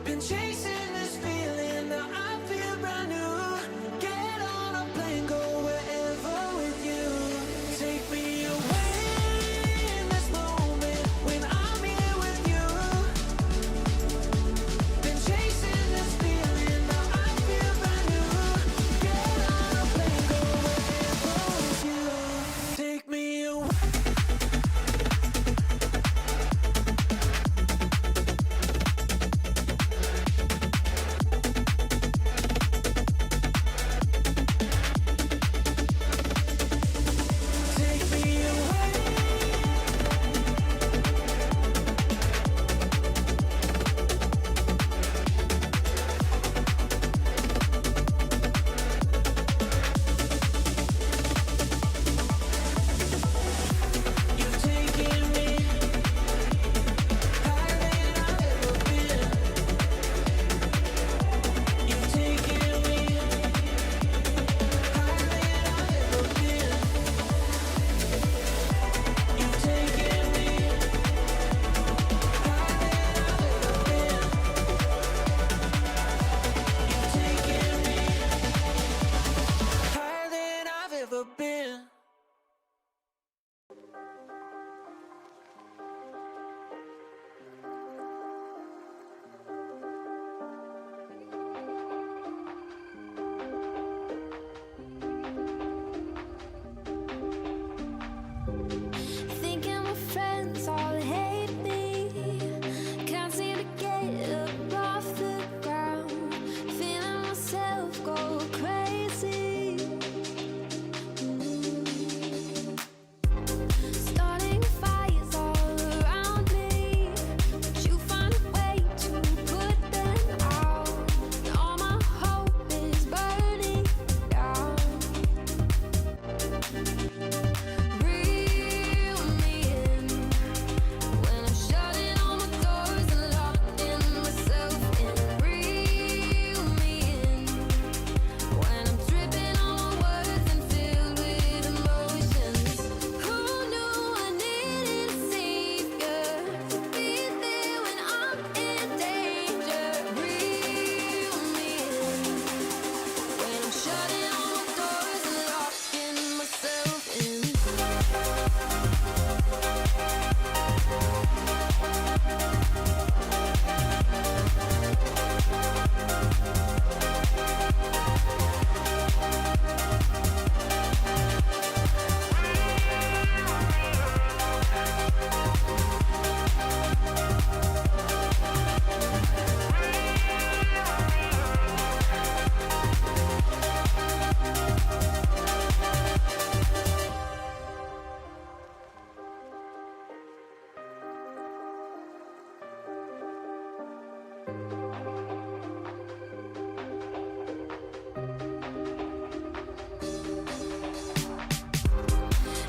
Been chasing this feeling, now I feel brand new. Get on a plane, go wherever with you. Take me away in this moment when I'm here with you. Been chasing this feeling, now I feel brand new. Get on a plane, go wherever with you. Take me away. Thinking my friends all hate me. Can't seem to get up off the ground. Feeling myself go crazy. Starting fires all around me, but you find a way to put them out. All my hope is burning down. Reel me in when I'm shutting all my doors and locking myself in. Reel me in when I'm tripping on my words and filled with emotions. Who knew I needed a savior to be there when I'm in danger? Reel me in when I'm shutting all my doors and locking myself in.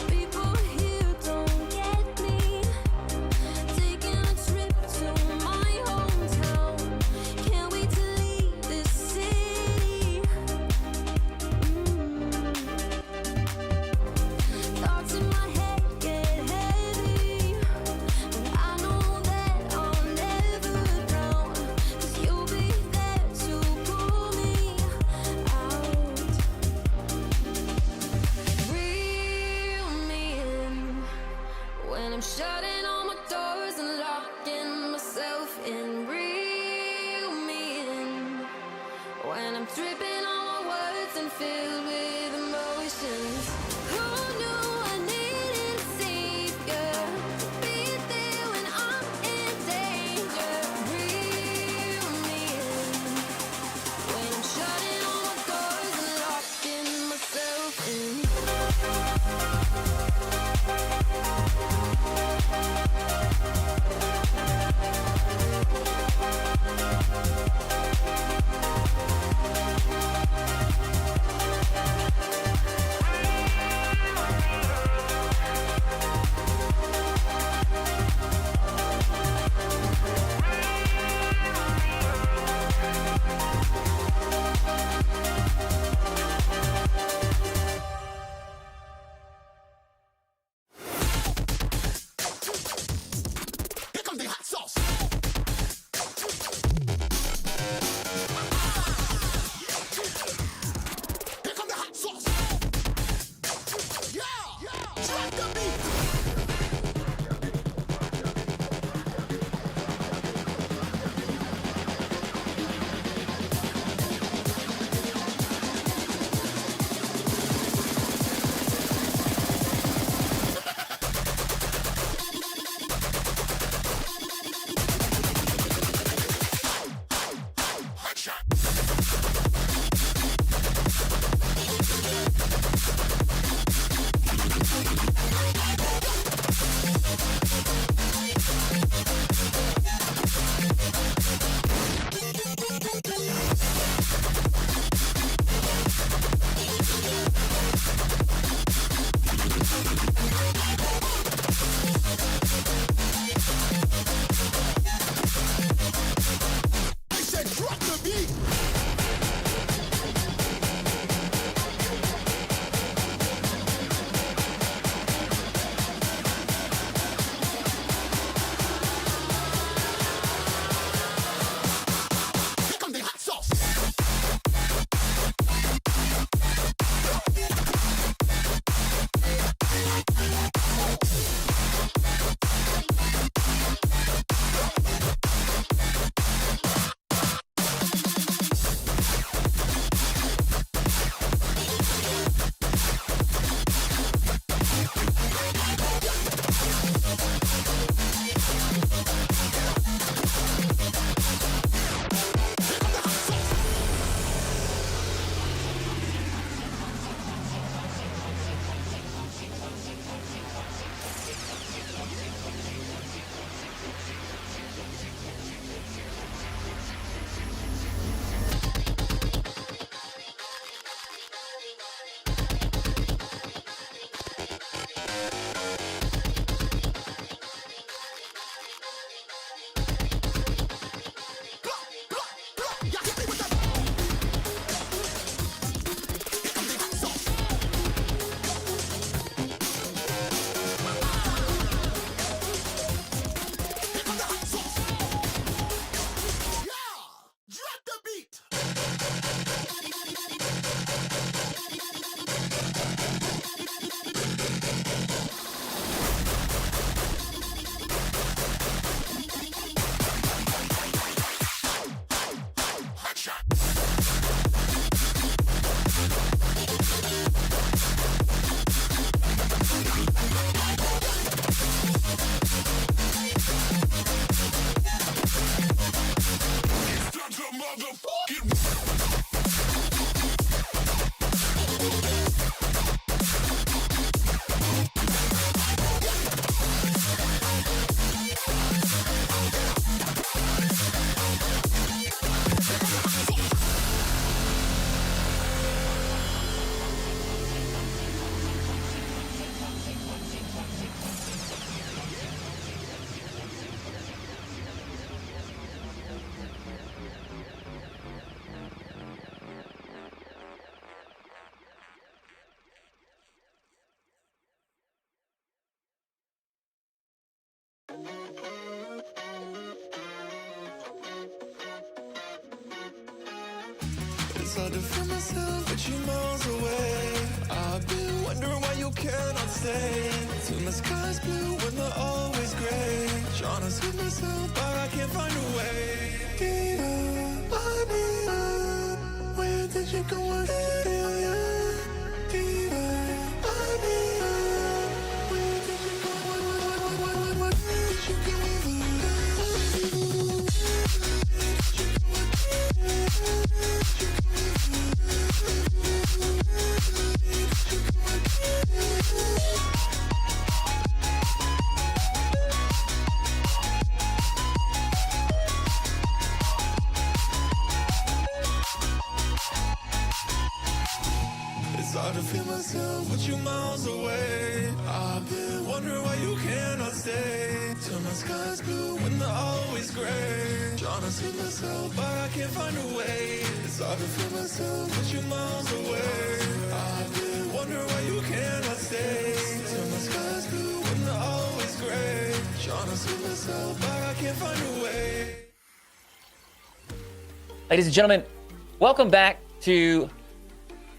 People here don't get me. Taking a trip to my hometown. Can't wait to leave this city. Thoughts in my head get heavy, but I know that I'll never drown. 'Cause you'll be there to pull me out. Reel me in when I'm shutting all my doors and locking myself in. Reel me in when I'm tripping on my words and filled with emotions. Who knew I needed a savior to be there when I'm in danger? Reel me in when I'm shutting all my doors and locking myself in. It's hard to feel myself, but you miles away. I've been wondering why you cannot stay. Till my sky's blue when they're always gray. Trying to sweep myself, but I can't find a way. Diva, Diva, where did you go? I feel ya. Diva, Diva, where did you go? Where did you go? It's hard to feel myself with you miles away. I've been wondering why you cannot stay. Till my sky's blue when they're always gray. Trying to see myself, but I can't find a way. It's hard to feel myself with you miles away. I've been wondering why you cannot stay. Till my sky's blue when they're always gray. Trying to see myself, but I can't find a way. Ladies and gentlemen, welcome back to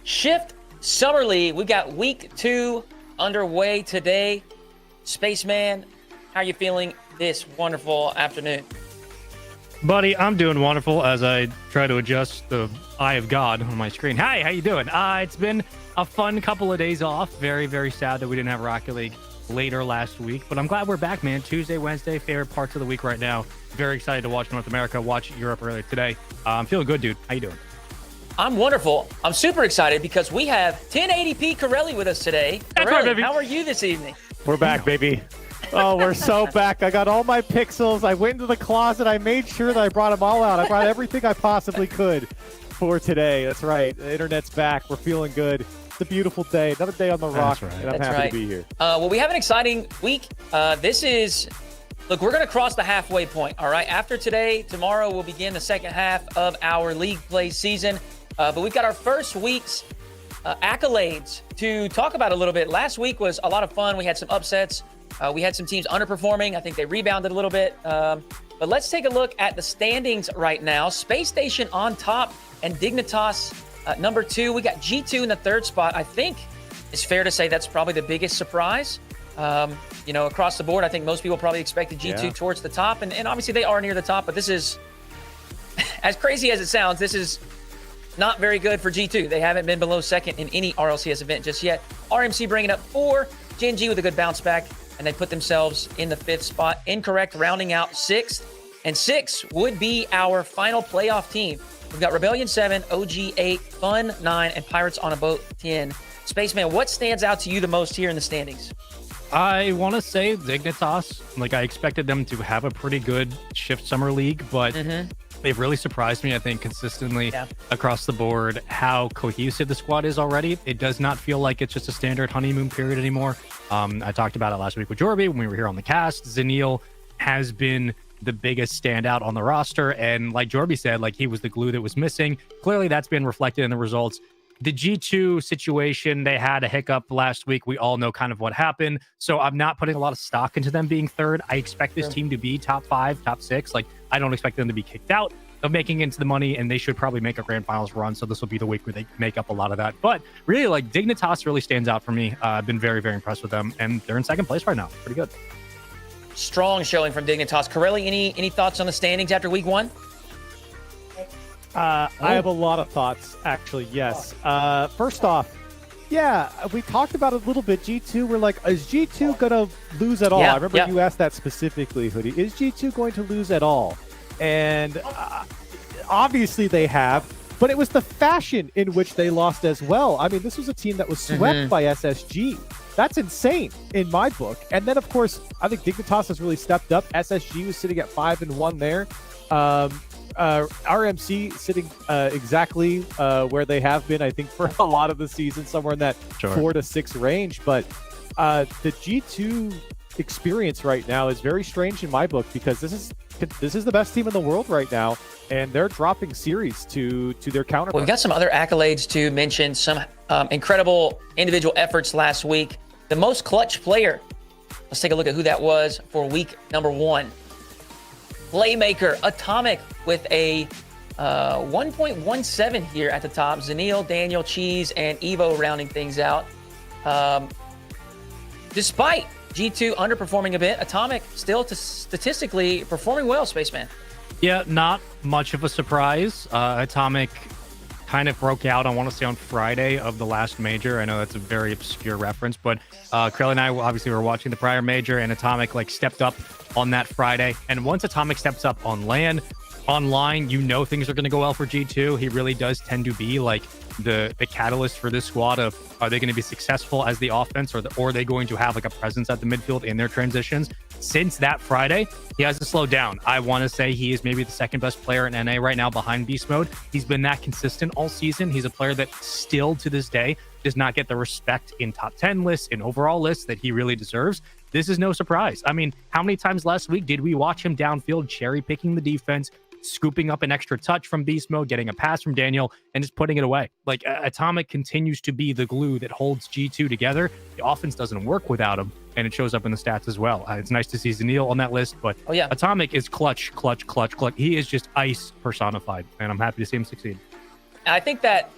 Shift Summer League. We've got week 2 underway today. Spaceman, how are you feeling this wonderful afternoon? Buddy, I'm doing wonderful as I try to adjust the eye of God on my screen. Hi, how you doing? It's been a fun couple of days off. Very, very sad that we didn't have Rocket League later last week, but I'm glad we're back, man. Tuesday, Wednesday, favorite parts of the week right now. Very excited to watch North America, watch Europe earlier today. I'm feeling good, dude. How you doing? I'm wonderful. I'm super excited because we have 1080p Corelli with us today. That's Corelli, right, baby. how are you this evening? We're back, baby. Oh, we're so back. I got all my pixels. I went into the closet. I made sure that I brought them all out. I brought everything I possibly could for today. That's right. The internet's back. We're feeling good. It's a beautiful day. Another day on the rock, right. and I'm happy to be here. Well, we have an exciting week. Look, we're going to cross the halfway point, all right? After today, tomorrow we'll begin the second half of our league play season. But we've got our first week's accolades to talk about a little bit. Last week was a lot of fun. We had some upsets. We had some teams underperforming. I think they rebounded a little bit. But let's take a look at the standings right now. Space Station on top and Dignitas number 2. We got G2 in the 3rd spot. I think it's fair to say that's probably the biggest surprise. Across the board, I think most people probably expected G2 towards the top. And obviously they are near the top, but this is, as crazy as it sounds, this is not very good for G2. They haven't been below second in any RLCS event just yet. RMC bringing up 4. Gen G with a good bounce back, and they put themselves in the 5th spot. Incorrect, rounding out 6th. And 6 would be our final playoff team. We've got Rebellion 7, OG 8, Fun 9, and Pirates on a Boat 10. Spaceman, what stands out to you the most here in the standings? I want to say Dignitas. I expected them to have a pretty good Shift Summer League, but they've really surprised me, I think, consistently across the board how cohesive the squad is already. It does not feel like it's just a standard honeymoon period anymore. I talked about it last week with Jorby when we were here on the cast. Zanil has been the biggest standout on the roster, and like Jorby said, he was the glue that was missing. Clearly, that's been reflected in the results. The G2 situation, they had a hiccup last week. We all know kind of what happened. So I'm not putting a lot of stock into them being 3rd. I expect this team to be top 5, top 6. I don't expect them to be kicked out of making into the money, and they should probably make a grand finals run. So this will be the week where they make up a lot of that. But really, Dignitas really stands out for me. I've been very, very impressed with them, and they're in 2nd place right now. Pretty good. Strong showing from Dignitas. Corelli, any thoughts on the standings after week 1? I have a lot of thoughts, actually, yes. First off, we talked about it a little bit. G2, we're like, is G2 going to lose at all? I remember you asked that specifically, Hoodie. Is G2 going to lose at all? And obviously they have, but it was the fashion in which they lost as well. I mean, this was a team that was swept by SSG. That's insane in my book. And then, of course, I think Dignitas has really stepped up. SSG was sitting at 5-1 there. RMC sitting exactly where they have been, I think, for a lot of the season, somewhere in that 4 to 6 range. But the G2 experience right now is very strange in my book, because this is the best team in the world right now, and they're dropping series to their counterparts. Well, we've got some other accolades to mention, some incredible individual efforts last week. The most clutch player, let's take a look at who that was for week number 1. Playmaker, Atomic, with a 1.17 here at the top. Zanil, Daniel, Cheese, and Evo rounding things out. Despite G2 underperforming a bit, Atomic still statistically performing well, Spaceman. Yeah, not much of a surprise. Atomic kind of broke out, I want to say, on Friday of the last major. I know that's a very obscure reference, but Krell and I obviously were watching the prior major, and Atomic stepped up on that Friday. And once Atomic steps up on LAN, online, you know things are going to go well for G2. He really does tend to be the catalyst for this squad of, are they going to be successful as the offense, or are they going to have a presence at the midfield in their transitions? Since that Friday, he hasn't slowed down. I want to say he is maybe the second best player in NA right now behind Beast Mode. He's been that consistent all season. He's a player that still to this day does not get the respect in top 10 lists, in overall lists, that he really deserves. This is no surprise. I mean, how many times last week did we watch him downfield cherry picking the defense, scooping up an extra touch from Beast Mode, getting a pass from Daniel, and just putting it away? Atomic continues to be the glue that holds G2 together. The offense doesn't work without him, and it shows up in the stats as well. It's nice to see Zanil on that list, but Atomic is clutch. He is just ice personified, and I'm happy to see him succeed. I think that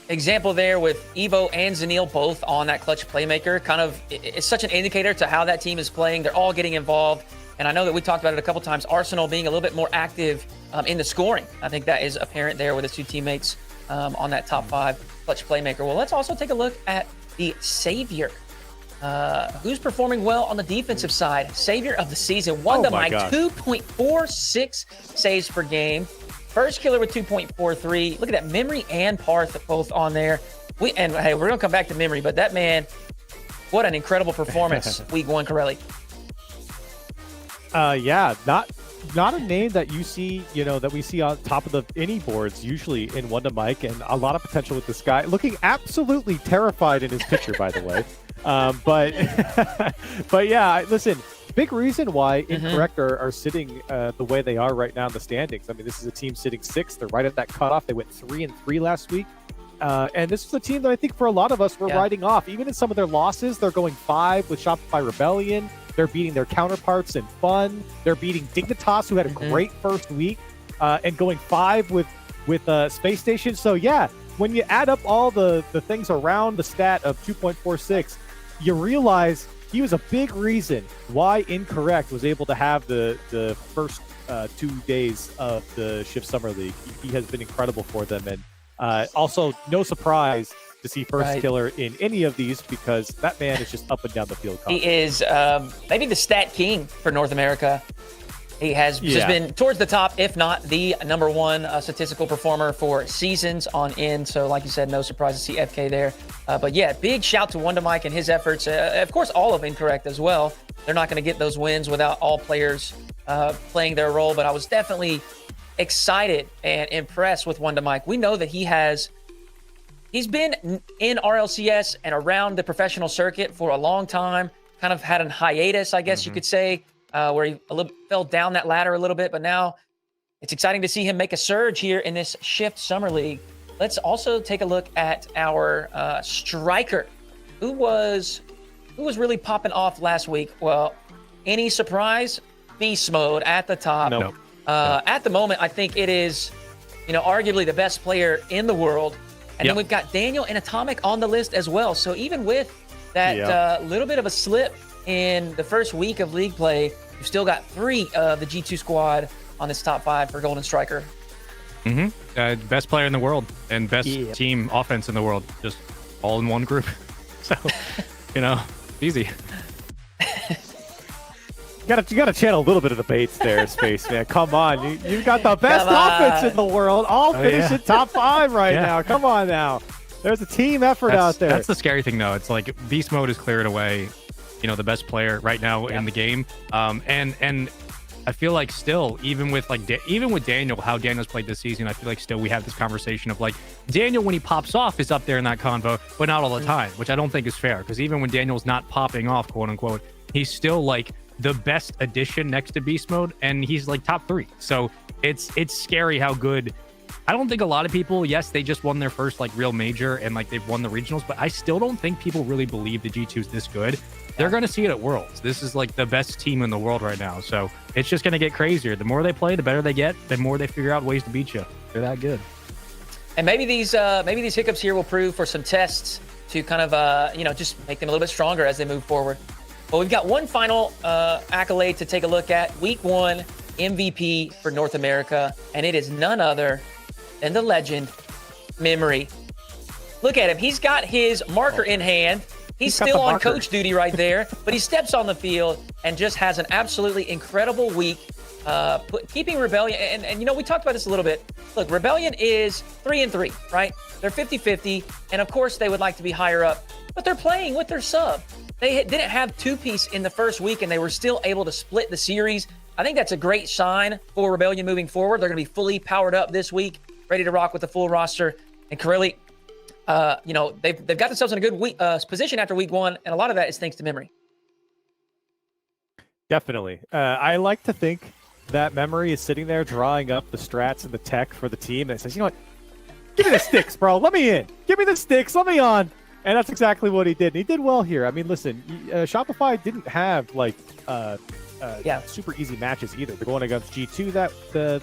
example there with Evo and Zanil both on that clutch playmaker kind of is such an indicator to how that team is playing. They're all getting involved. And I know that we talked about it a couple times, Arsenal being a little bit more active in the scoring. I think that is apparent there with his 2 teammates on that top 5 clutch playmaker. Well, let's also take a look at the Savior. Who's performing well on the defensive side? Savior of the season, Wanda Mike, 2.46 saves per game. First killer with 2.43. Look at that, Memory and Parth both on there. Hey, we're going to come back to Memory, but that man, what an incredible performance week 1, Corelli. Not a name that you see, that we see on top of any boards usually in Wanda Mike, and a lot of potential with this guy. Looking absolutely terrified in his picture, by the way. But yeah, listen, big reason why Incorrect are sitting the way they are right now in the standings. I mean, this is a team sitting 6th. They're right at that cutoff. They went 3-3 last week. And this is a team that I think for a lot of us, we're writing off. Even in some of their losses, they're going 5 with Shopify Rebellion. They're beating their counterparts in Fun. They're beating Dignitas, who had a great first week, and going 5 with Space Station. So yeah, when you add up all the things around the stat of 2.46, you realize he was a big reason why Incorrect was able to have the first 2 days of the Shift Summer League. He has been incredible for them, and also no surprise to see first killer in any of these, because that man is just up and down the field constantly. He is maybe the stat king for North America. He has just been towards the top, if not the number 1 statistical performer for seasons on end. So like you said, no surprise to see FK there. But yeah, big shout to Wanda Mike and his efforts. Of course, all of Incorrect as well. They're not going to get those wins without all players playing their role. But I was definitely excited and impressed with Wanda Mike. We know that he's been in RLCS and around the professional circuit for a long time, kind of had a hiatus, I guess you could say, where he fell down that ladder a little bit, but now it's exciting to see him make a surge here in this Shift Summer League. Let's also take a look at our striker. Who was really popping off last week? Well, any surprise? Beast Mode at the top. Nope. At the moment, I think it is, arguably the best player in the world. And then we've got Daniel and Atomic on the list as well. So even with that little bit of a slip in the first week of league play, you've still got 3 of the G2 squad on this top 5 for Golden Striker. Best player in the world and best team offense in the world, just all in one group. So, easy. You gotta channel a little bit of the baits there, Spaceman. Come on, you got the best offense in the world. All finishing top 5 right now. Come on now. There's a team effort out there. That's the scary thing, though. It's like beast mode is cleared away. The best player right now in the game. And I feel like still, even with Daniel, how Daniel's played this season, I feel like still we have this conversation of like Daniel when he pops off is up there in that convo, but not all the time, which I don't think is fair. Because even when Daniel's not popping off, quote unquote, he's still like the best addition next to beast mode, and he's like top 3. So it's scary how good. I don't think a lot of people, yes, they just won their first like real major and like they've won the regionals, but I still don't think people really believe the G2 is this good. They're going to see it at Worlds. This is like the best team in the world right now. So it's just going to get crazier. The more they play, the better they get, the more they figure out ways to beat you. They're that good. And maybe these hiccups here will prove for some tests to kind of, just make them a little bit stronger as they move forward. But we've got one final accolade to take a look at. Week 1 MVP for North America, and it is none other than the legend, Memory. Look at him. He's got his marker in hand. He's still on coach duty right there, but he steps on the field and just has an absolutely incredible week, keeping Rebellion. And we talked about this a little bit. Look, Rebellion is 3-3, right? They're 50-50, and of course they would like to be higher up, but they're playing with their sub. They didn't have 2-piece in the first week, and they were still able to split the series. I think that's a great sign for Rebellion moving forward. They're going to be fully powered up this week, ready to rock with the full roster. And Corelli, they've got themselves in a good position after week 1, and a lot of that is thanks to Memory. Definitely. I like to think that Memory is sitting there drawing up the strats and the tech for the team and says, you know what, give me the sticks, bro. Let me in. Give me the sticks. Let me on. And that's exactly what he did. And he did well here. I mean, listen, Shopify didn't have super easy matches either. They're going against G2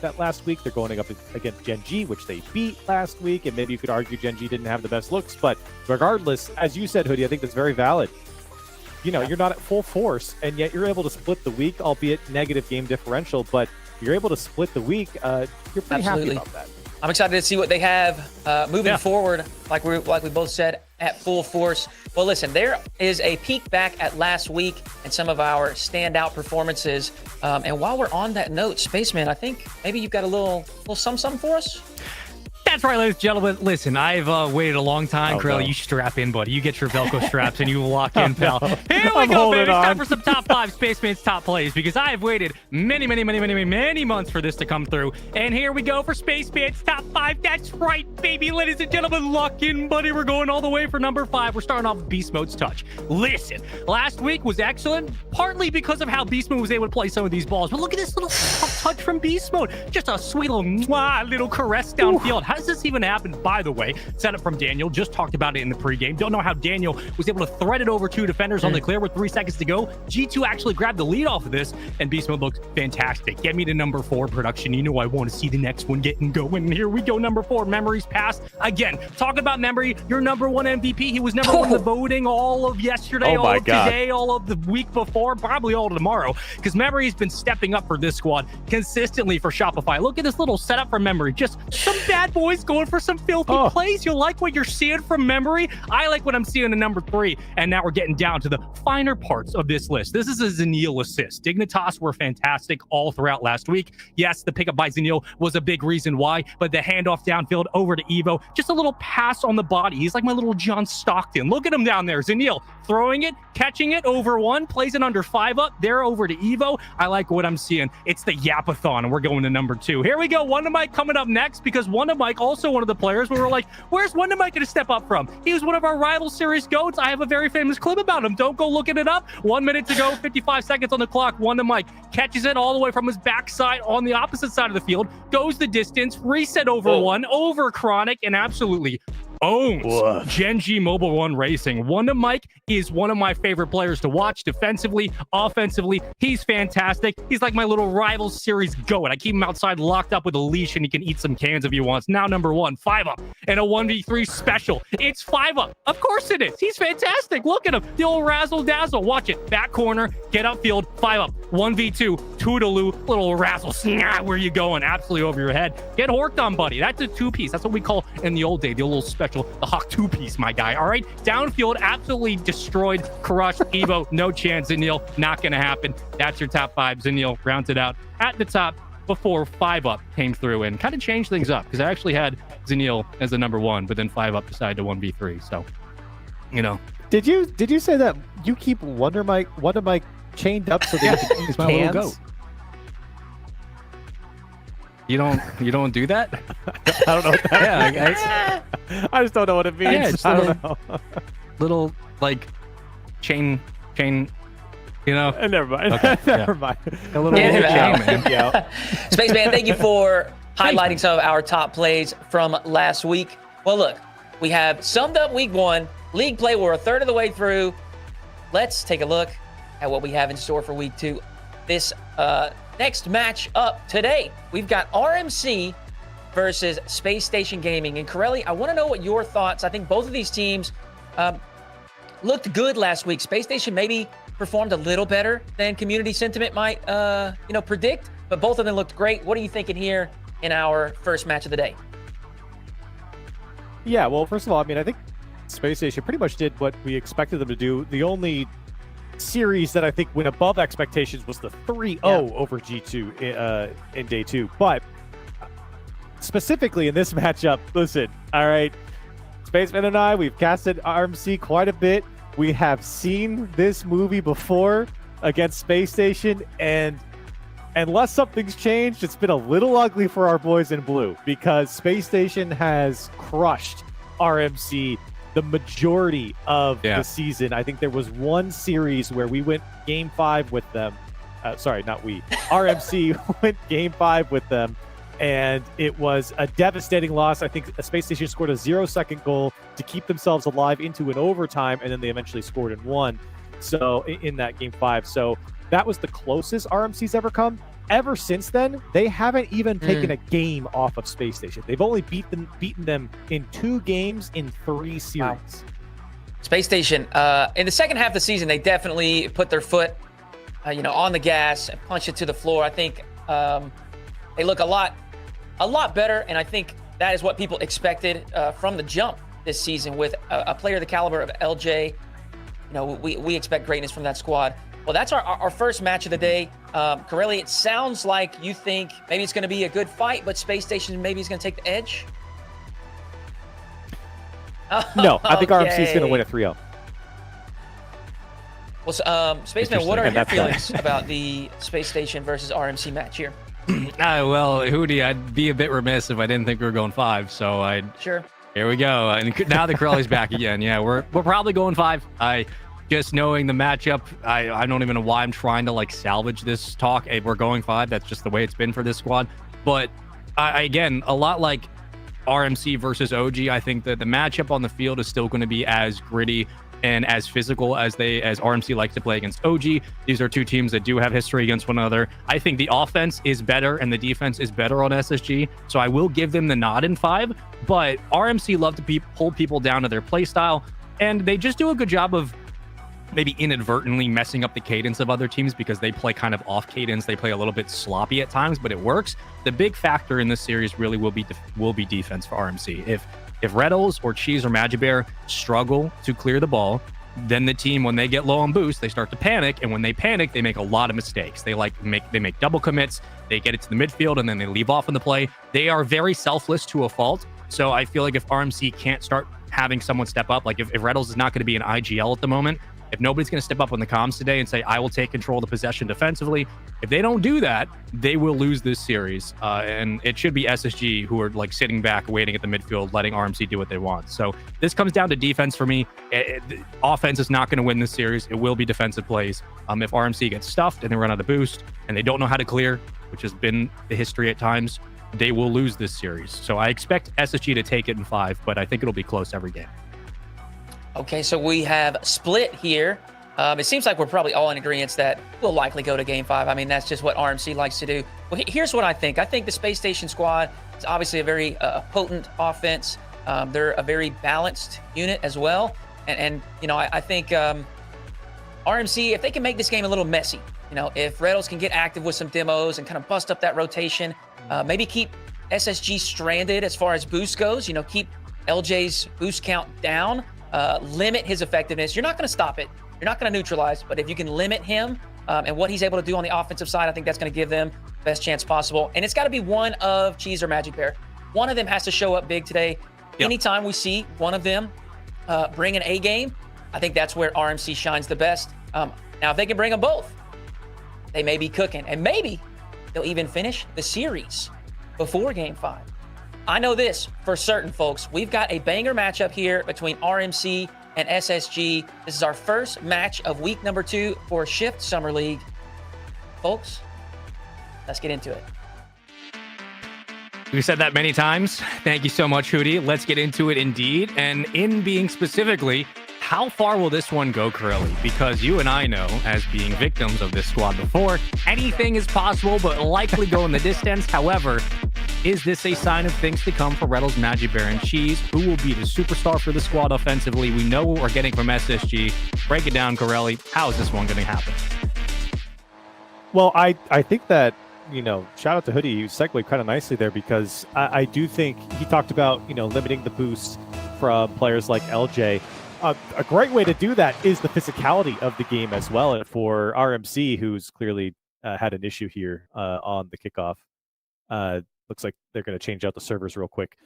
that last week. They're going up against Gen G, which they beat last week. And maybe you could argue Gen G didn't have the best looks. But regardless, as you said, Hoodie, I think that's very valid. You're not at full force, and yet you're able to split the week, albeit negative game differential. But you're able to split the week. You're pretty happy about that. I'm excited to see what they have moving forward, like we both said, at full force. Well, listen, there is a peek back at last week and some of our standout performances. And while we're on that note, Spaceman, I think maybe you've got a little something for us? That's right, ladies and gentlemen. Listen, I've waited a long time. Krill, no. You strap in, buddy. You get your Velcro straps and you lock in, pal. Here we go, baby. It's time for some top 5 Spaceman's top plays, because I have waited many months for this to come through. And here we go for Spaceman's top 5. That's right, baby. Ladies and gentlemen, lock in, buddy. We're going all the way for number 5. We're starting off with Beast Mode's touch. Listen, last week was excellent, partly because of how Beast Mode was able to play some of these balls. But look at this little touch from Beast Mode. Just a sweet little caress downfield. How does this even happen? By the way, setup from Daniel. Just talked about it in the pregame. Don't know how Daniel was able to thread it over 2 defenders on the clear with 3 seconds to go. G2 actually grabbed the lead off of this, and Beast Mode looks fantastic. Get me to number 4 production. You know I want to see the next one getting going. Here we go, number 4. Memory's pass. Again, talking about Memory, your number 1 MVP. He was number 1 in the voting all of yesterday, all of today, all of the week before, probably all of tomorrow, because Memory's been stepping up for this squad consistently for Shopify. Look at this little setup for Memory. Just some bad boys going for some filthy plays. You like what you're seeing from Memory? I like what I'm seeing in number 3. And now we're getting down to the finer parts of this list. This is a Zenil assist. Dignitas were fantastic all throughout last week. Yes, the pickup by Zenil was a big reason why, but the handoff downfield over to Evo, just a little pass on the body. He's like my little John Stockton. Look at him down there. Zenil throwing it, catching it over 1, plays it under 5 up. There over to Evo. I like what I'm seeing. It's the Yapathon, and we're going to number 2. Here we go. Wonder Mike coming up next, because Wonder Mike, also one of the players, we were like, where's Wonder Mike going to step up from? He was one of our rival series GOATs. I have a very famous clip about him. Don't go looking it up. 1 minute to go, 55 seconds on the clock. Wonder Mike catches it all the way from his backside on the opposite side of the field, goes the distance, reset over 1, over Chronic, and absolutely owns Gen G Mobile 1 Racing. Wonder Mike is one of my favorite players to watch defensively, offensively. He's fantastic. He's like my little rival series GOAT. I keep him outside locked up with a leash, and he can eat some cans if he wants. Now number 1, 5 up, and a 1v3 special. It's 5 up. Of course it is. He's fantastic. Look at him. The old razzle dazzle. Watch it. Back corner, get upfield, 5 up, 1v2, toodaloo, little razzle. Where you going? Absolutely over your head. Get horked on, buddy. That's a 2-piece. That's what we call in the old day, the little special special, the Hawk 2-piece, my guy. All right, downfield, absolutely destroyed, crushed. Evo, no chance. Zanil, not going to happen. That's your top 5. Zanil rounds it out at the top before 5-Up came through and kind of changed things up, because I actually had Zanil as the number 1, but then 5-Up decided to 1v3. So, Did you say that you keep Wonder Mike chained up so that you can use my little cans? goat. You don't do that? I don't know what that Yeah, I just don't know what it means. Yeah, it's I don't know. little like chain. Never mind. Okay, Never mind. A little Yeah, chain, man. Yeah. Spaceman, thank you for highlighting some of our top plays from last week. Well, look, we have summed up week 1. League play, we're a third of the way through. Let's take a look at what we have in store for week 2. This next match up today, we've got RMC versus Space Station Gaming. And Corelli, I want to know what your thoughts. I think both of these teams looked good last week. Space Station maybe performed a little better than community sentiment might predict, but both of them looked great. What are you thinking here in our first match of the day? Yeah, well, first of all, I mean, I think Space Station pretty much did what we expected them to do. The only series that I think went above expectations was the 3-0 over G2 in day 2. But specifically in this matchup, listen, all right, Spaceman and I, we've casted RMC quite a bit. We have seen this movie before against Space Station, and unless something's changed, it's been a little ugly for our boys in blue, because Space Station has crushed RMC the majority of the season. I think there was one series where we went game 5 with them. Sorry, not we. RMC went game 5 with them, and it was a devastating loss. I think Space Station scored a 0-second goal to keep themselves alive into an overtime, and then they eventually scored and won. So in that game 5. So that was the closest RMC's ever come. Ever since then, they haven't even taken a game off of Space Station. They've only beaten them in 2 games in 3 series. Wow. Space Station, in the second half of the season, they definitely put their foot, on the gas and punched it to the floor. I think they look a lot better, and I think that is what people expected from the jump this season with a player the caliber of LJ. We expect greatness from that squad. Well, that's our first match of the day. Corelli, it sounds like you think maybe it's going to be a good fight, but Space Station maybe is going to take the edge? No, I think RMC is going to win a 3-0. Well, Spaceman, what are your feelings about the Space Station versus RMC match here? Well, Hootie, I'd be a bit remiss if I didn't think we were going 5. So Sure. Here we go. And now the Corelli's back again. Yeah, we're probably going 5. Just knowing the matchup, I don't even know why I'm trying to salvage this talk. Hey, we're going 5. That's just the way it's been for this squad. But again, a lot like RMC versus OG, I think that the matchup on the field is still going to be as gritty and as physical as RMC likes to play against OG. These are 2 teams that do have history against one another. I think the offense is better and the defense is better on SSG, so I will give them the nod in 5. But RMC love to hold people down to their play style, and they just do a good job of maybe inadvertently messing up the cadence of other teams because they play kind of off cadence. They play a little bit sloppy at times, but it works. The big factor in this series really will be defense for RMC. If Reddles or Cheese or Magibear struggle to clear the ball, then the team, when they get low on boost, they start to panic, and when they panic, they make a lot of mistakes. They make double commits, they get it to the midfield, and then they leave off on the play. They are very selfless to a fault. So I feel like if RMC can't start having someone step up, like if Reddles is not going to be an IGL at the moment, if nobody's going to step up on the comms today and say, I will take control of the possession defensively, if they don't do that, they will lose this series. And it should be SSG who are sitting back, waiting at the midfield, letting RMC do what they want. So this comes down to defense for me. Offense is not going to win this series. It will be defensive plays. If RMC gets stuffed and they run out of boost and they don't know how to clear, which has been the history at times, they will lose this series. So I expect SSG to take it in 5, but I think it'll be close every game. Okay, so we have split here. It seems like we're probably all in agreement that we'll likely go to game 5. I mean, that's just what RMC likes to do. Well, here's what I think. I think the Space Station squad is obviously a very potent offense. They're a very balanced unit as well. And I think RMC, if they can make this game a little messy, if Reddles can get active with some demos and kind of bust up that rotation, maybe keep SSG stranded as far as boost goes, keep LJ's boost count down, limit his effectiveness. You're not going to stop it. You're not going to neutralize, but if you can limit him and what he's able to do on the offensive side, I think that's going to give them the best chance possible. And it's got to be one of Cheese or Magic Bear. One of them has to show up big today. Yep. Anytime we see one of them bring an A game, I think that's where RMC shines the best. Now, if they can bring them both, they may be cooking. And maybe they'll even finish the series before Game 5. I know this for certain, folks. We've got a banger matchup here between RMC and SSG. This is our first match of week number 2 for Shift Summer League. Folks, let's get into it. We've said that many times. Thank you so much, Hootie. Let's get into it indeed. And in being specifically, how far will this one go, Curly? Because you and I know, as being victims of this squad before, anything is possible, but likely go in the distance. However, is this a sign of things to come for Reddles, Magic Bear, and Cheese? Who will be the superstar for the squad offensively? We know what we're getting from SSG. Break it down, Corelli. How is this one going to happen? Well, I think that, shout out to Hoodie. You segued kind of nicely there because I do think he talked about, limiting the boost from players like LJ. A great way to do that is the physicality of the game as well. And for RMC, who's clearly had an issue here on the kickoff, looks like they're going to change out the servers real quick.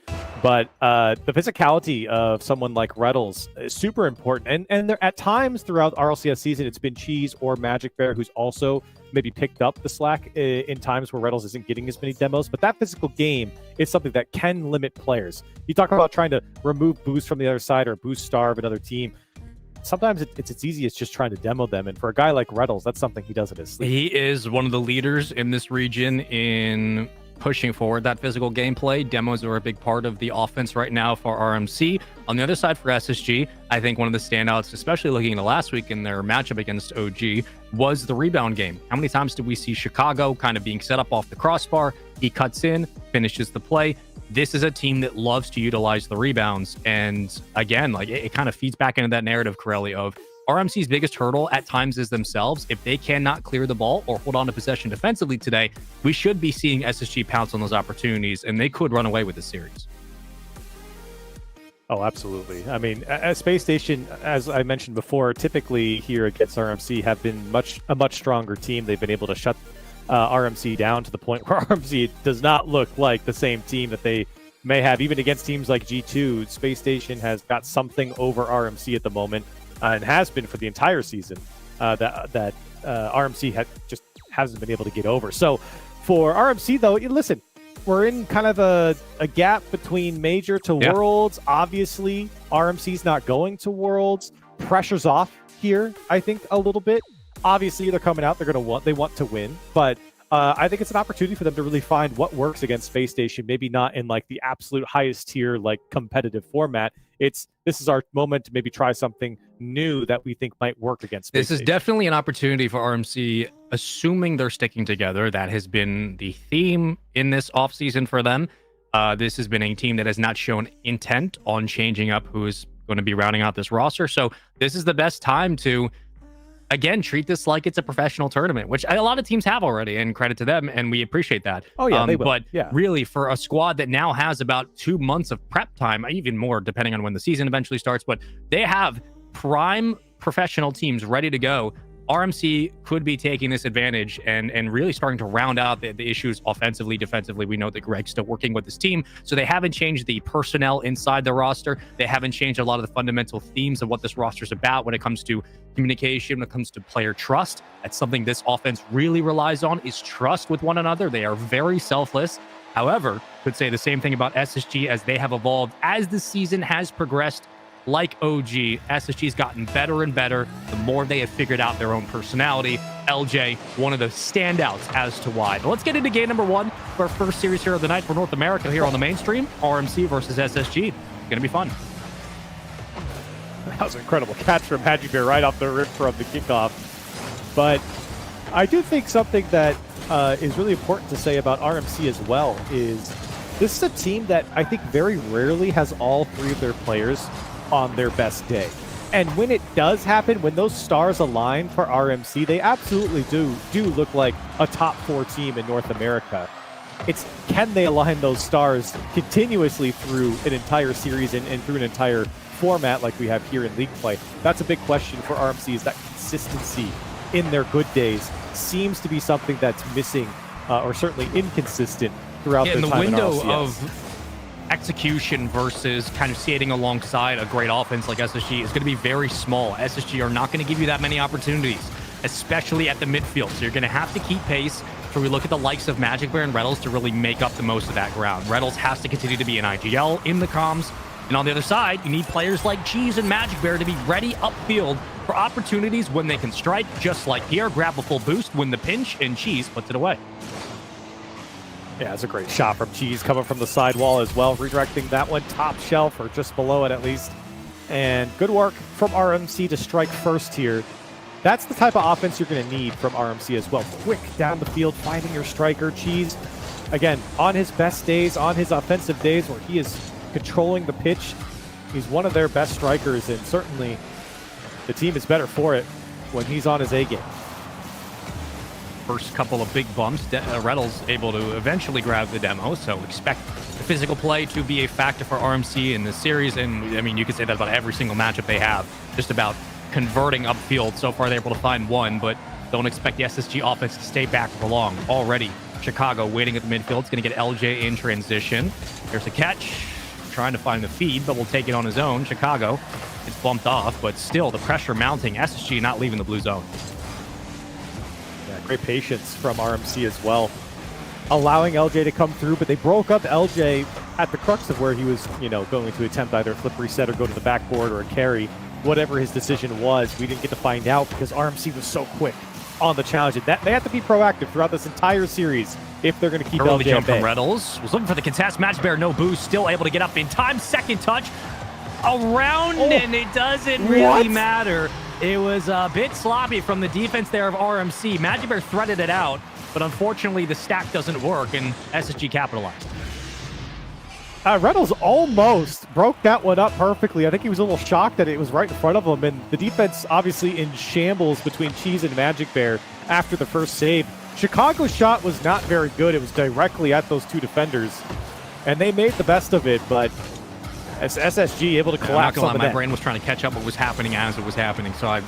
But the physicality of someone like Reddles is super important. And there, at times throughout RLCS season, it's been Cheese or Magic Bear who's also maybe picked up the slack in times where Reddles isn't getting as many demos. But that physical game is something that can limit players. You talk about trying to remove boost from the other side or boost starve another team. Sometimes it's easy as just trying to demo them. And for a guy like Reddles, that's something he does in his sleep. He is one of the leaders in this region in pushing forward that physical gameplay. Demos are a big part of the offense right now for RMC. On the other side for SSG, I think one of the standouts, especially looking into last week in their matchup against OG, was the rebound game. How many times did we see Chicago kind of being set up off the crossbar? He cuts in, finishes the play. This is a team that loves to utilize the rebounds. And again, like it kind of feeds back into that narrative, Corelli, of RMC's biggest hurdle at times is themselves. If they cannot clear the ball or hold on to possession defensively today, we should be seeing SSG pounce on those opportunities, and they could run away with the series. Oh, absolutely. I mean, Space Station, as I mentioned before, typically here against RMC have been a much stronger team. They've been able to shut RMC down to the point where RMC does not look like the same team that they may have even against teams like G2. Space Station has got something over RMC at the moment. And has been for the entire season that RMC just hasn't been able to get over. So for RMC, though, listen, we're in kind of a gap between Major to Worlds. Obviously, RMC's not going to Worlds. Pressure's off here, I think, a little bit. Obviously, they're coming out. They want to win. But I think it's an opportunity for them to really find what works against Space Station. Maybe not in like the absolute highest tier, like competitive format. This is our moment to maybe try something new that we think might work against Space This is Station. definitely an opportunity for RMC, assuming they're sticking together. That has been the theme in this offseason for them. This has been a team that has not shown intent on changing up who is going to be rounding out this roster. So this is the best time to, again, treat this like it's a professional tournament, which a lot of teams have already, and credit to them, and we appreciate that. Oh, yeah, they will. But yeah. Really, for a squad that now has about 2 months of prep time, even more, depending on when the season eventually starts, but they have prime professional teams ready to go. RMC could be taking this advantage and really starting to round out the issues offensively, defensively. We know that Greg's still working with his team, so they haven't changed the personnel inside the roster. They haven't changed a lot of the fundamental themes of what this roster is about when it comes to communication, when it comes to player trust. That's something this offense really relies on, is trust with one another. They are very selfless. However, could say the same thing about SSG as they have evolved as the season has progressed. Like OG, SSG's gotten better and better the more they have figured out their own personality. LJ, one of the standouts as to why. But let's get into game number 1 for our first series here of the night for North America here on the mainstream. RMC versus SSG. It's going to be fun. That was an incredible catch from Magic Bear right off the rip from the kickoff. But I do think something that is really important to say about RMC as well is this is a team that I think very rarely has all 3 of their players on their best day. And when it does happen, when those stars align for RMC, they absolutely do look like a top 4 team in North America. It's can they align those stars continuously through an entire series and through an entire format like we have here in league play? That's a big question for RMC, is that consistency in their good days seems to be something that's missing or certainly inconsistent throughout their the time window in RLCS. of execution versus kind of skating alongside a great offense like SSG is going to be very small. SSG are not going to give you that many opportunities, especially at the midfield. So you're going to have to keep pace. So we look at the likes of Magic Bear and Reddles to really make up the most of that ground. Reddles has to continue to be an IGL in the comms. And on the other side, you need players like Cheese and Magic Bear to be ready upfield for opportunities when they can strike, just like Pierre, grab a full boost, win the pinch, and Cheese puts it away. Yeah, it's a great shot from Cheese coming from the sidewall as well, redirecting that one top shelf or just below it at least. And good work from RMC to strike first here. That's the type of offense you're going to need from RMC as well. Quick down the field, finding your striker. Cheese, again, on his best days, on his offensive days where he is controlling the pitch, he's one of their best strikers, and certainly the team is better for it when he's on his A game. First couple of big bumps, Reddles able to eventually grab the demo, so expect the physical play to be a factor for RMC in this series. And I mean, you can say that about every single matchup they have, just about converting upfield. So far, they're able to find one, but don't expect the SSG offense to stay back for long. Already, Chicago waiting at the midfield. It's going to get LJ in transition. Here's a catch, trying to find the feed, but will take it on his own. Chicago, it's bumped off, but still the pressure mounting. SSG not leaving the blue zone. Yeah, great patience from RMC as well, allowing LJ to come through, but they broke up LJ at the crux of where he was, going to attempt either a flip reset or go to the backboard or a carry. Whatever his decision was, we didn't get to find out because RMC was so quick on the challenge. And that they have to be proactive throughout this entire series if they're going to keep early LJ jump from at bay. Reddles. Was looking for the contest. Match Bear, no boost. Still able to get up in time. Second touch around, and it doesn't really matter. It was a bit sloppy from the defense there of RMC. Magic Bear threaded it out, but unfortunately the stack doesn't work, and SSG capitalized. Reynolds almost broke that one up perfectly. I think he was a little shocked that it was right in front of him, and the defense obviously in shambles between Cheese and Magic Bear after the first save. Chicago's shot was not very good. It was directly at those two defenders, and they made the best of it, but as SSG able to collapse on the my net. brain was trying to catch up what was happening as it was happening, so I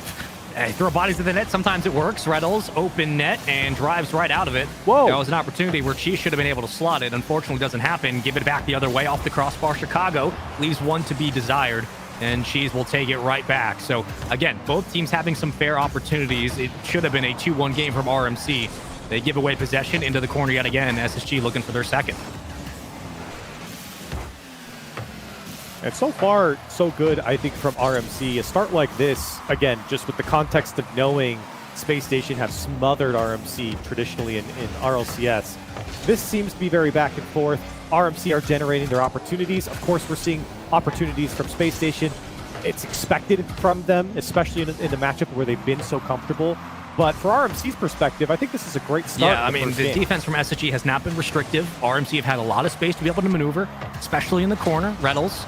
throw bodies to the net. Sometimes it works. Reddles open net and drives right out of it. Whoa. That was an opportunity where Cheese should have been able to slot it. Unfortunately, doesn't happen. Give it back the other way off the crossbar. Chicago leaves one to be desired, and Cheese will take it right back. So, again, both teams having some fair opportunities. It should have been a 2-1 game from RMC. They give away possession into the corner yet again. SSG looking for their second. And so far, so good, I think, from RMC. A start like this, again, just with the context of knowing Space Station have smothered RMC traditionally in RLCS. This seems to be very back and forth. RMC are generating their opportunities. Of course, we're seeing opportunities from Space Station. It's expected from them, especially in the matchup where they've been so comfortable. But for RMC's perspective, I think this is a great start. Yeah, I mean, the defense from SSG has not been restrictive. RMC have had a lot of space to be able to maneuver, especially in the corner. Reddles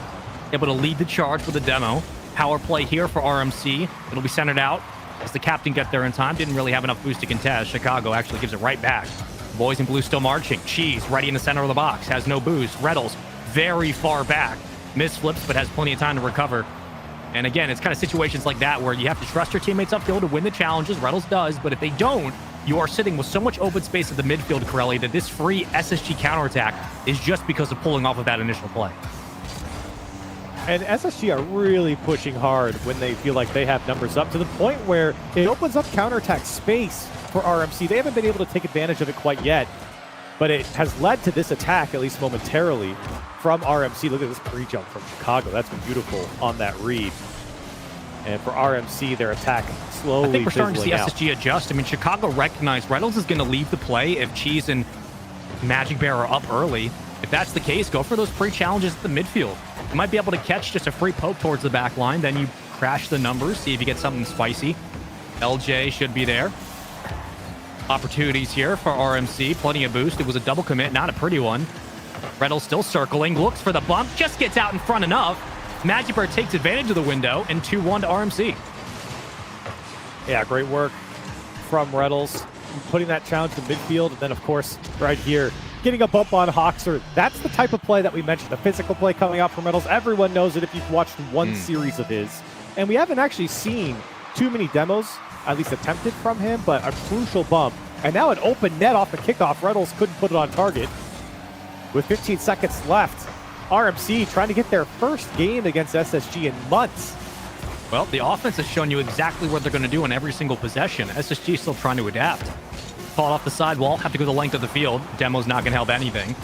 able to lead the charge with a demo. Power play here for RMC. It'll be centered out as the captain got there in time. Didn't really have enough boost to contest. Chicago actually gives it right back. Boys in blue still marching. Cheese ready in the center of the box. Has no boost. Reddles very far back. Misflips, but has plenty of time to recover. And again, it's kind of situations like that where you have to trust your teammates upfield to win the challenges. Reddles does, but if they don't, you are sitting with so much open space at the midfield, Corelli, that this free SSG counterattack is just because of pulling off of that initial play. And SSG are really pushing hard when they feel like they have numbers up to the point where it opens up counterattack space for RMC. They haven't been able to take advantage of it quite yet, but it has led to this attack, at least momentarily, from RMC. Look at this pre-jump from Chicago. That's been beautiful on that read. And for RMC, their attack slowly I think we're starting to see out. SSG adjust. I mean, Chicago recognized Reynolds is going to leave the play if Cheese and Magic Bear are up early. If that's the case, go for those pre-challenges at the midfield. You might be able to catch just a free poke towards the back line. Then you crash the numbers, see if you get something spicy. LJ should be there. Opportunities here for RMC. Plenty of boost. It was a double commit, not a pretty one. Reynolds still circling, looks for the bump, just gets out in front enough. Magic Bear takes advantage of the window, and 2-1 to RMC. Yeah, great work from Reynolds, putting that challenge to midfield. And then, of course, right here, getting a bump on Hoxer. That's the type of play that we mentioned, the physical play coming out from Reynolds. Everyone knows it if you've watched one series of his. And we haven't actually seen too many demos, at least attempted from him, but a crucial bump. And now an open net off the kickoff. Reynolds couldn't put it on target. With 15 seconds left, RMC trying to get their first game against SSG in months. Well, the offense has shown you exactly what they're going to do in every single possession. SSG still trying to adapt. Caught off the sidewall, have to go the length of the field. Demo's not going to help anything.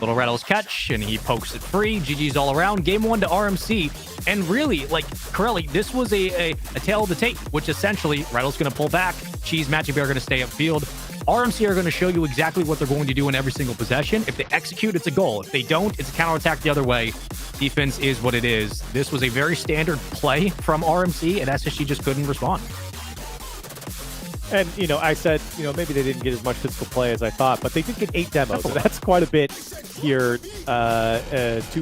Little Reynolds catch, and he pokes it free. GG's all around. Game 1 to RMC. And really, like, Corelli, this was a tale of the tape, which essentially, Reynolds going to pull back. Cheese, Matchday are going to stay upfield. RMC are going to show you exactly what they're going to do in every single possession. If they execute, it's a goal. If they don't, it's a counterattack the other way. Defense is what it is. This was a very standard play from RMC, and SSG just couldn't respond. And, I said, maybe they didn't get as much physical play as I thought, but they did get 8 demos. So that's quite a bit here. 2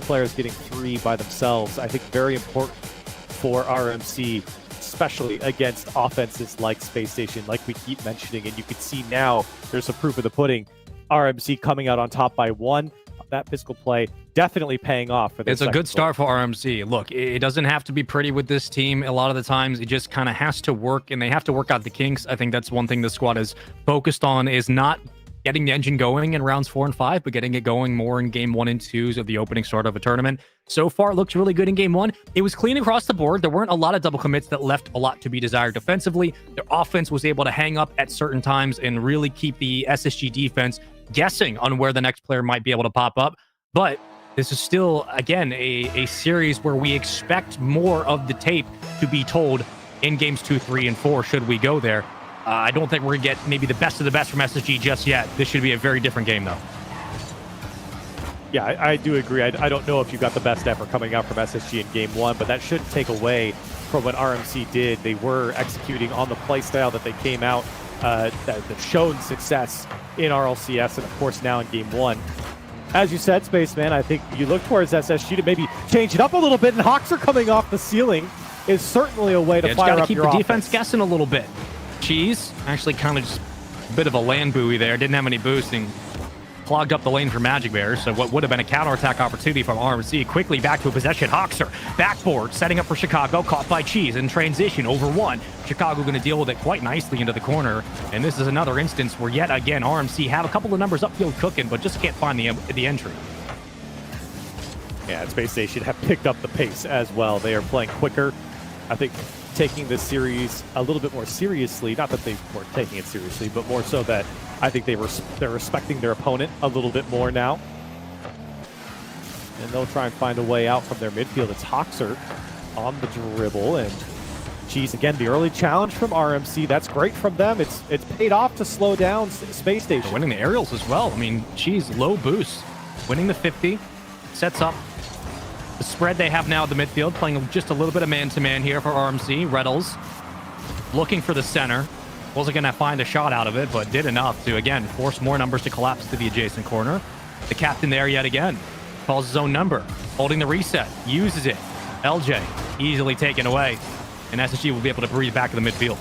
players getting 3 by themselves. I think very important for RMC, especially against offenses like Space Station, like we keep mentioning. And you can see now there's a proof of the pudding. RMC coming out on top by 1. That physical play definitely paying off for this. It's a good start for RMC. Look, it doesn't have to be pretty with this team. A lot of the times it just kind of has to work, and they have to work out the kinks. I think that's one thing the squad is focused on, is not getting the engine going in rounds 4 and 5, but getting it going more in game 1 and 2s of the opening start of a tournament. So far, it looks really good in game 1. It was clean across the board. There weren't a lot of double commits that left a lot to be desired defensively. Their offense was able to hang up at certain times and really keep the SSG defense guessing on where the next player might be able to pop up. But this is still, again, a series where we expect more of the tape to be told in games 2, 3, and 4, should we go there. I don't think we're going to get maybe the best of the best from SSG just yet. This should be a very different game, though. Yeah, I do agree. I don't know if you got the best effort coming out from SSG in game 1, but that shouldn't take away from what RMC did. They were executing on the play style that they came out, that shown success in RLCS, and of course now in game 1. As you said, Spaceman, I think you look towards SSG to maybe change it up a little bit, and Hoxer coming off the ceiling is certainly a way to fire up your offense. Got to keep the defense guessing a little bit. Cheese, actually kind of just a bit of a land buoy there. Didn't have any boosting. Clogged up the lane for Magic Bears, so what would have been a counterattack opportunity from RMC. Quickly back to a possession. Hoxer, backboard, setting up for Chicago, caught by Cheese in transition, over 1. Chicago going to deal with it quite nicely into the corner, and this is another instance where, yet again, RMC have a couple of numbers upfield cooking, but just can't find the entry. Yeah, and Space Station have picked up the pace as well. They are playing quicker. I think taking this series a little bit more seriously, not that they weren't taking it seriously, but more so that I think they're respecting their opponent a little bit more now. And they'll try and find a way out from their midfield. It's Hoxer on the dribble, and Cheese, again, the early challenge from RMC. That's great from them. It's paid off to slow down Space Station. They're winning the aerials as well. I mean, Cheese, low boost. Winning the 50, sets up the spread they have now at the midfield, playing just a little bit of man-to-man here for RMC. Reynolds looking for the center. Wasn't going to find a shot out of it, but did enough to, again, force more numbers to collapse to the adjacent corner. The captain there yet again. Calls his own number. Holding the reset. Uses it. LJ easily taken away. And SSG will be able to breathe back in the midfield.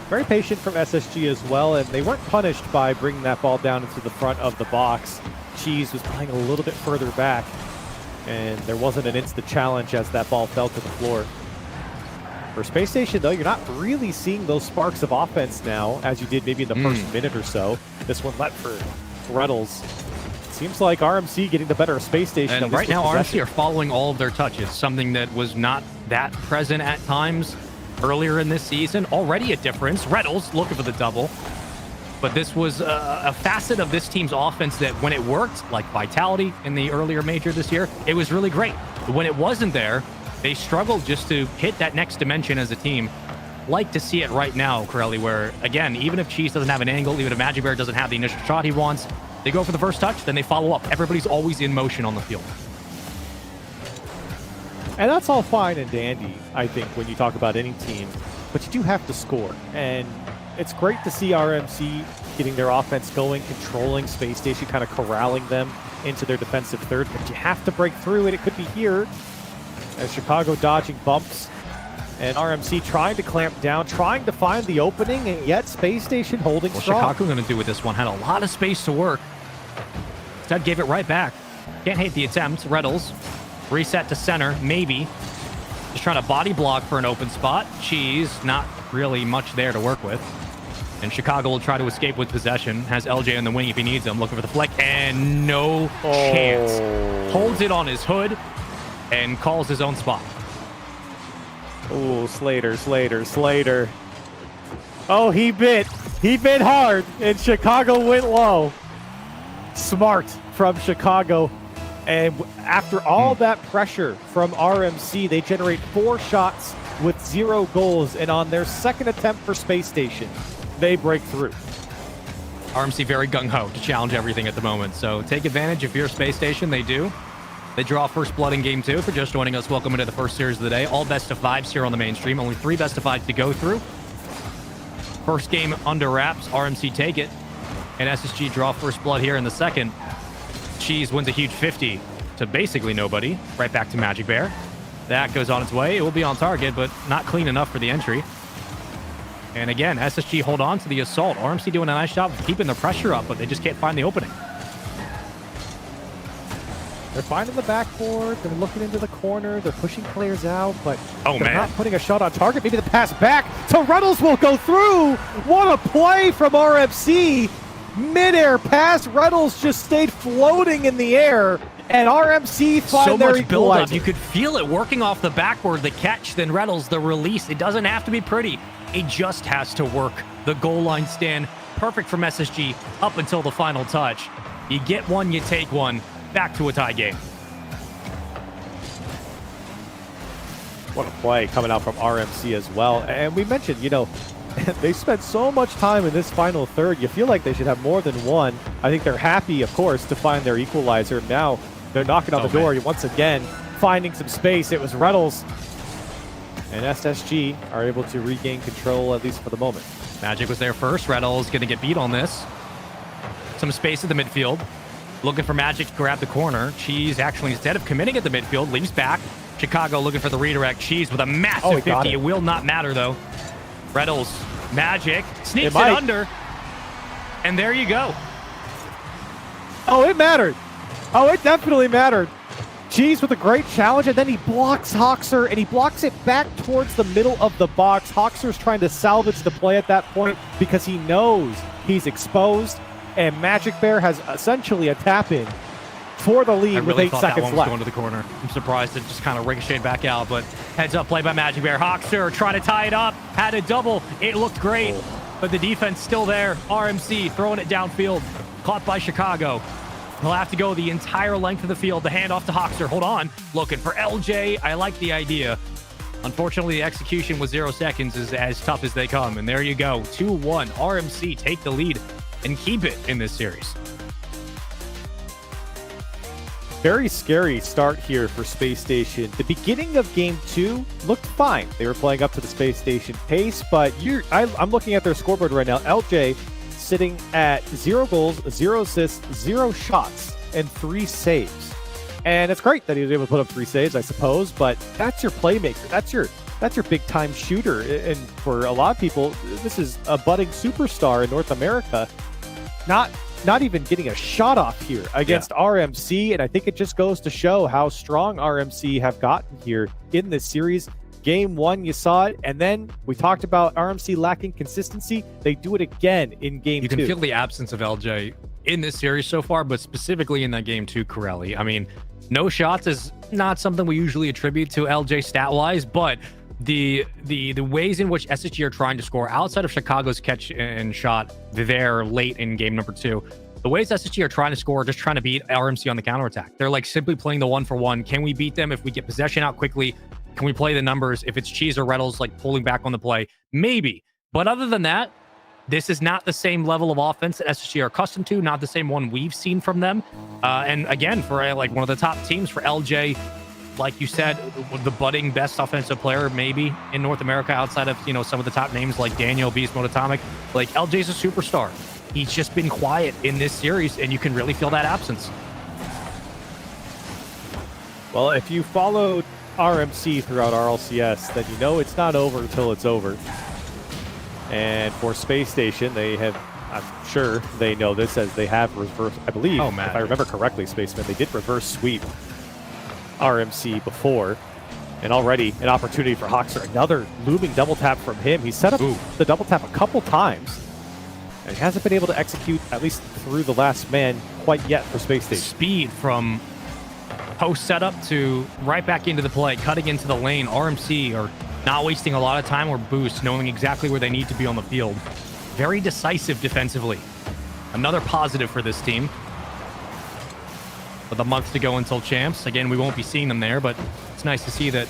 Very patient from SSG as well, and they weren't punished by bringing that ball down into the front of the box. Cheese was playing a little bit further back, and there wasn't an instant challenge as that ball fell to the floor. For Space Station, though, you're not really seeing those sparks of offense now, as you did maybe in the first minute or so. This one let for Reynolds. Seems like RMC getting the better of Space Station. And right now, RMC are following all of their touches, something that was not that present at times earlier in this season. Already a difference. Reynolds looking for the double. But this was a facet of this team's offense that when it worked, like Vitality in the earlier major this year, it was really great. But when it wasn't there, they struggled just to hit that next dimension as a team. Like to see it right now, Corelli, where, again, even if Cheese doesn't have an angle, even if Magic Bear doesn't have the initial shot he wants, they go for the first touch, then they follow up. Everybody's always in motion on the field. And that's all fine and dandy, I think, when you talk about any team. But you do have to score. And it's great to see RMC getting their offense going, controlling Space Station, kind of corralling them into their defensive third. But you have to break through it. It could be here, as Chicago dodging bumps. And RMC trying to clamp down, trying to find the opening, and yet Space Station holding strong. Chicago going to do with this one. Had a lot of space to work. Instead, gave it right back. Can't hate the attempt. Reddles. Reset to center, maybe. Just trying to body block for an open spot. Cheese, not really much there to work with. And Chicago will try to escape with possession. Has LJ on the wing if he needs him. Looking for the flick, and no chance. Holds it on his hood and calls his own spot. Oh, Slater. Oh, he bit hard, and Chicago went low. Smart from Chicago. And after all that pressure from RMC, they generate 4 shots with 0 goals. And on their second attempt for Space Station, they break through. RMC very gung-ho to challenge everything at the moment. So take advantage if you're Space Station. They do. They draw first blood in game 2. For just joining us, welcome into the first series of the day. All best of 5s here on the mainstream. Only 3 best of 5s to go through. First game under wraps. RMC take it. And SSG draw first blood here in the second. Cheese wins a huge 50 to basically nobody. Right back to Magic Bear. That goes on its way. It will be on target, but not clean enough for the entry. And again, SSG hold on to the assault. RMC doing a nice job of keeping the pressure up, but they just can't find the opening. They're finding the backboard. They're looking into the corner. They're pushing players out, but they're man. not putting a shot on target. Maybe the pass back to Reynolds will go through. What a play from RMC. Mid-air pass. Reynolds just stayed floating in the air, and RMC find so their much build-up. equalizer. You could feel it working off the backboard. The catch, then Reynolds, the release. It doesn't have to be pretty. It just has to work. The goal line stand, perfect from SSG up until the final touch. You get one, you take one. Back to a tie game. What a play coming out from RMC as well. And we mentioned, they spent so much time in this final third. You feel like they should have more than one. I think they're happy, of course, to find their equalizer. Now they're knocking on the door once again, finding some space. It was Reynolds. And SSG are able to regain control, at least for the moment. Magic was there first. Reynolds going to get beat on this. Some space at the midfield. Looking for Magic to grab the corner. Cheese actually, instead of committing at the midfield, leaves back. Chicago looking for the redirect. Cheese with a massive 50. It will not matter, though. Reynolds, Magic, sneaks it under. And there you go. Oh, it mattered. Oh, it definitely mattered. Cheese with a great challenge, and then he blocks Hoxer, and he blocks it back towards the middle of the box. Hoxer's trying to salvage the play at that point because he knows he's exposed. And Magic Bear has essentially a tap-in for the lead with 8 seconds that one was left. Going to the corner. I'm surprised it just kind of ricocheted back out, but heads up play by Magic Bear. Hoxer trying to tie it up, had a double. It looked great, but the defense still there. RMC throwing it downfield, caught by Chicago. He'll have to go the entire length of the field. The handoff to Hoxer. Hold on, looking for LJ. I like the idea. Unfortunately, the execution with 0 seconds is as tough as they come. And there you go, 2-1. RMC take the lead and keep it in this series. Very scary start here for Space Station. The beginning of Game 2 looked fine. They were playing up to the Space Station pace, but I'm looking at their scoreboard right now. LJ sitting at 0 goals, 0 assists, 0 shots, and 3 saves. And it's great that he was able to put up 3 saves, I suppose, but that's your playmaker. That's your big-time shooter. And for a lot of people, this is a budding superstar in North America. Not even getting a shot off here against RMC, and I think it just goes to show how strong RMC have gotten here in this series. Game 1, you saw it, and then we talked about RMC lacking consistency. They do it again in Game 2. You can feel the absence of LJ in this series so far, but specifically in that Game 2, Corelli. I mean, no shots is not something we usually attribute to LJ stat-wise, but the ways in which SSG are trying to score outside of Chicago's catch and shot there late in game number 2, the ways SSG are trying to score are just trying to beat RMC on the counterattack. They're like simply playing the 1-for-1. Can we beat them if we get possession out quickly? Can we play the numbers? If it's Cheese or Reynolds like pulling back on the play, maybe. But other than that, this is not the same level of offense that SSG are accustomed to, not the same one we've seen from them. And again, for like one of the top teams, for LJ, like you said, the budding best offensive player maybe in North America outside of, some of the top names like Daniel, Beast Mode Atomic. Like, LJ's a superstar. He's just been quiet in this series, and you can really feel that absence. Well, if you followed RMC throughout RLCS, then you know it's not over until it's over. And for Space Station, they have, I'm sure they know this, as they have reverse, I believe, if I remember correctly, Spaceman, they did reverse sweep RMC before. And already an opportunity for Hoxer. Another looming double tap from him. He set up the double tap a couple times. And he hasn't been able to execute, at least through the last man, quite yet for Space Station. Speed from post setup to right back into the play, cutting into the lane. RMC are not wasting a lot of time or boost, knowing exactly where they need to be on the field. Very decisive defensively. Another positive for this team. With a month to go until champs. Again, we won't be seeing them there, but it's nice to see that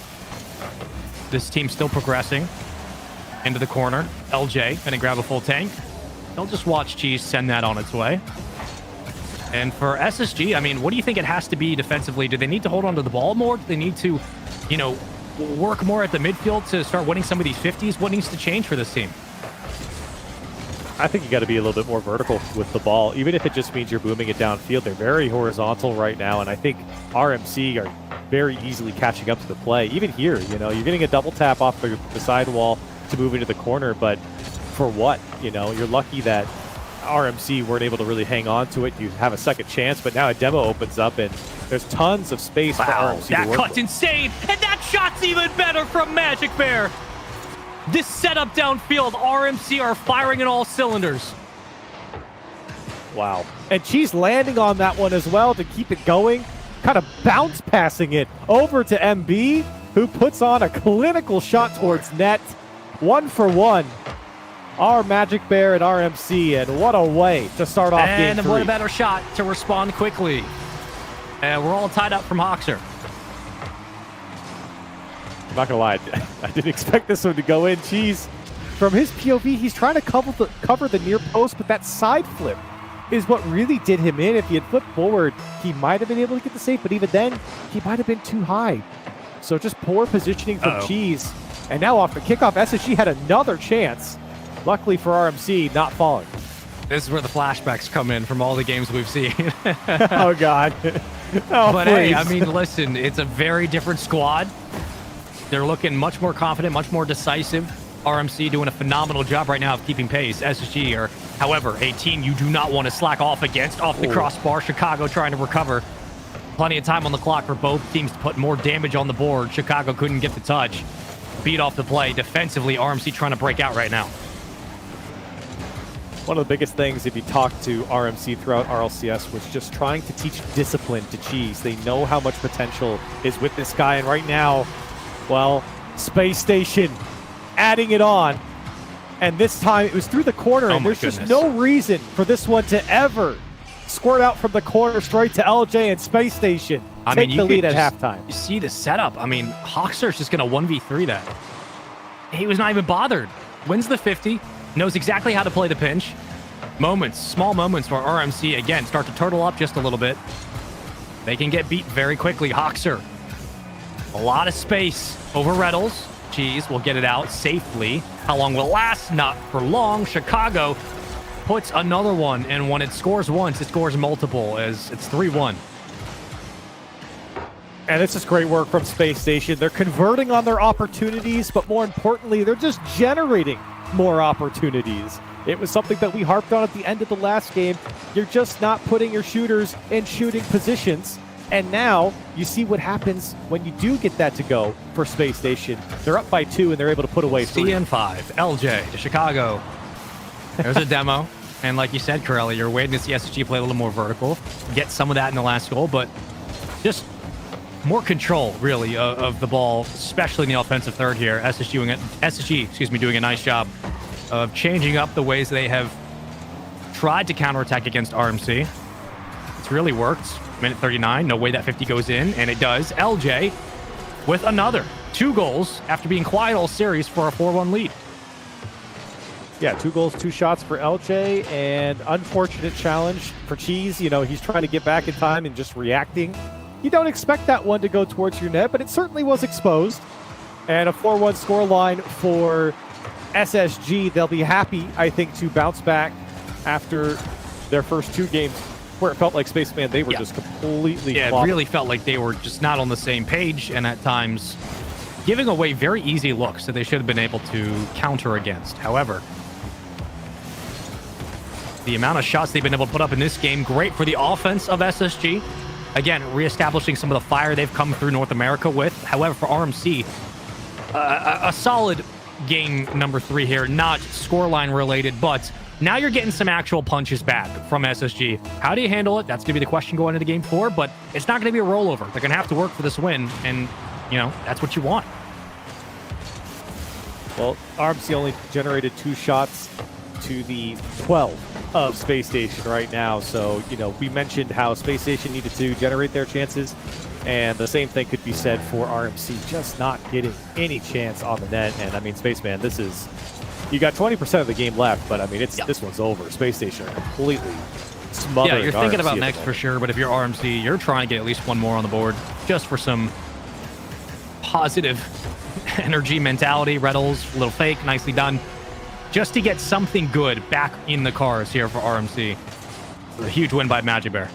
this team's still progressing. Into the corner. LJ gonna grab a full tank. They'll just watch Cheese send that on its way. And for SSG, I mean, what do you think it has to be defensively? Do they need to hold on to the ball more? Do they need to, you know, work more at the midfield to start winning some of these 50s? What needs to change for this team? I think you got to be a little bit more vertical with the ball, even if it just means you're booming it downfield. They're very horizontal right now, and I think RMC are very easily catching up to the play. Even here, you know, you're getting a double tap off the sidewall to move into the corner, but for what? You know, you're lucky that RMC weren't able to really hang on to it. You have a second chance, but now a demo opens up, and there's tons of space for RMC to work that cut's with. insane, and that shot's even better from Magic Bear. This setup downfield, RMC are firing in all cylinders. Wow. And Cheese landing on that one as well to keep it going. Kind of bounce passing it over to MB, who puts on a clinical shot towards net. 1-for-1. Our Magic Bear and RMC, and what a way to start off game 3. And what a better shot to respond quickly. And we're all tied up from Hoxer. I'm not gonna lie, I didn't expect this one to go in. Cheese, from his POV, he's trying to cover the near post, but that side flip is what really did him in. If he had flipped forward, he might have been able to get the save, but even then, he might have been too high. So just poor positioning from Cheese. And now off the kickoff, SSG had another chance. Luckily for RMC, not falling. This is where the flashbacks come in from all the games we've seen. Oh, God. Oh, but please. hey, I mean, listen, it's a very different squad. They're looking much more confident, much more decisive. RMC doing a phenomenal job right now of keeping pace. SSG are, however, a team you do not want to slack off against. Off the crossbar, Chicago trying to recover. Plenty of time on the clock for both teams to put more damage on the board. Chicago couldn't get the touch. Beat off the play. Defensively, RMC trying to break out right now. One of the biggest things, if you talk to RMC throughout RLCS, was just trying to teach discipline to Cheese. They know how much potential is with this guy, and right now, well, Space Station adding it on. And this time it was through the corner, and there's just no reason for this one to ever squirt out from the corner straight to LJ and Space Station. Take the lead at halftime. You see the setup. I mean, Hoxer's just going to 1v3 that. He was not even bothered. Wins the 50, knows exactly how to play the pinch. Moments, small moments where RMC, again, start to turtle up just a little bit. They can get beat very quickly. Hoxer, a lot of space over Reddles. Cheese will get it out safely. How long will it last? Not for long. Chicago puts another one, and when it scores once, it scores multiple, as it's 3-1. And this is great work from Space Station. They're converting on their opportunities, but more importantly, they're just generating more opportunities. It was something that we harped on at the end of the last game. You're just not putting your shooters in shooting positions. And now you see what happens when you do get that to go for Space Station. They're up by 2, and they're able to put away 3. CN5, LJ to Chicago. There's a demo. And like you said, Corelli, you're waiting to see SSG play a little more vertical. Get some of that in the last goal, but just more control, really, of the ball, especially in the offensive third here. SSG doing a nice job of changing up the ways they have tried to counterattack against RMC. It's really worked. Minute 39, no way that 50 goes in, and it does. LJ with another 2 goals after being quiet all series for a 4-1 lead. Yeah, 2 goals, 2 shots for LJ, and unfortunate challenge for Cheese. You know, he's trying to get back in time and just reacting. You don't expect that one to go towards your net, but it certainly was exposed. And a 4-1 scoreline for SSG. They'll be happy, I think, to bounce back after their first 2 games where it felt like Spaceman, they were just completely Yeah, it clobbered. really felt like they were just not on the same page, and at times giving away very easy looks that they should have been able to counter against. However, the amount of shots they've been able to put up in this game, great for the offense of SSG. Again, reestablishing some of the fire they've come through North America with. However, for RMC, a solid game number 3 here, not scoreline related, but now you're getting some actual punches back from SSG. How do you handle it? That's going to be the question going into game 4, but it's not going to be a rollover. They're going to have to work for this win, and, that's what you want. Well, RMC only generated 2 shots to the 12 of Space Station right now. So, we mentioned how Space Station needed to generate their chances, and the same thing could be said for RMC, just not getting any chance on the net. And I mean, Spaceman, you got 20% of the game left, but I mean, this one's over. Space Station are completely smothering. Yeah, you're thinking RMC about at the next for moment. sure, but if you're RMC, you're trying to get at least one more on the board just for some positive energy mentality. Reddles, a little fake, nicely done. Just to get something good back in the cars here for RMC. A huge win by Magic Bear.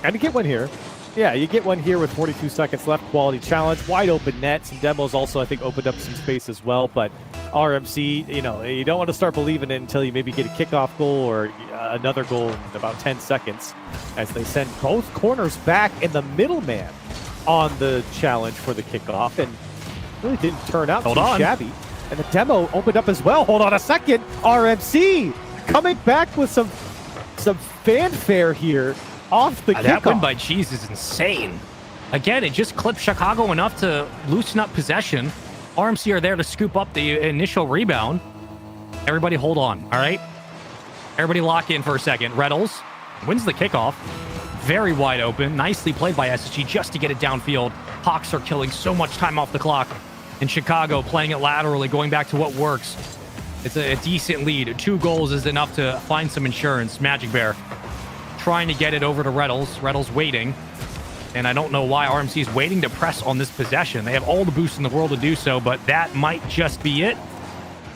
And to get one here. Yeah, you get one here with 42 seconds left. Quality challenge, wide open net. Some demos also, I think, opened up some space as well. But RMC, you don't want to start believing it until you maybe get a kickoff goal or another goal in about 10 seconds as they send both corners back and the middleman on the challenge for the kickoff. And really didn't turn out too shabby. And the demo opened up as well. Hold on a second. RMC coming back with some fanfare here off the kickoff. That win by Cheese is insane. Again, it just clipped Chicago enough to loosen up possession. RMC are there to scoop up the initial rebound. Everybody hold on, all right? Everybody lock in for a second. Reddles wins the kickoff. Very wide open. Nicely played by SSG just to get it downfield. Hawks are killing so much time off the clock. In Chicago, playing it laterally, going back to what works. It's a decent lead. 2 goals is enough to find some insurance. Magic Bear trying to get it over to Reddles. Reddles waiting. And I don't know why RMC is waiting to press on this possession. They have all the boost in the world to do so, but that might just be it.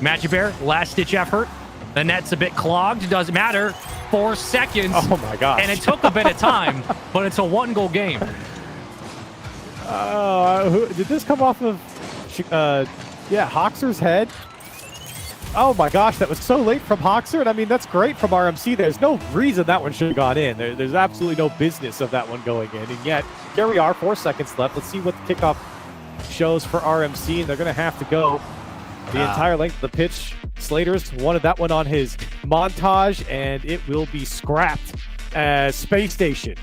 Magic Bear, last-ditch effort. The net's a bit clogged. Doesn't matter. 4 seconds. Oh, my gosh. And it took a bit of time, but it's a 1-goal game. Did this come off of Hoxer's head? Oh my gosh, that was so late from Hoxer, and I mean, that's great from RMC. There's no reason that one should have gone in. There's absolutely no business of that one going in, and yet, here we are, 4 seconds left. Let's see what the kickoff shows for RMC, and they're going to have to go the entire length of the pitch. Slater's wanted that one on his montage, and it will be scrapped as Space Station.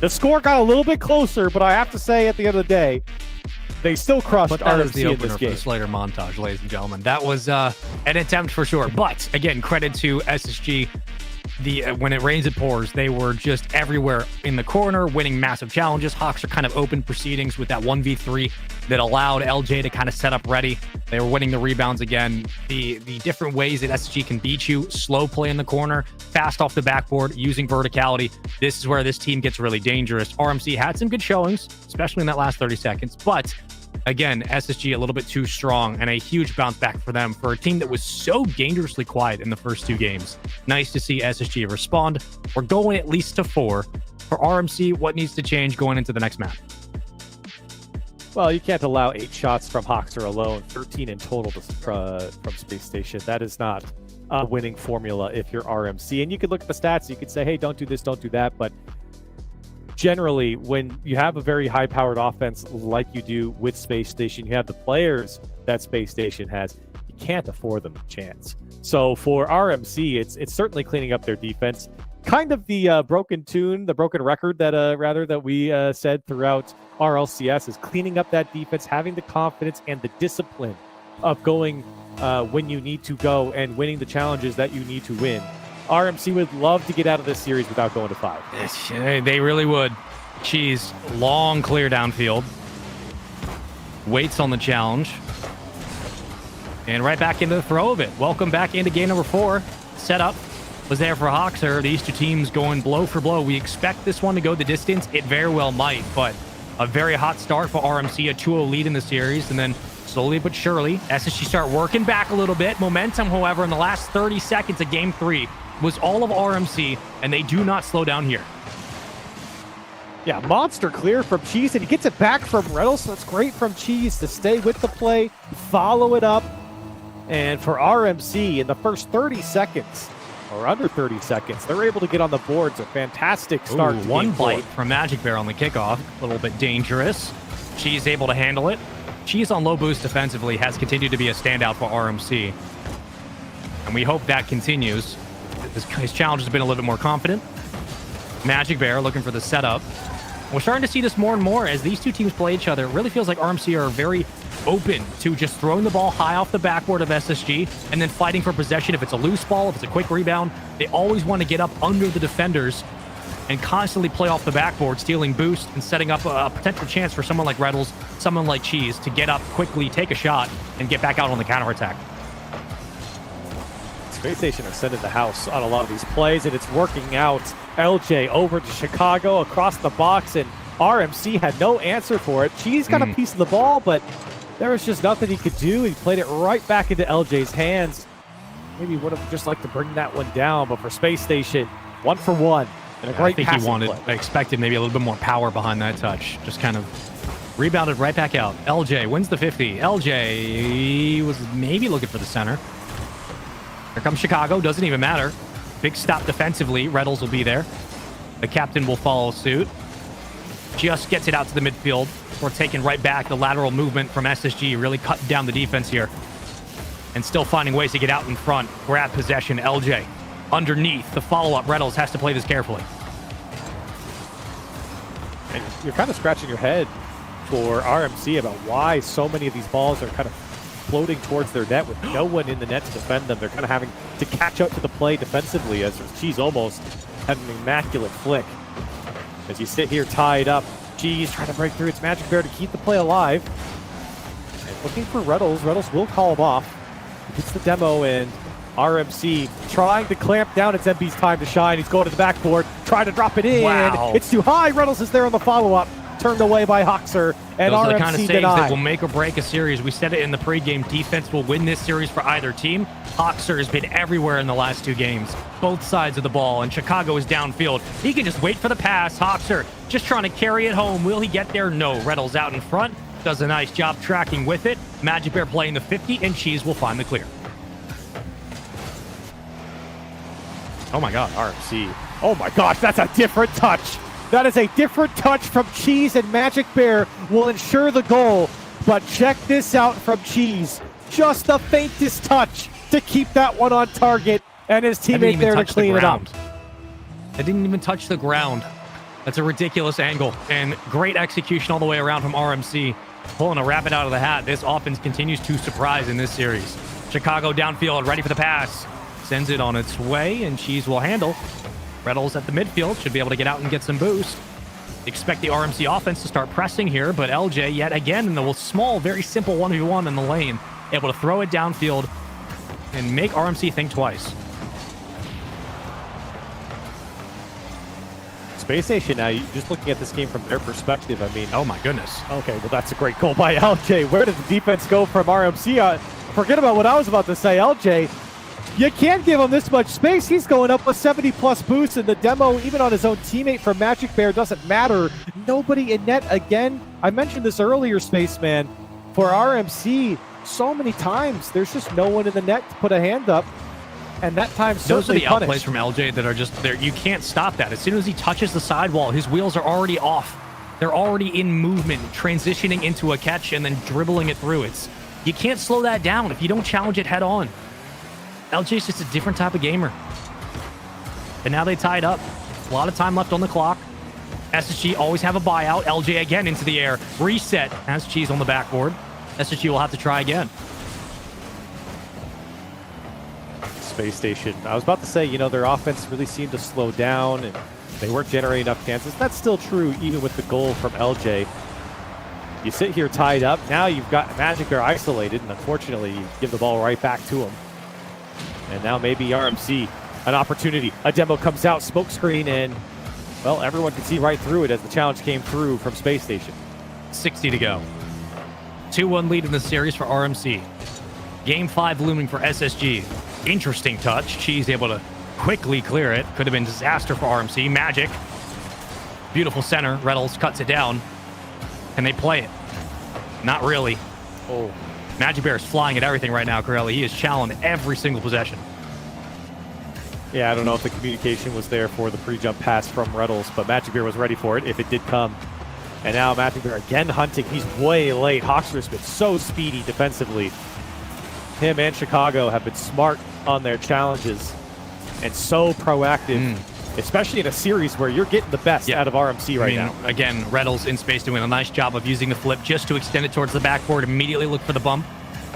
The score got a little bit closer, but I have to say, at the end of the day, they still crushed But that is RMC the in opener this for game. the Slater montage, ladies and gentlemen. That was an attempt for sure. But again, credit to SSG. When it rains, it pours. They were just everywhere in the corner, winning massive challenges. Hawks are kind of open proceedings with that 1v3 that allowed LJ to kind of set up ready. They were winning the rebounds again. The different ways that SSG can beat you: slow play in the corner, fast off the backboard, using verticality. This is where this team gets really dangerous. RMC had some good showings, especially in that last 30 seconds, but again, SSG a little bit too strong, and a huge bounce back for them for a team that was so dangerously quiet in the first 2 games. Nice to see SSG respond. We're going at least to 4. For RMC, what needs to change going into the next map? Well, you can't allow 8 shots from Hoxer alone, 13 in total from Space Station. That is not a winning formula if you're RMC. And you could look at the stats, you could say, hey, don't do this, don't do that, but generally, when you have a very high-powered offense like you do with Space Station, you have the players that Space Station has, you can't afford them a chance. So for RMC, it's certainly cleaning up their defense. Kind of the broken record that we said throughout RLCS is cleaning up that defense, having the confidence and the discipline of going when you need to go and winning the challenges that you need to win. RMC would love to get out of this series without going to 5. They really would. Cheese, long clear downfield. Waits on the challenge. And right back into the throw of it. Welcome back into game number 4. Setup was there for Hoxer. These 2 teams going blow for blow. We expect this one to go the distance. It very well might, but a very hot start for RMC, a 2-0 lead in the series, and then slowly but surely, SSG start working back a little bit. Momentum, however, in the last 30 seconds of game 3. was all of RMC, and they do not slow down here. Yeah, monster clear from Cheese, and he gets it back from Reynolds, so it's great from Cheese to stay with the play, follow it up, and for RMC, in the first 30 seconds, or under 30 seconds, they're able to get on the boards. A fantastic start. Ooh, one bite from Magic Bear on the kickoff, a little bit dangerous. Cheese able to handle it. Cheese on low boost defensively has continued to be a standout for RMC, and we hope that continues. His challenge has been a little bit more confident. Magic Bear looking for the setup. We're starting to see this more and more as these two teams play each other. It really feels like RMC are very open to just throwing the ball high off the backboard of SSG and then fighting for possession. If it's a loose ball, if it's a quick rebound, they always want to get up under the defenders and constantly play off the backboard, stealing boost and setting up a potential chance for someone like Reynolds, someone like Cheese to get up quickly, take a shot, and get back out on the counterattack. Space Station are sending the house on a lot of these plays, and it's working out. LJ over to Chicago across the box, and RMC had no answer for it. Cheese got a piece of the ball, but there was just nothing he could do. He played it right back into LJ's hands. Maybe would have just liked to bring that one down, but for Space Station, 1 for 1. And a great I think he wanted, play. I expected maybe a little bit more power behind that touch. Just kind of rebounded right back out. LJ wins the 50. LJ was maybe looking for the center. Here comes Chicago. Doesn't even matter. Big stop defensively. Reynolds will be there. The captain will follow suit. Just gets it out to the midfield. We're taking right back. The lateral movement from SSG really cutting down the defense here. And still finding ways to get out in front. Grab possession. LJ underneath. The follow-up. Reynolds has to play this carefully. And you're kind of scratching your head for RMC about why so many of these balls are kind of floating towards their net with no one in the net to defend them. They're kind of having to catch up to the play defensively as Cheese almost had an immaculate flick. As you sit here tied up, Cheese trying to break through. It's Magic Bear to keep the play alive. And looking for Reynolds. Reynolds will call him off. He gets the demo, and RMC trying to clamp down. It's MB's time to shine. He's going to the backboard, trying to drop it in. Wow. It's too high. Reynolds is there on the follow-up. Turned away by Hoxer, and Those are RMC the kind of saves denied. that will make or break a series. We said it in the pregame. Defense will win this series for either team. Hoxer has been everywhere in the last 2 games, both sides of the ball, and Chicago is downfield. He can just wait for the pass. Hoxer just trying to carry it home. Will he get there? No. Reynolds out in front. Does a nice job tracking with it. Magic Bear playing the 50, and Cheese will find the clear. Oh my God, RMC. Oh my gosh, that's a different touch. That is a different touch from Cheese, and Magic Bear will ensure the goal. But check this out from Cheese. Just the faintest touch to keep that one on target, and his teammate there to clean it up. It didn't even touch the ground. That's a ridiculous angle, and great execution all the way around from RMC. Pulling a rabbit out of the hat. This offense continues to surprise in this series. Chicago downfield, ready for the pass. Sends it on its way, and Cheese will handle. Reynolds at the midfield should be able to get out and get some boost. Expect the RMC offense to start pressing here, but LJ yet again in the small, very simple 1v1 in the lane, able to throw it downfield and make RMC think twice. Space Station now, just looking at this game from their perspective, I mean... Oh my goodness. Okay, well that's a great goal by LJ. Where did the defense go from RMC? Forget about what I was about to say, LJ. You can't give him this much space. He's going up with 70-plus boosts, and the demo, even on his own teammate from Magic Bear, doesn't matter. Nobody in net again. I mentioned this earlier, Spaceman. For RMC, so many times, there's just no one in the net to put a hand up, and that time those are the punished. outplays from LJ that are just there. You can't stop that. As soon as he touches the sidewall, his wheels are already off. They're already in movement, transitioning into a catch and then dribbling it through. You can't slow that down if you don't challenge it head on. LJ's just a different type of gamer. And now they tied up. A lot of time left on the clock. SSG always have a buyout. LJ again into the air. Reset. Has Cheese on the backboard. SSG will have to try again. Space Station. I was about to say, their offense really seemed to slow down, and they weren't generating enough chances. That's still true even with the goal from LJ. You sit here tied up. Now you've got Magic Bear isolated, and unfortunately, you give the ball right back to him. And now maybe RMC, an opportunity. A demo comes out, smoke screen, and, well, everyone can see right through it as the challenge came through from Space Station. 60 to go. 2-1 lead in the series for RMC. Game 5 looming for SSG. Interesting touch. Cheese able to quickly clear it. Could have been disaster for RMC. Magic. Beautiful center. Reynolds cuts it down. Can they play it? Not really. Oh. Magic Bear is flying at everything right now, Corelli. He is challenging every single possession. Yeah, I don't know if the communication was there for the pre-jump pass from Reynolds, but Magic Bear was ready for it if it did come. And now Magic Bear again hunting. He's way late. Hawkster's been so speedy defensively. Him and Chicago have been smart on their challenges and so proactive, especially in a series where you're getting the best out of RMC right now. Again, Reynolds in space doing a nice job of using the flip just to extend it towards the backboard, immediately look for the bump.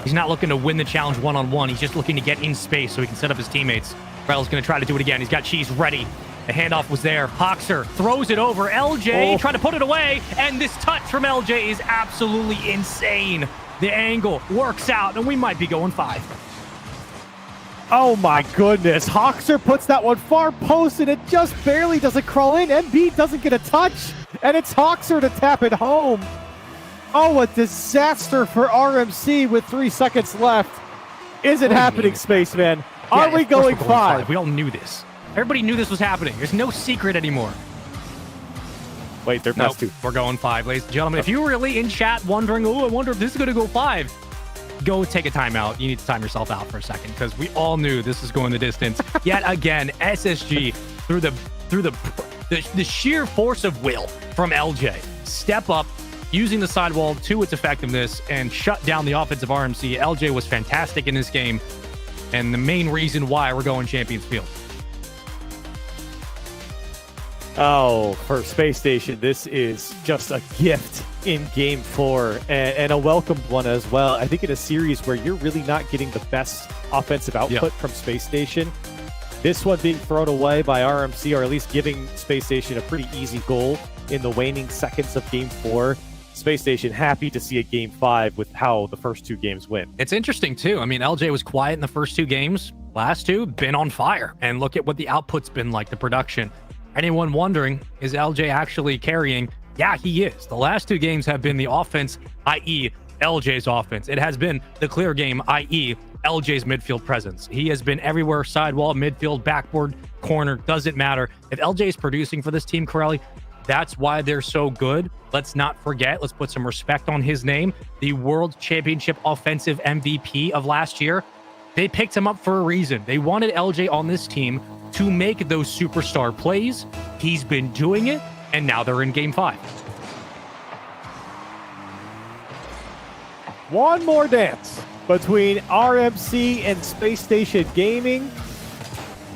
He's not looking to win the challenge one-on-one. He's just looking to get in space so he can set up his teammates. Reynolds going to try to do it again. He's got Cheese ready. The handoff was there. Hoxer throws it over. LJ trying to put it away, and this touch from LJ is absolutely insane. The angle works out, and we might be going 5. Oh my goodness. Hoxer puts that one far post, and it just barely doesn't crawl in. MB doesn't get a touch, and it's Hoxer to tap it home. Oh, a disaster for RMC with 3 seconds left. Is it happening, Spaceman? Are we going 5? We all knew this. Everybody knew this was happening. There's no secret anymore. Wait, they're past 2. We're going 5, ladies and gentlemen. If you were really in chat wondering, I wonder if this is going to go 5, go take a timeout. You need to time yourself out for a second because we all knew this is going the distance. Yet again, SSG through the sheer force of will from LJ, step up, using the sidewall to its effectiveness and shut down the offense of RMC. LJ was fantastic in this game, and the main reason why we're going Champions Field. Oh, for Space Station, this is just a gift in Game 4 and a welcomed one as well. I think in a series where you're really not getting the best offensive output from Space Station, this one being thrown away by RMC, or at least giving Space Station a pretty easy goal in the waning seconds of Game 4. Space Station happy to see a Game 5 with how the first 2 games went. It's interesting, too. I mean, LJ was quiet in the first 2 games. Last 2, been on fire. And look at what the output's been like, the production. Anyone wondering, is LJ actually carrying? Yeah, he is. The last 2 games have been the offense, i.e. LJ's offense. It has been the clear game, i.e. LJ's midfield presence. He has been everywhere, sidewall, midfield, backboard, corner, doesn't matter. If LJ is producing for this team, Corelli, that's why they're so good. Let's not forget, let's put some respect on his name. The World Championship offensive MVP of last year. They picked him up for a reason. They wanted LJ on this team to make those superstar plays. He's been doing it, and now they're in Game 5. One more dance between RMC and Space Station Gaming.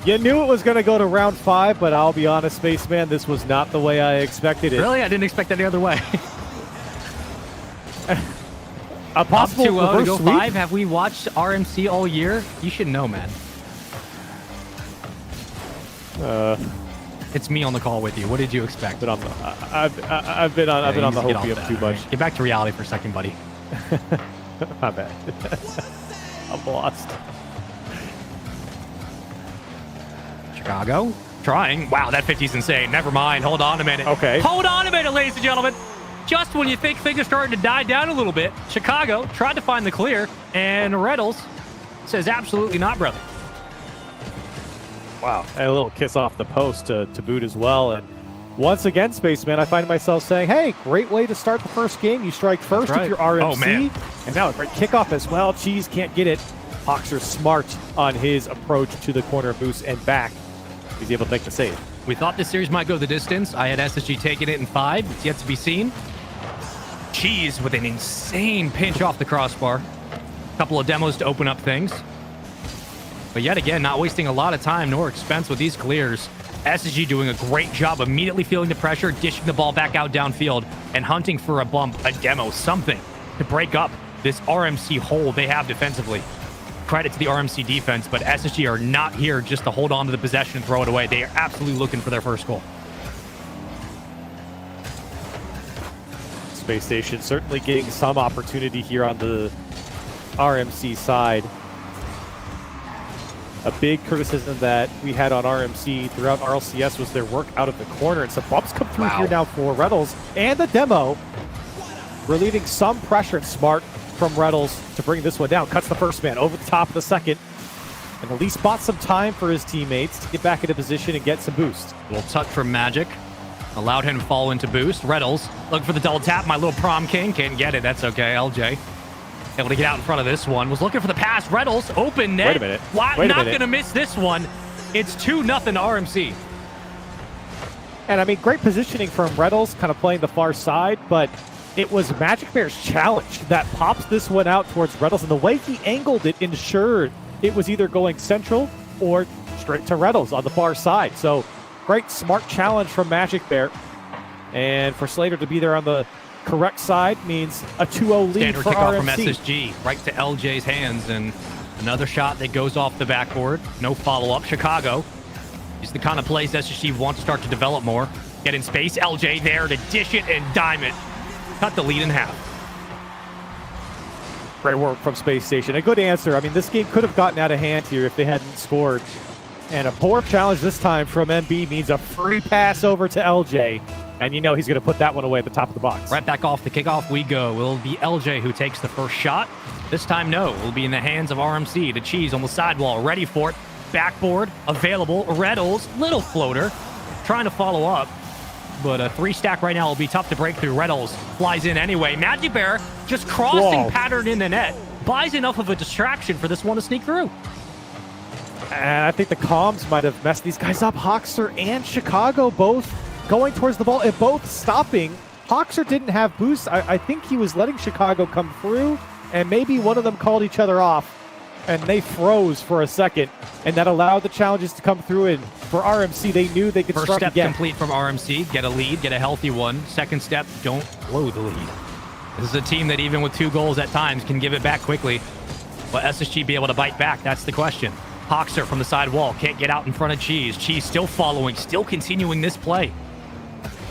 You knew it was going to go to round 5, but I'll be honest, Spaceman, this was not the way I expected it. Really? I didn't expect any other way. A possible reverse go sweep? 5? Have we watched RMC all year? You should know, man. It's me on the call with you. What did you expect? But I've been on the hopium too much. Right. Get back to reality for a second, buddy. My bad. I'm lost. Chicago trying. Wow, that 50's insane. Never mind. Hold on a minute. Okay. Hold on a minute, ladies and gentlemen. Just when you think things are starting to die down a little bit, Chicago tried to find the clear, and Reynolds says absolutely not, brother. Wow. And a little kiss off the post to boot as well. And once again, Spaceman, I find myself saying, hey, great way to start the first game. You strike first if you're RMC. Oh, man. And now a great kickoff as well. Cheese can't get it. Hoxer smart on his approach to the corner boost and back. He's able to make the save. We thought this series might go the distance. I had SSG taking it in 5. It's yet to be seen. Cheese with an insane pinch off the crossbar. A couple of demos to open up things. But yet again, not wasting a lot of time nor expense with these clears. SSG doing a great job immediately feeling the pressure, dishing the ball back out downfield, and hunting for a bump, a demo, something to break up this RMC hole they have defensively. Credit to the RMC defense, but SSG are not here just to hold on to the possession and throw it away. They are absolutely looking for their first goal. Space Station certainly getting some opportunity here on the RMC side. A big criticism that we had on RMC throughout RLCS was their work out of the corner, and some bumps come through here now for Reynolds and the demo, relieving some pressure. Smart from Reynolds to bring this one down. Cuts the first man over the top of the second. and at least bought some time for his teammates to get back into position and get some boost. Little touch from Magic. Allowed him to fall into boost. Reynolds looking for the double tap. My little prom king can't get it. That's okay. LJ able to get out in front of this one. Was looking for the pass. Reynolds open net. Wait a minute. Not going to miss this one. It's 2-0 to RMC. And I mean, great positioning from Reynolds, kind of playing the far side, but it was Magic Bear's challenge that pops this one out towards Reynolds, and the way he angled it ensured it was either going central or straight to Reynolds on the far side. So great, smart challenge from Magic Bear. And for Slater to be there on the correct side means a 2-0 lead Standard for kickoff RMC. from SSG, right to LJ's hands, and another shot that goes off the backboard. No follow-up. Chicago is the kind of plays SSG wants to start to develop more. Get in space. LJ there to dish it and dime it. Cut the lead in half. Great work from Space Station. A good answer. I mean, this game could have gotten out of hand here if they hadn't scored. And a poor challenge this time from MB means a free pass over to LJ. And you know he's going to put that one away at the top of the box. Right back off the kickoff we go. It'll be LJ who takes the first shot. This time, no. It'll be in the hands of RMC. The cheese on the sidewall. Ready for it. Backboard available. Reynolds, little floater. Trying to follow up. But a 3-stack right now will be tough to break through. Reynolds flies in anyway. Magic Bear just crossing pattern in the net. Buys enough of a distraction for this one to sneak through. And I think the comms might have messed these guys up. Hoxer and Chicago both going towards the ball and both stopping. Hoxer didn't have boost. I think he was letting Chicago come through, and maybe one of them called each other off, and they froze for a second, and that allowed the challenges to come through. And for RMC, they knew they could First start step again. complete from RMC. Get a lead, get a healthy one. Second step, don't blow the lead. This is a team that even with 2 goals at times can give it back quickly. Will SSG be able to bite back? That's the question. Hoxer from the side wall. Can't get out in front of Cheese. Cheese still following, still continuing this play.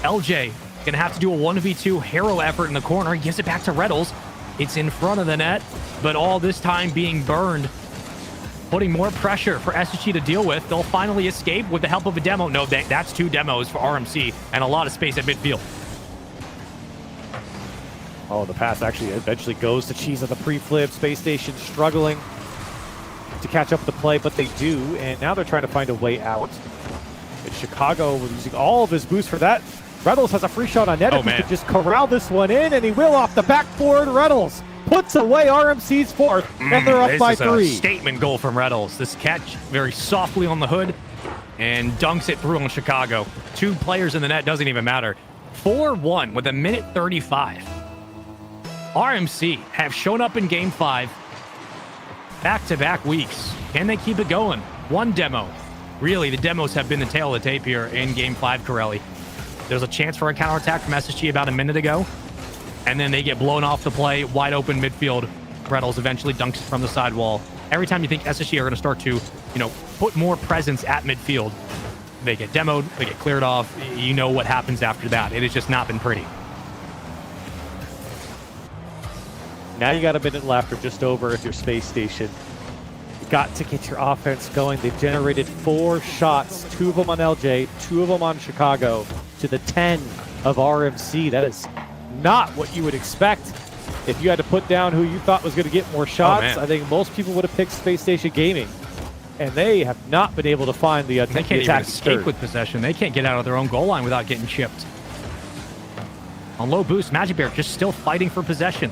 LJ gonna have to do a 1v2 hero effort in the corner. He gives it back to Reynolds. It's in front of the net, but all this time being burned. Putting more pressure for SSG to deal with. They'll finally escape with the help of a demo. No, that's 2 demos for RMC and a lot of space at midfield. Oh, the pass actually eventually goes to Cheese on the pre-flip. Space Station struggling to catch up with the play, but they do, and now they're trying to find a way out. And Chicago was using all of his boost for that. Reynolds has a free shot on net. If he could just corral this one in, and he will off the backboard. Reynolds puts away RMC's fourth, and they're up by 3. This is a statement goal from Reynolds. This catch very softly on the hood and dunks it through on Chicago. 2 players in the net, doesn't even matter. 4-1 with a minute 35. RMC have shown up in Game 5 back-to-back weeks. Can they keep it going? 1 demo. Really, the demos have been the tail of the tape here in Game 5, Corelli. There's a chance for a counterattack from SSG about a minute ago, and then they get blown off the play, wide open midfield. Reynolds eventually dunks it from the sidewall. Every time you think SSG are going to start to, put more presence at midfield, they get demoed, they get cleared off. You know what happens after that. It has just not been pretty. Now you got a minute left, or just over if you're Space Station. You got to get your offense going. They've generated 4 shots, 2 of them on LJ, 2 of them on Chicago, to the 10 of RMC. That is not what you would expect. If you had to put down who you thought was going to get more shots, I think most people would have picked Space Station Gaming. And they have not been able to find the They can't even escape with possession. They can't get out of their own goal line without getting chipped. On low boost, Magic Bear just still fighting for possession.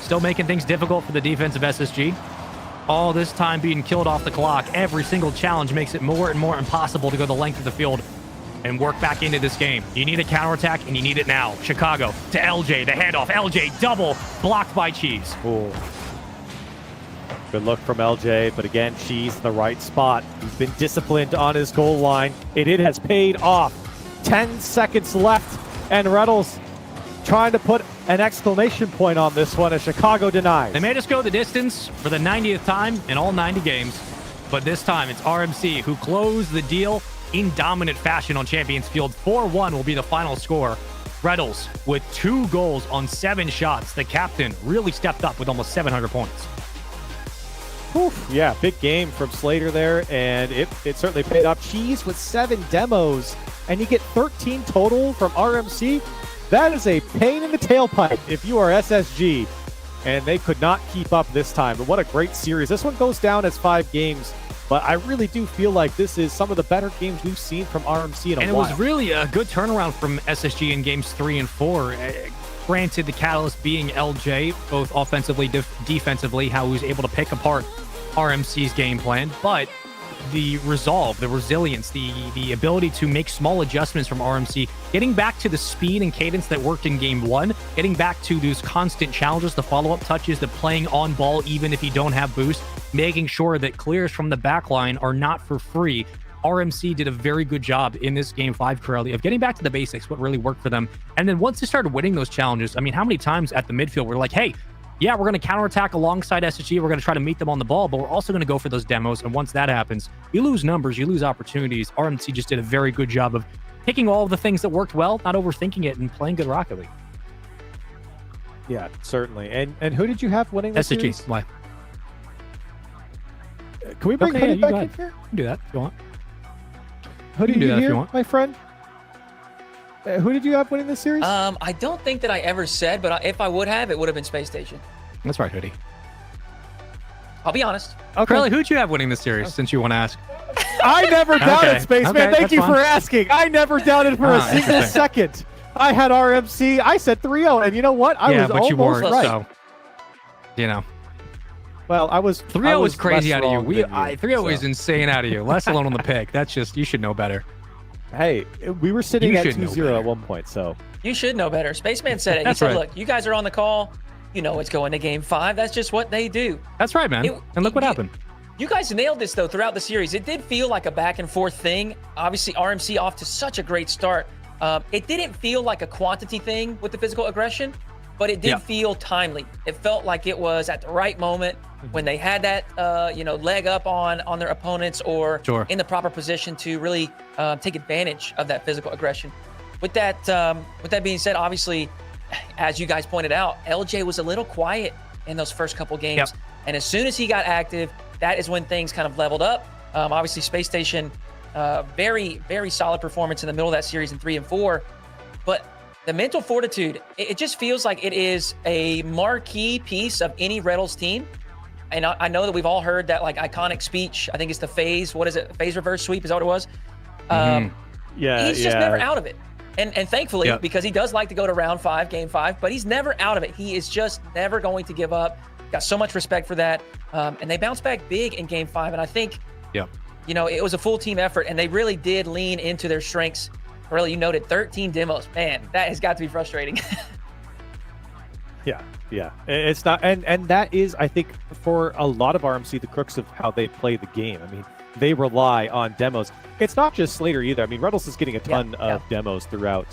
Still making things difficult for the defense of SSG. All this time being killed off the clock. Every single challenge makes it more and more impossible to go the length of the field and work back into this game. You need a counterattack, and you need it now. Chicago to LJ, the handoff. LJ double blocked by Cheese. Ooh. Good look from LJ, but again, Cheese in the right spot. He's been disciplined on his goal line, and it has paid off. 10 seconds left, and Reynolds trying to put an exclamation point on this one as Chicago denies. They made us go the distance for the 90th time in all 90 games, but this time it's RMC who closed the deal in dominant fashion on Champions Field. 4-1 will be the final score. Reynolds with 2 goals on 7 shots. The captain really stepped up with almost 700 points. Oof, yeah, big game from Slater there, and it certainly paid off. Cheese with 7 demos, and you get 13 total from RMC. That is a pain in the tailpipe if you are SSG. and they could not keep up this time. But what a great series. This one goes down as 5 games, but I really do feel like this is some of the better games we've seen from RMC in a while. And it was really a good turnaround from SSG in games 3 and 4. Granted, the catalyst being LJ, both offensively, defensively, how he was able to pick apart RMC's game plan, but the resolve, the resilience, the ability to make small adjustments from RMC, getting back to the speed and cadence that worked in game 1, getting back to those constant challenges, the follow-up touches, the playing on ball even if you don't have boost, making sure that clears from the back line are not for free. RMC did a very good job in this game 5, Corelli, of getting back to the basics, what really worked for them. And then once they started winning those challenges, I mean, how many times at the midfield we're like, hey, yeah, we're going to counterattack alongside SSG. We're going to try to meet them on the ball, but we're also going to go for those demos. And once that happens, you lose numbers, you lose opportunities. RMC just did a very good job of picking all of the things that worked well, not overthinking it, and playing good Rocket League. Yeah, certainly. And who did you have winning this series? SSG. Why? Can we bring Hoodie back in here? You can do that if you want. Hoodie, you can do that here, if you want. my friend? Who did you have winning this series? I don't think that I ever said, but if I would have, it would have been Space Station. That's right, Hoodie. I'll be honest. Okay. Corelli, who'd you have winning this series, since you want to ask? I never doubted Spaceman. Thank that's you fine. for asking. I never doubted for a single second. I had RMC. I said 3-0, and you know what? I was but you almost weren't, right. so, you know. Well, I was 3-0 was crazy less out of you. wrong than 3-0 is insane out of you, less alone on the pick. That's just, you should know better. Hey, we were sitting You at should know 2-0 better. at one point, so. You should know better. Spaceman said it. He That's said, right. look, you guys are on the call. You know it's going to game 5. That's just what they do. That's right, man. And look what happened. You guys nailed this, though, throughout the series. It did feel like a back-and-forth thing. Obviously, RMC off to such a great start. It didn't feel like a quantity thing with the physical aggression, but it did feel timely. It felt like it was at the right moment when they had that, leg up on their opponents or in the proper position to really take advantage of that physical aggression. With that being said, obviously, as you guys pointed out, LJ was a little quiet in those first couple games. And as soon as he got active, that is when things kind of leveled up. Obviously, Space Station, very, very solid performance in the middle of that series in 3 and 4. But the mental fortitude, it just feels like it is a marquee piece of any Rebels team. And I know that we've all heard that like iconic speech. I think it's the phase. What is it? Phase reverse sweep. Is that what it was? He's just never out of it. And thankfully, because he does like to go to round 5, game 5, but he's never out of it. He is just never going to give up. Got so much respect for that. And they bounced back big in game 5. And I think, it was a full team effort, and they really did lean into their strengths. Really, you noted 13 demos. Man, that has got to be frustrating. Yeah. It's not, and that is, I think, for a lot of RMC, the crux of how they play the game. I mean, they rely on demos. It's not just Slater either. I mean, Reynolds is getting a ton of demos throughout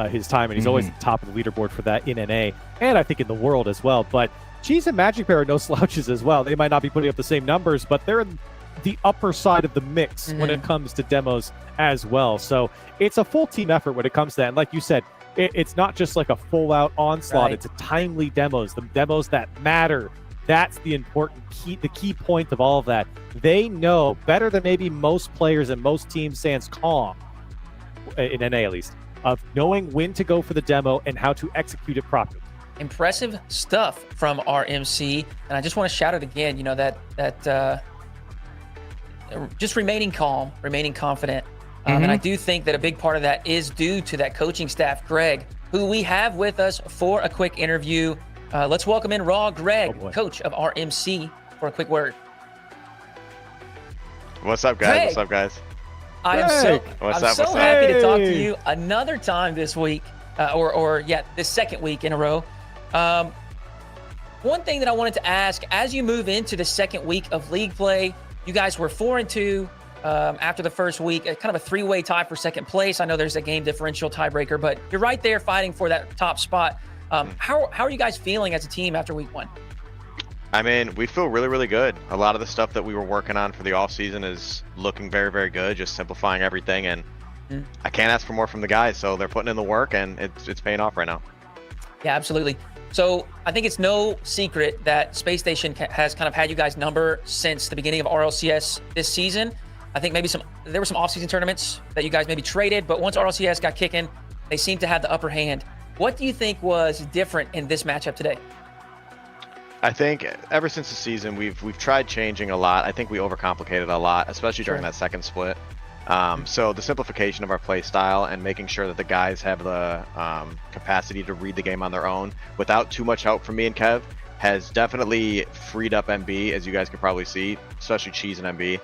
his time, and he's always at the top of the leaderboard for that in NA, and I think in the world as well. But Cheese and Magic Bear are no slouches as well. They might not be putting up the same numbers, but they're in the upper side of the mix when it comes to demos as well. So it's a full team effort when it comes to that. And like you said, it's not just like a full-out onslaught. Right. It's a timely demos, the demos that matter. That's the important key, the key point of all of that. They know better than maybe most players and most teams, sans calm, in NA at least, of knowing when to go for the demo and how to execute it properly. Impressive stuff from RMC. And I just want to shout it again, that just remaining calm, remaining confident. And I do think that a big part of that is due to that coaching staff, Greg, who we have with us for a quick interview. Let's welcome in Raw Greg, coach of RMC, for a quick word. What's up, guys? Greg. What's up, guys? I'm so happy to talk to you another time this week, this second week in a row. One thing that I wanted to ask, as you move into the second week of league play, you guys were 4-2 after the first week, kind of a 3-way tie for second place. I know there's a game differential tiebreaker, but you're right there fighting for that top spot. How are you guys feeling as a team after week 1? I mean, we feel really, really good. A lot of the stuff that we were working on for the offseason is looking very, very good, just simplifying everything. And I can't ask for more from the guys, so they're putting in the work, and it's paying off right now. Yeah, absolutely. So I think it's no secret that Space Station has kind of had you guys' number since the beginning of RLCS this season. I think maybe there were some offseason tournaments that you guys maybe traded, but once RLCS got kicking, they seemed to have the upper hand. What do you think was different in this matchup today? I think ever since the season, we've tried changing a lot. I think we overcomplicated a lot, especially during that second split. So the simplification of our play style and making sure that the guys have the capacity to read the game on their own without too much help from me and Kev has definitely freed up MB, as you guys can probably see, especially Cheese and MB.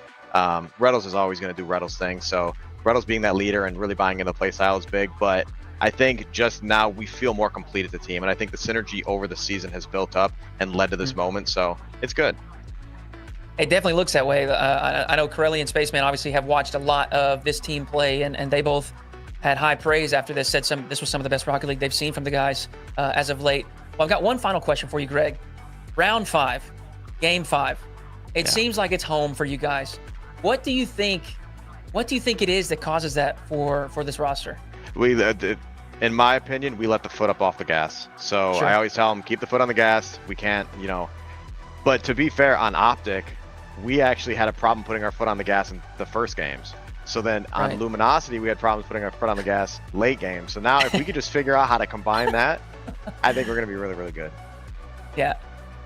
Reddles is always going to do Reddles things, so Reddles being that leader and really buying into the play style is big, but I think just now we feel more complete as a team, and I think the synergy over the season has built up and led to this moment, so it's good. It definitely looks that way. I know Corelli and Spaceman obviously have watched a lot of this team play, and they both had high praise after this, said this was some of the best Rocket League they've seen from the guys as of late. Well, I've got one final question for you, Greg. Round 5, Game 5. It seems like it's home for you guys. What do you think it is that causes that for this roster? In my opinion, we let the foot up off the gas. So I always tell them, keep the foot on the gas. We can't, But to be fair, on Optic, we actually had a problem putting our foot on the gas in the first games. So then on Luminosity, we had problems putting our foot on the gas late games. So now if we could just figure out how to combine that, I think we're going to be really, really good. Yeah.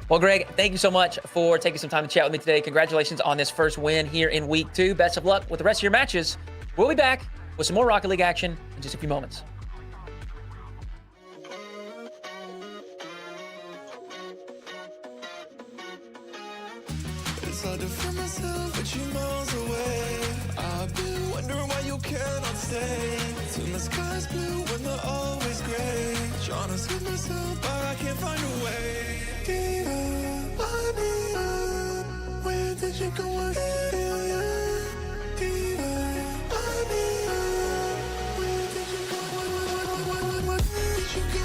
Well, Greg, thank you so much for taking some time to chat with me today. Congratulations on this first win here in Week 2. Best of luck with the rest of your matches. We'll be back with some more Rocket League action in just a few moments. It's hard to feel myself, but you miles away. I've been wondering why you cannot stay. Till the sky's blue when they're always gray. Trying to save myself, but I can't find a way. Diva, where did you go? I feel ya. Diva, where did you go? Where did you go?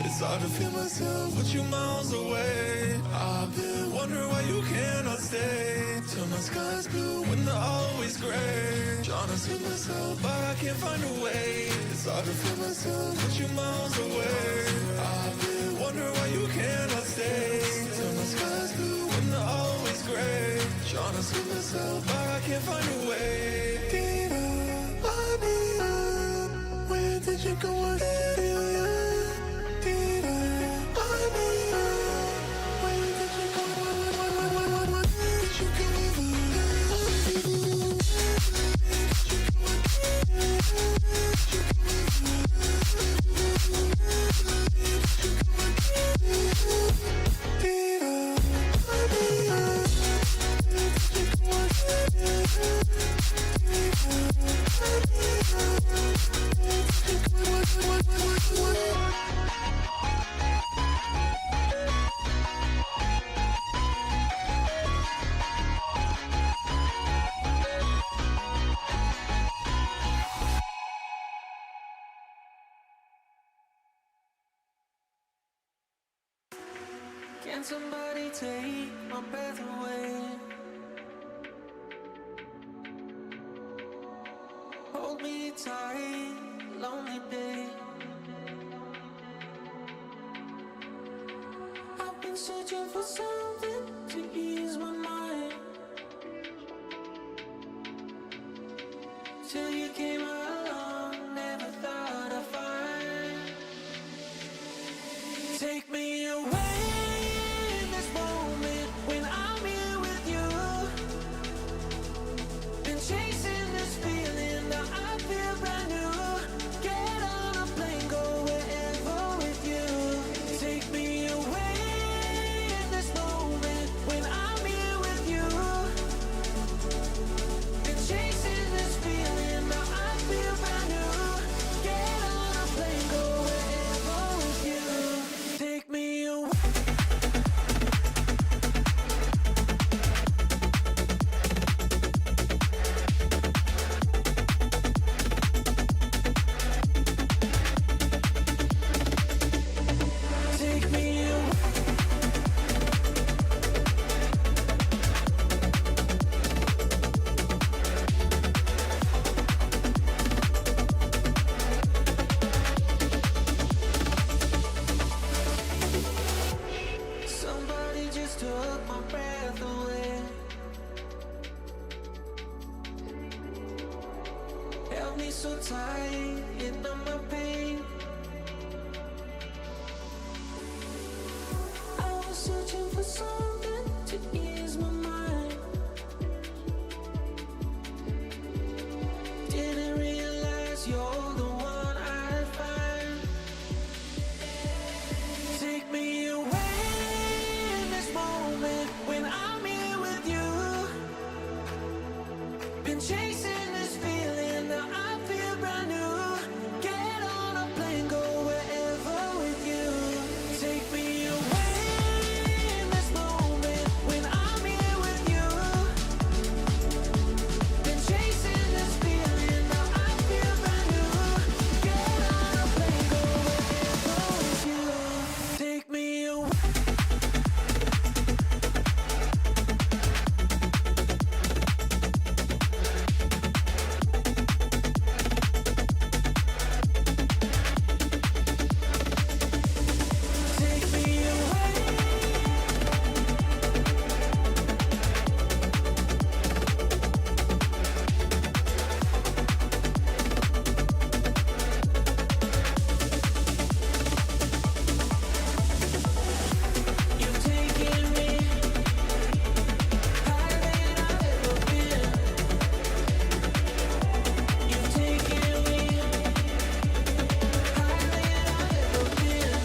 It's hard to feel myself, but you miles away. I've been wondering why you cannot stay. Till my sky's blue when they're always gray. Trying to save myself, but I can't find a way. It's hard to feel myself, but you miles away. I've been wondering why you cannot stay. Till my sky's blue when they're always gray. Trying to save myself, but I can't find a way. Diva, where did you go? I feel ya. Can somebody take my breath away? Hold me tight, lonely day. I've been searching for something to ease my mind. Till you came along, never thought I'd find. Take me away. I feel me so tight, you know my pain. I was searching for something to ease my mind. Didn't realize you're the one I'd find. Take me away in this moment when I'm here with you. Been chasing this feeling, now I feel brand new. Get on a plane, go wherever with you. Take me away in this moment when I'm here with you. Been chasing this feeling, now I feel brand new. Get on a plane, go wherever with you. Take me away. Take me away. You've taken me higher than I've ever been. You've taken me higher than I've ever been.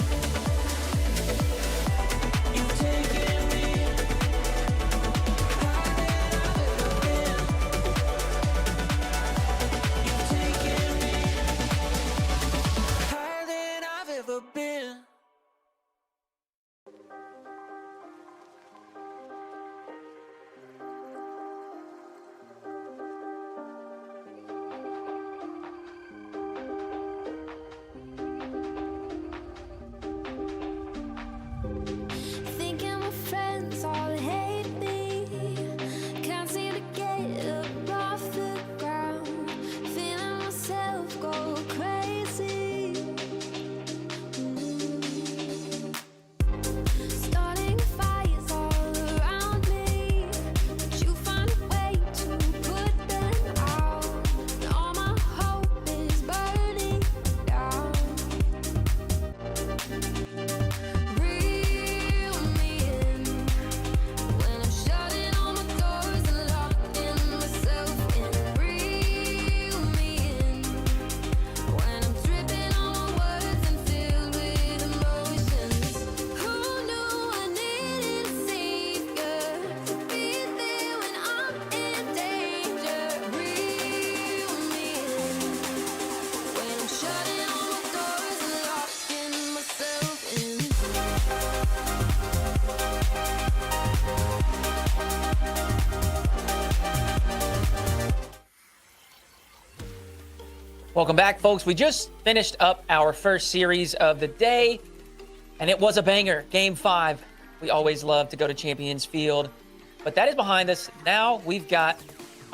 You've taken me higher than I've ever been. You've taken me higher than I've ever been. Thinking my friends all hate me. Can't seem to get up off the ground. Feeling myself go crazy. Starting fires all around me. But you find a way to put them out. And all my hope is burning down. Reel me in when I'm shutting all my doors and locking myself in. Reel me in when I'm tripping on my words and filled with emotions. Who knew I needed a savior to be there when I'm in danger? Reel me in when I'm shutting all my doors and locking myself in. Welcome back, folks. We just finished up our first series of the day, and it was a banger. Game 5. We always love to go to Champions Field, but that is behind us. Now we've got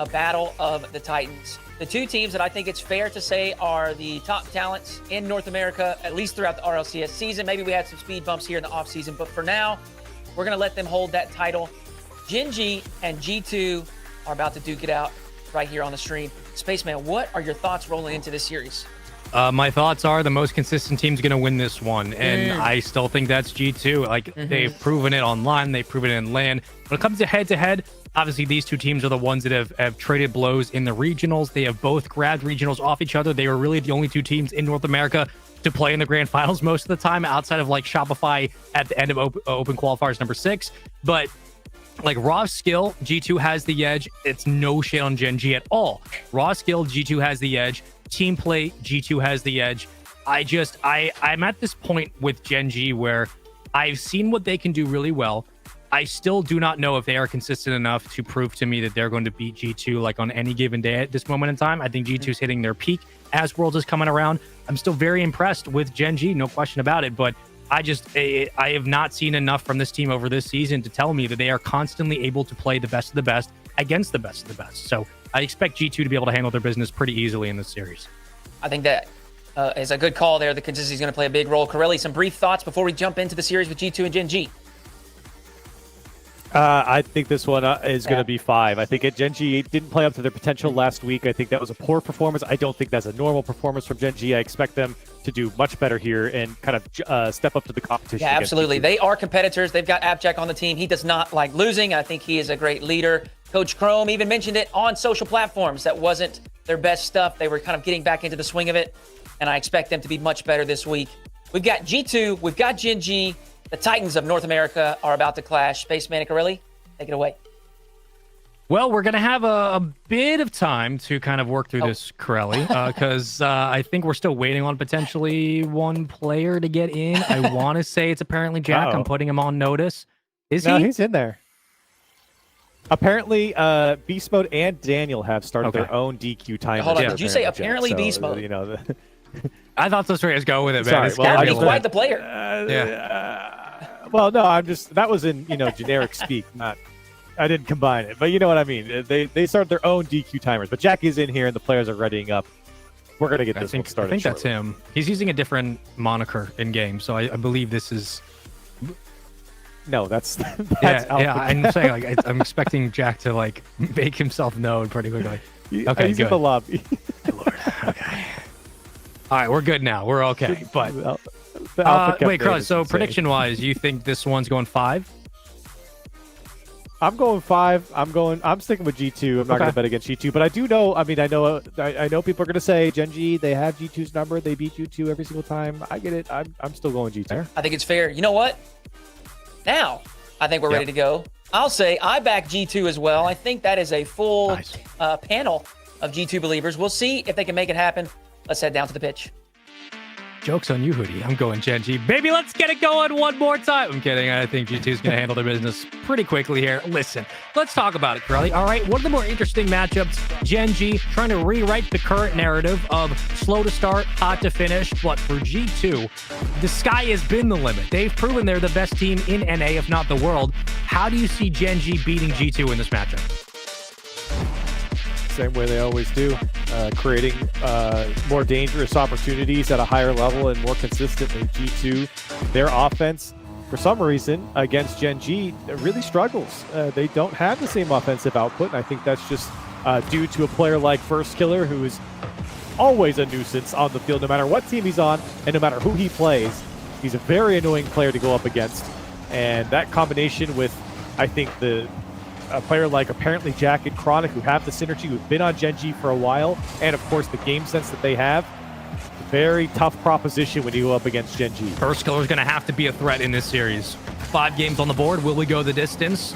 a battle of the Titans. The two teams that I think it's fair to say are the top talents in North America, at least throughout the RLCS season. Maybe we had some speed bumps here in the offseason, but for now, we're going to let them hold that title. Gen G and G2 are about to duke it out right here on the stream. Spaceman, what are your thoughts rolling into this series? My thoughts are the most consistent team's going to win this one, and I still think that's G2. Like, they've proven it online, they've proven it in LAN. When it comes to head-to-head, obviously these two teams are the ones that have traded blows in the regionals. They have both grabbed regionals off each other. They were really the only two teams in North America to play in the grand finals most of the time, outside of like Shopify at the end of open qualifiers number 6. But like raw skill, G2 has the edge. It's no shade on Gen G at all. Raw skill, G2 has the edge. Team play, G2 has the edge. I'm at this point with Gen G where I've seen what they can do really well. I still do not know if they are consistent enough to prove to me that they're going to beat G2 like on any given day at this moment in time. I think G2 is hitting their peak as Worlds is coming around. I'm still very impressed with Gen G, no question about it, but I have not seen enough from this team over this season to tell me that they are constantly able to play the best of the best against the best of the best. So I expect G2 to be able to handle their business pretty easily in this series. I think that is a good call there. The consistency is going to play a big role. Corelli, some brief thoughts before we jump into the series with G2 and Gen G. I think this one is going to be 5. I think Gen G didn't play up to their potential last week. I think that was a poor performance. I don't think that's a normal performance from Gen G. I expect them to do much better here and kind of step up to the competition. Yeah, absolutely. They are competitors. They've got Appjack on the team. He does not like losing. I think he is a great leader. Coach Chrome even mentioned it on social platforms. That wasn't their best stuff. They were kind of getting back into the swing of it, and I expect them to be much better this week. We've got G2. We've got Gen G. The Titans of North America are about to clash. Spaceman Icarelli, take it away. Well, we're going to have a bit of time to kind of work through this, Corelli, because I think we're still waiting on potentially one player to get in. I want to say it's apparently Jack. I'm putting him on notice. No, he's in there. Apparently, Beast Mode and Daniel have started their own DQ timers. Hold on, did you say apparently Beast Mode? You know, I thought those three guys go with it, man. Sorry, It's That gotta would be be quite the player. Well, no, that was in, generic speak, not, I didn't combine it, but you know what I mean. They started their own DQ timers, but Jack is in here and the players are readying up. We're going to get this one started. I think that's shortly. him. He's using a different moniker in game, so I believe this is. No, that's yeah. I'm saying I'm expecting Jack to make himself known pretty quickly. Okay, he's good. in the lobby. Lord. Okay. All right, we're good now. We're okay. But wait, Carlos. So prediction-wise, you think this one's going 5? I'm going 5. I'm sticking with G2. I'm not going to bet against G2, but I do know. I mean, I know people are going to say Gen G. They have G2's number. They beat G2 every single time. I get it. I'm still going G2. I think it's fair. You know what? Now, I think we're ready to go. I'll say I back G2 as well. I think that is a full panel of G2 believers. We'll see if they can make it happen. Let's head down to the pitch. Joke's on you, Hoodie. I'm going Gen G. Baby, let's get it going one more time. I'm kidding. I think G2's going to handle their business pretty quickly here. Listen, let's talk about it, Corelli. All right, one of the more interesting matchups, Gen G trying to rewrite the current narrative of slow to start, hot to finish. But for G2, the sky has been the limit. They've proven they're the best team in NA, if not the world. How do you see Gen G beating G2 in this matchup? Same way they always do, creating more dangerous opportunities at a higher level and more consistently. G2, their offense, for some reason, against Gen G, really struggles. They don't have the same offensive output, and I think that's just due to a player like First Killer, who is always a nuisance on the field, no matter what team he's on and no matter who he plays. He's a very annoying player to go up against, and that combination with, I think, a player like apparently Jack and Chronic, who have the synergy, who've been on Gen G for a while, and of course the game sense that they have. Very tough proposition when you go up against Gen G. First Killer's going to have to be a threat in this series. 5 games on the board. Will we go the distance?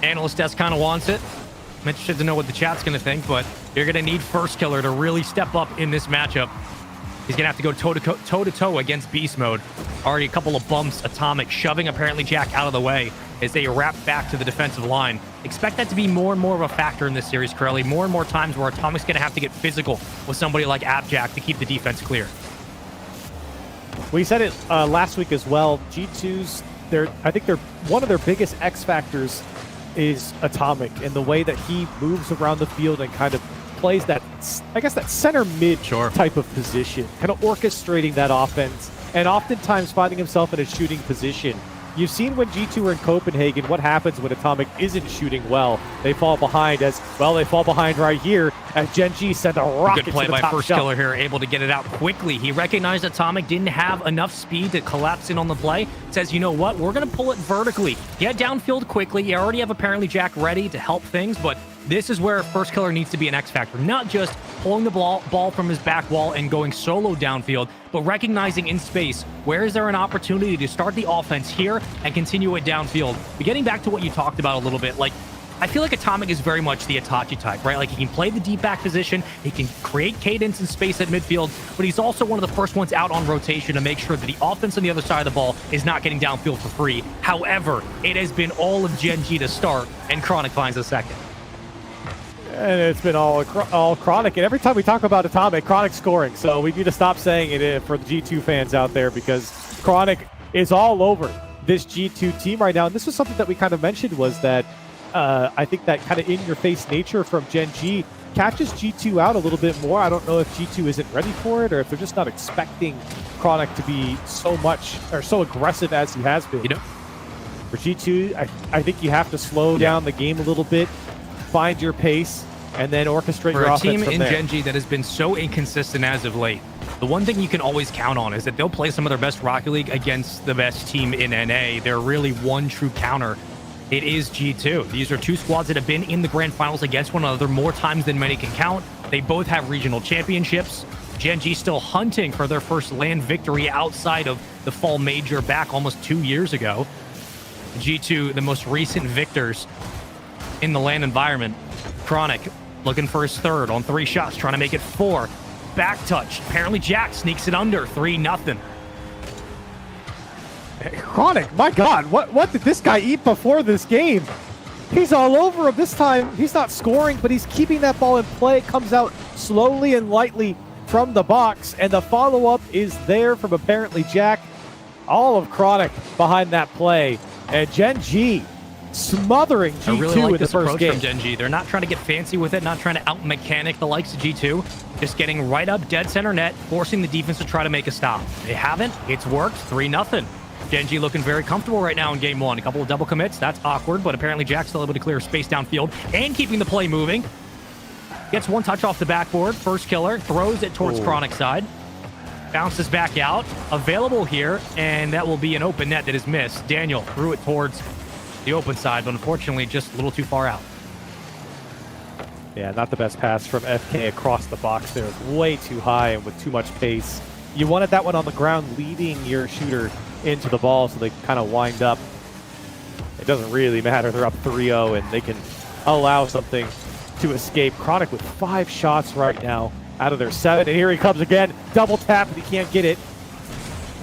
Analyst desk kind of wants it. I'm interested to know what the chat's going to think, but you're going to need First Killer to really step up in this matchup. He's going to have to go toe-to-toe against Beast Mode. Already a couple of bumps. Atomic shoving apparently Jack out of the way as they wrap back to the defensive line. Expect that to be more and more of a factor in this series, Corelli. More and more times where Atomic's going to have to get physical with somebody like Appjack to keep the defense clear. We said it last week as well. G2's, I think one of their biggest X factors is Atomic, and the way that he moves around the field and kind of plays that, I guess, that center mid type of position, kind of orchestrating that offense, and oftentimes finding himself in a shooting position. You've seen when G2 are in Copenhagen, what happens when Atomic isn't shooting well. They fall behind they fall behind right here as Gen G send a rocket Good play to the by top First shelf. Killer here, able to get it out quickly. He recognized Atomic didn't have enough speed to collapse in on the play. Says, you know what? We're going to pull it vertically. Get downfield quickly. You already have apparently Jack ready to help things, but this is where First Killer needs to be an X factor. Not just pulling the ball from his back wall and going solo downfield, but recognizing in space, where is there an opportunity to start the offense here and continue it downfield. But getting back to what you talked about a little bit, I feel like Atomic is very much the Itachi type, right? Like, he can play the deep back position, he can create cadence and space at midfield, but he's also one of the first ones out on rotation to make sure that the offense on the other side of the ball is not getting downfield for free. However, it has been all of Gen G to start, and Chronic finds a second. And it's been all Chronic. And every time we talk about Atomic, Chronic's scoring. So we need to stop saying it for the G2 fans out there, because Chronic is all over this G2 team right now. And this was something that we kind of mentioned, was that I think that kind of in-your-face nature from Gen G catches G2 out a little bit more. I don't know if G2 isn't ready for it, or if they're just not expecting Chronic to be so much or so aggressive as he has been. For G2, I think you have to slow down the game a little bit, find your pace, and then orchestrate For your a offense team from in there. Gen G that has been so inconsistent as of late, the one thing you can always count on is that they'll play some of their best Rocket League against the best team in NA. They're really one true counter. It is G2. These are two squads that have been in the grand finals against one another more times than many can count. They both have regional championships. Gen G still hunting for their first LAN victory outside of the fall major back almost 2 years ago. G2, the most recent victors in the LAN environment. Chronic looking for his third on 3 shots, trying to make it 4. Back touch. Apparently Jack sneaks it under 3-0. Chronic, my God, what did this guy eat before this game? He's all over him this time. He's not scoring, but he's keeping that ball in play. It comes out slowly and lightly from the box, and the follow-up is there from apparently Jack. All of Chronic behind that play, and Gen G smothering G2 I really like in the this first approach game. from Gen G. They're not trying to get fancy with it, not trying to out-mechanic the likes of G2. Just getting right up dead center net, forcing the defense to try to make a stop. They haven't. It's worked. 3-0. Gen G looking very comfortable right now in game 1. A couple of double commits. That's awkward, but apparently Jack's still able to clear space downfield and keeping the play moving. Gets one touch off the backboard. First killer. Throws it towards Chronic side. Bounces back out. Available here, and that will be an open net that is missed. Daniel threw it towards the open side, but unfortunately just a little too far out. Yeah, not the best pass from FK across the box there. Way too high and with too much pace. You wanted that one on the ground, leading your shooter into the ball so they kind of wind up. It doesn't really matter. They're up 3-0 and they can allow something to escape. Chronic with 5 shots right now out of their 7. And here he comes again. Double tap, but he can't get it.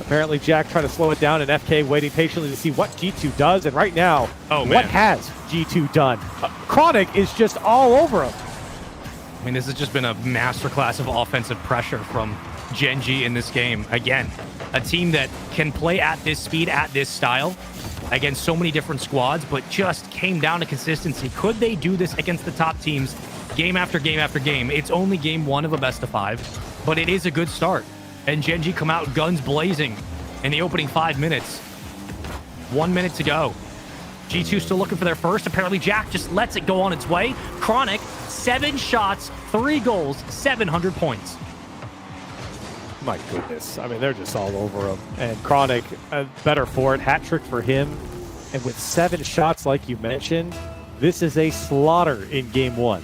Apparently Jack trying to slow it down, and FK waiting patiently to see what G2 does. And right now, what has G2 done? Chronic is just all over him. I mean, this has just been a masterclass of offensive pressure from Gen G in this game. Again, a team that can play at this speed, at this style, against so many different squads, but just came down to consistency. Could they do this against the top teams game after game after game? It's only game 1 of a best of 5, but it is a good start. And Gen G come out guns blazing in the opening 5 minutes. 1 minute to go. G2 still looking for their first. Apparently Jack just lets it go on its way. Chronic, 7 shots, 3 goals, 700 points. My goodness. I mean, they're just all over him. And Chronic, better for it. Hat trick for him. And with 7 shots, like you mentioned, this is a slaughter in game 1.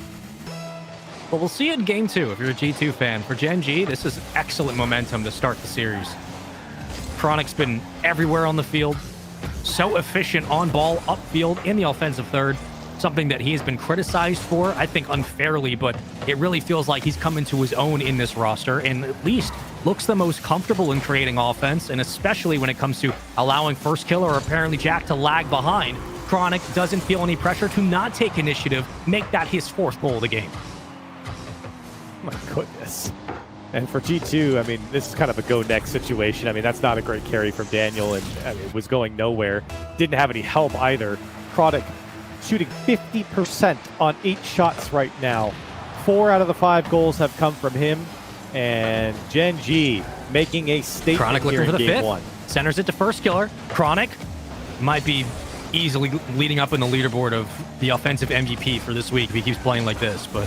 But we'll see it in game 2 if you're a G2 fan. For Gen G, this is excellent momentum to start the series. Chronic's been everywhere on the field. So efficient on ball, upfield, in the offensive third. Something that he has been criticized for, I think unfairly, but it really feels like he's come into his own in this roster and at least looks the most comfortable in creating offense, and especially when it comes to allowing first killer or apparently Jack to lag behind. Chronic doesn't feel any pressure to not take initiative, make that his 4th goal of the game. My goodness. And for G2, I mean, this is kind of a go next situation. I mean, that's not a great carry from Daniel, and I mean, it was going nowhere. Didn't have any help either. Chronic shooting 50% on 8 shots right now. 4 out of the 5 goals have come from him. And Gen G making a statement Chronic here looking for in the game 5th. 1. Centers it to first killer. Chronic might be easily leading up in the leaderboard of the offensive MVP for this week if he keeps playing like this, but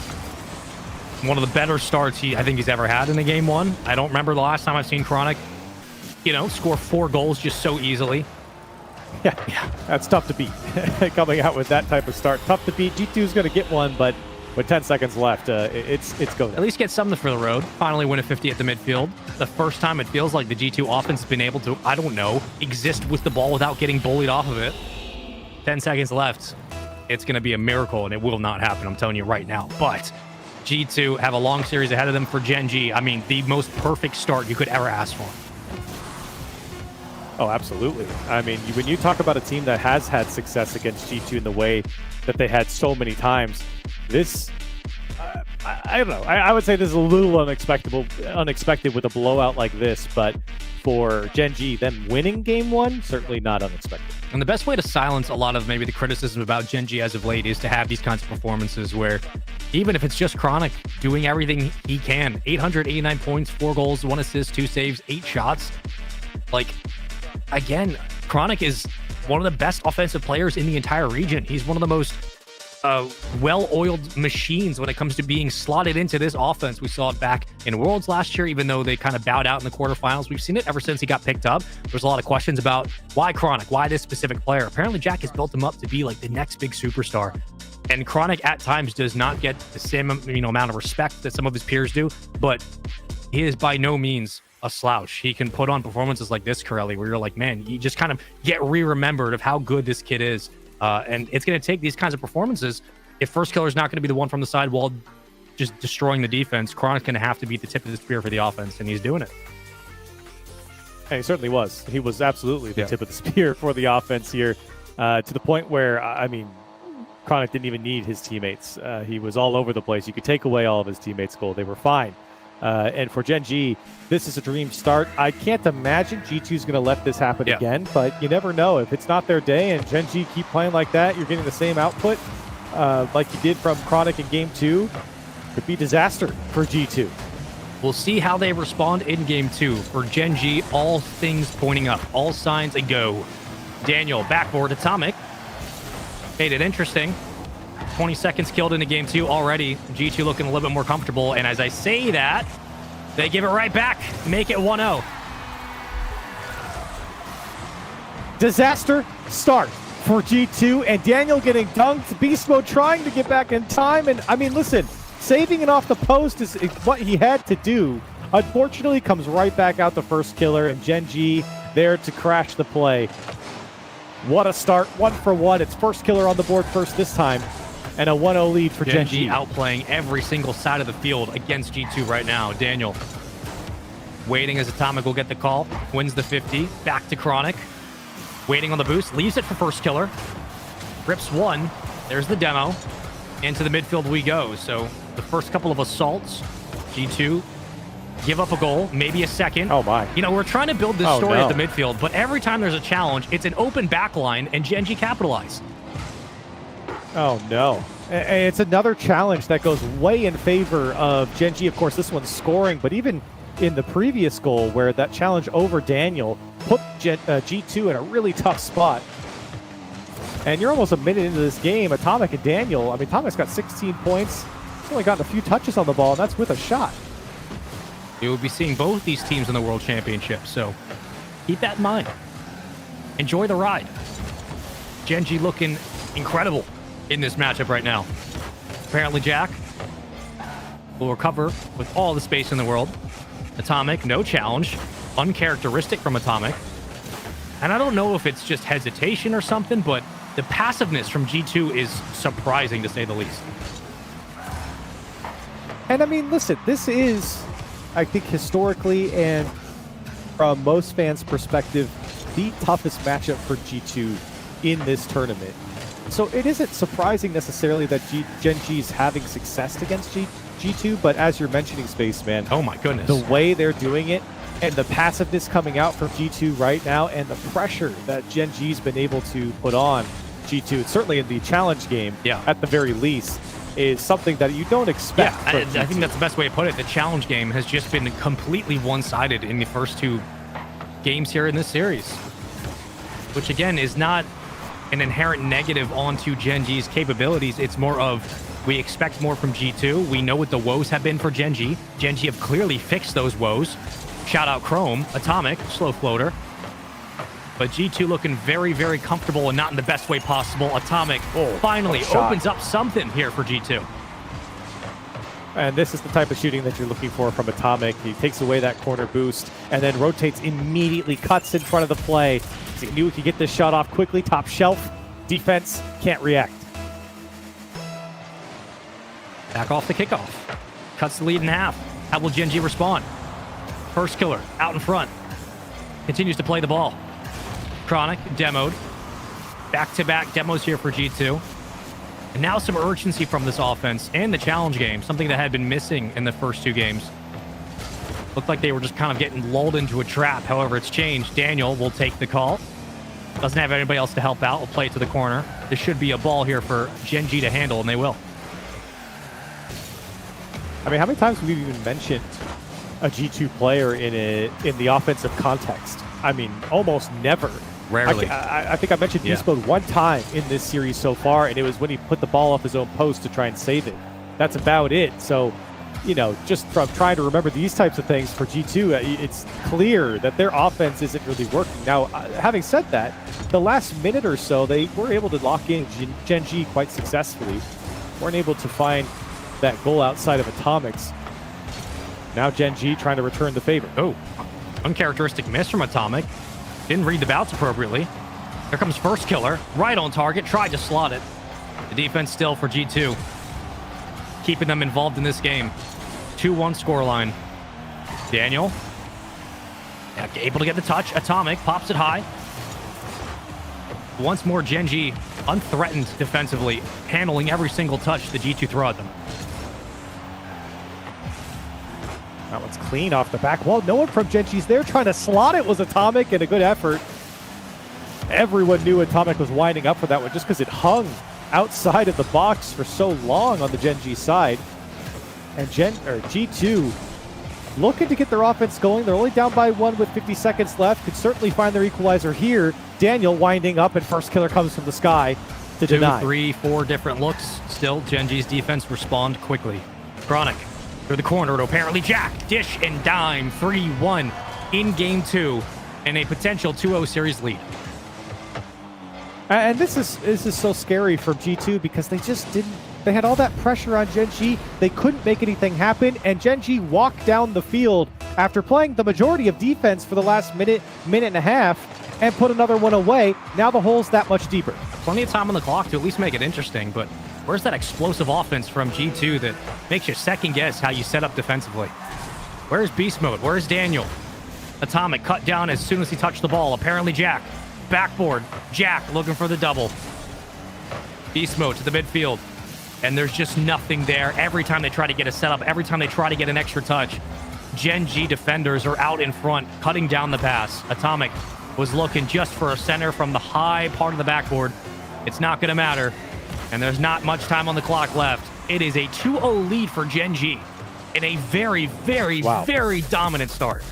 one of the better starts I think he's ever had in a game 1. I don't remember the last time I've seen Chronic, score 4 goals just so easily. Yeah, that's tough to beat. Coming out with that type of start, tough to beat. G2 is going to get one, but with 10 seconds left, it's go. At least get something for the road. Finally win a 50 at the midfield. The first time it feels like the G2 offense has been able to, I don't know, exist with the ball without getting bullied off of it. 10 seconds left. It's going to be a miracle, and it will not happen, I'm telling you right now. But G2 have a long series ahead of them for Gen G. I mean, the most perfect start you could ever ask for. Oh, absolutely. I mean, when you talk about a team that has had success against G2 in the way that they had so many times, this, I don't know. I would say this is a little unexpected with a blowout like this, but for Gen G, them winning game 1, certainly not unexpected. And the best way to silence a lot of maybe the criticism about Gen G as of late is to have these kinds of performances where even if it's just Chronic doing everything he can, 889 points, 4 goals, 1 assist, 2 saves, 8 shots. Like, again, Chronic is one of the best offensive players in the entire region. He's one of the most well-oiled machines when it comes to being slotted into this offense. We saw it back in Worlds last year, even though they kind of bowed out in the quarterfinals. We've seen it ever since he got picked up. There's a lot of questions about why Chronic, why this specific player. Apparently, Jack has built him up to be like the next big superstar. And Chronic at times does not get the same amount of respect that some of his peers do, but he is by no means a slouch. He can put on performances like this, Corelli, where you're like, man, you just kind of get re-remembered of how good this kid is. And it's going to take these kinds of performances. If First Killer is not going to be the one from the side while just destroying the defense, Chronic's going to have to be the tip of the spear for the offense, and he's doing it. And he certainly was. He was absolutely the tip of the spear for the offense here, to the point where, Chronic didn't even need his teammates. He was all over the place. You could take away all of his teammates' goal. They were fine. And for Gen G, this is a dream start. I can't imagine G2 is going to let this happen again, but you never know. If it's not their day and Gen G keep playing like that, you're getting the same output like you did from Chronic in Game 2. Could be disaster for G2. We'll see how they respond in Game 2. For Gen G, all things pointing up. All signs a go. Daniel, backboard, Atomic. Made it interesting. 20 seconds killed into Game 2 already. G2 looking a little bit more comfortable. And as I say that, they give it right back. Make it 1-0. Disaster start for G2. And Daniel getting dunked. Beast Mode trying to get back in time. And, listen, saving it off the post is what he had to do. Unfortunately, comes right back out the First Killer. And Gen G there to crash the play. What a start. 1 for 1. It's First Killer on the board first this time. And a 1-0 lead for Gen G. Outplaying every single side of the field against G2 right now. Daniel waiting as Atomic will get the call. Wins the 50. Back to Chronic. Waiting on the boost. Leaves it for First Killer. Rips 1. There's the demo. Into the midfield we go. So the first couple of assaults, G2 give up a goal, maybe a second. Oh, my. We're trying to build this story at the midfield, but every time there's a challenge, it's an open back line, and Gen G capitalize. Oh, no. And it's another challenge that goes way in favor of Gen G. Of course, this one's scoring, but even in the previous goal where that challenge over Daniel put G2 in a really tough spot. And you're almost a minute into this game. Atomic and Daniel, Atomic's got 16 points. He's only gotten a few touches on the ball, and that's with a shot. You will be seeing both these teams in the World Championship, so keep that in mind. Enjoy the ride. Gen G looking incredible in this matchup right now. Apparently Jack will recover with all the space in the world. Atomic, no challenge. Uncharacteristic from Atomic. And I don't know if it's just hesitation or something, but the passiveness from G2 is surprising to say the least. And listen, this is, I think, historically and from most fans' perspective, the toughest matchup for G2 in this tournament. So it isn't surprising necessarily that Gen G's having success against G2, but as you're mentioning, Spaceman, oh my goodness, the way they're doing it and the passiveness coming out from G2 right now and the pressure that Gen G's been able to put on G2, certainly in the challenge game, at the very least, is something that you don't expect. I think that's the best way to put it. The challenge game has just been completely one-sided in the first 2 games here in this series, which again is not an inherent negative onto Gen G's capabilities. It's more of we expect more from G2. We know what the woes have been for Gen G. Gen G have clearly fixed those woes. Shout out Chrome, Atomic, slow floater. But G2 looking very, very comfortable and not in the best way possible. Atomic finally opens up something here for G2. And this is the type of shooting that you're looking for from Atomic. He takes away that corner boost and then rotates immediately, cuts in front of the play. He knew he could get this shot off quickly. Top shelf. Defense can't react. Back off the kickoff. Cuts the lead in half. How will Gen G respond? First Killer out in front. Continues to play the ball. Chronic demoed. Back-to-back demos here for G2. And now some urgency from this offense and the challenge game, something that had been missing in the first 2 games. Looked like they were just kind of getting lulled into a trap. However, it's changed. Daniel will take the call. Doesn't have anybody else to help out. Will play it to the corner. This should be a ball here for Gen G to handle, and they will. How many times have we even mentioned a G2 player in the offensive context? Almost never. Rarely. I think I mentioned beast mode one time in this series so far, and it was when he put the ball off his own post to try and save it. That's about it. So, just from trying to remember these types of things for G2, it's clear that their offense isn't really working. Now, having said that, the last minute or so, they were able to lock in Gen G quite successfully. Weren't able to find that goal outside of Atomics. Now Gen G trying to return the favor. Oh, uncharacteristic miss from Atomic. Didn't read the bouts appropriately. Here comes first killer. Right on target. Tried to slot it. The defense still for G2. Keeping them involved in this game. 2-1 scoreline. Daniel. Able to get the touch. Atomic pops it high. Once more, Gen G unthreatened defensively, handling every single touch the G2 throw at them. That one's clean off the back wall. No one from Gen G's there trying to slot it. Was Atomic, and a good effort. Everyone knew Atomic was winding up for that one just because it hung outside of the box for so long on the Gen G side. And G2 looking to get their offense going. They're only down by 1 with 50 seconds left. Could certainly find their equalizer here. Daniel winding up, and first killer comes from the sky to deny. 2, 3, 4 different looks. Still, Gen G's defense respond quickly. Chronic through the corner to apparently Jack. Dish and dime. 3-1 in game 2 and a potential 2-0 series lead. And this is so scary for G2 because they just didn't. They had all that pressure on Gen G. They couldn't make anything happen, and Gen G walked down the field after playing the majority of defense for the last minute and a half, and put another one away. Now the hole's that much deeper. Plenty of time on the clock to at least make it interesting, but where's that explosive offense from G2 that makes you second guess how you set up defensively? Where's beast mode? Where's Daniel? Atomic cut down as soon as he touched the ball. Apparently Jack. Backboard. Jack looking for the double. Beast mode to the midfield. And there's just nothing there. Every time they try to get a setup, every time they try to get an extra touch, Gen G defenders are out in front, cutting down the pass. Atomic was looking just for a center from the high part of the backboard. It's not going to matter. And there's not much time on the clock left. It is a 2-0 lead for Gen G in a very, very, very dominant start.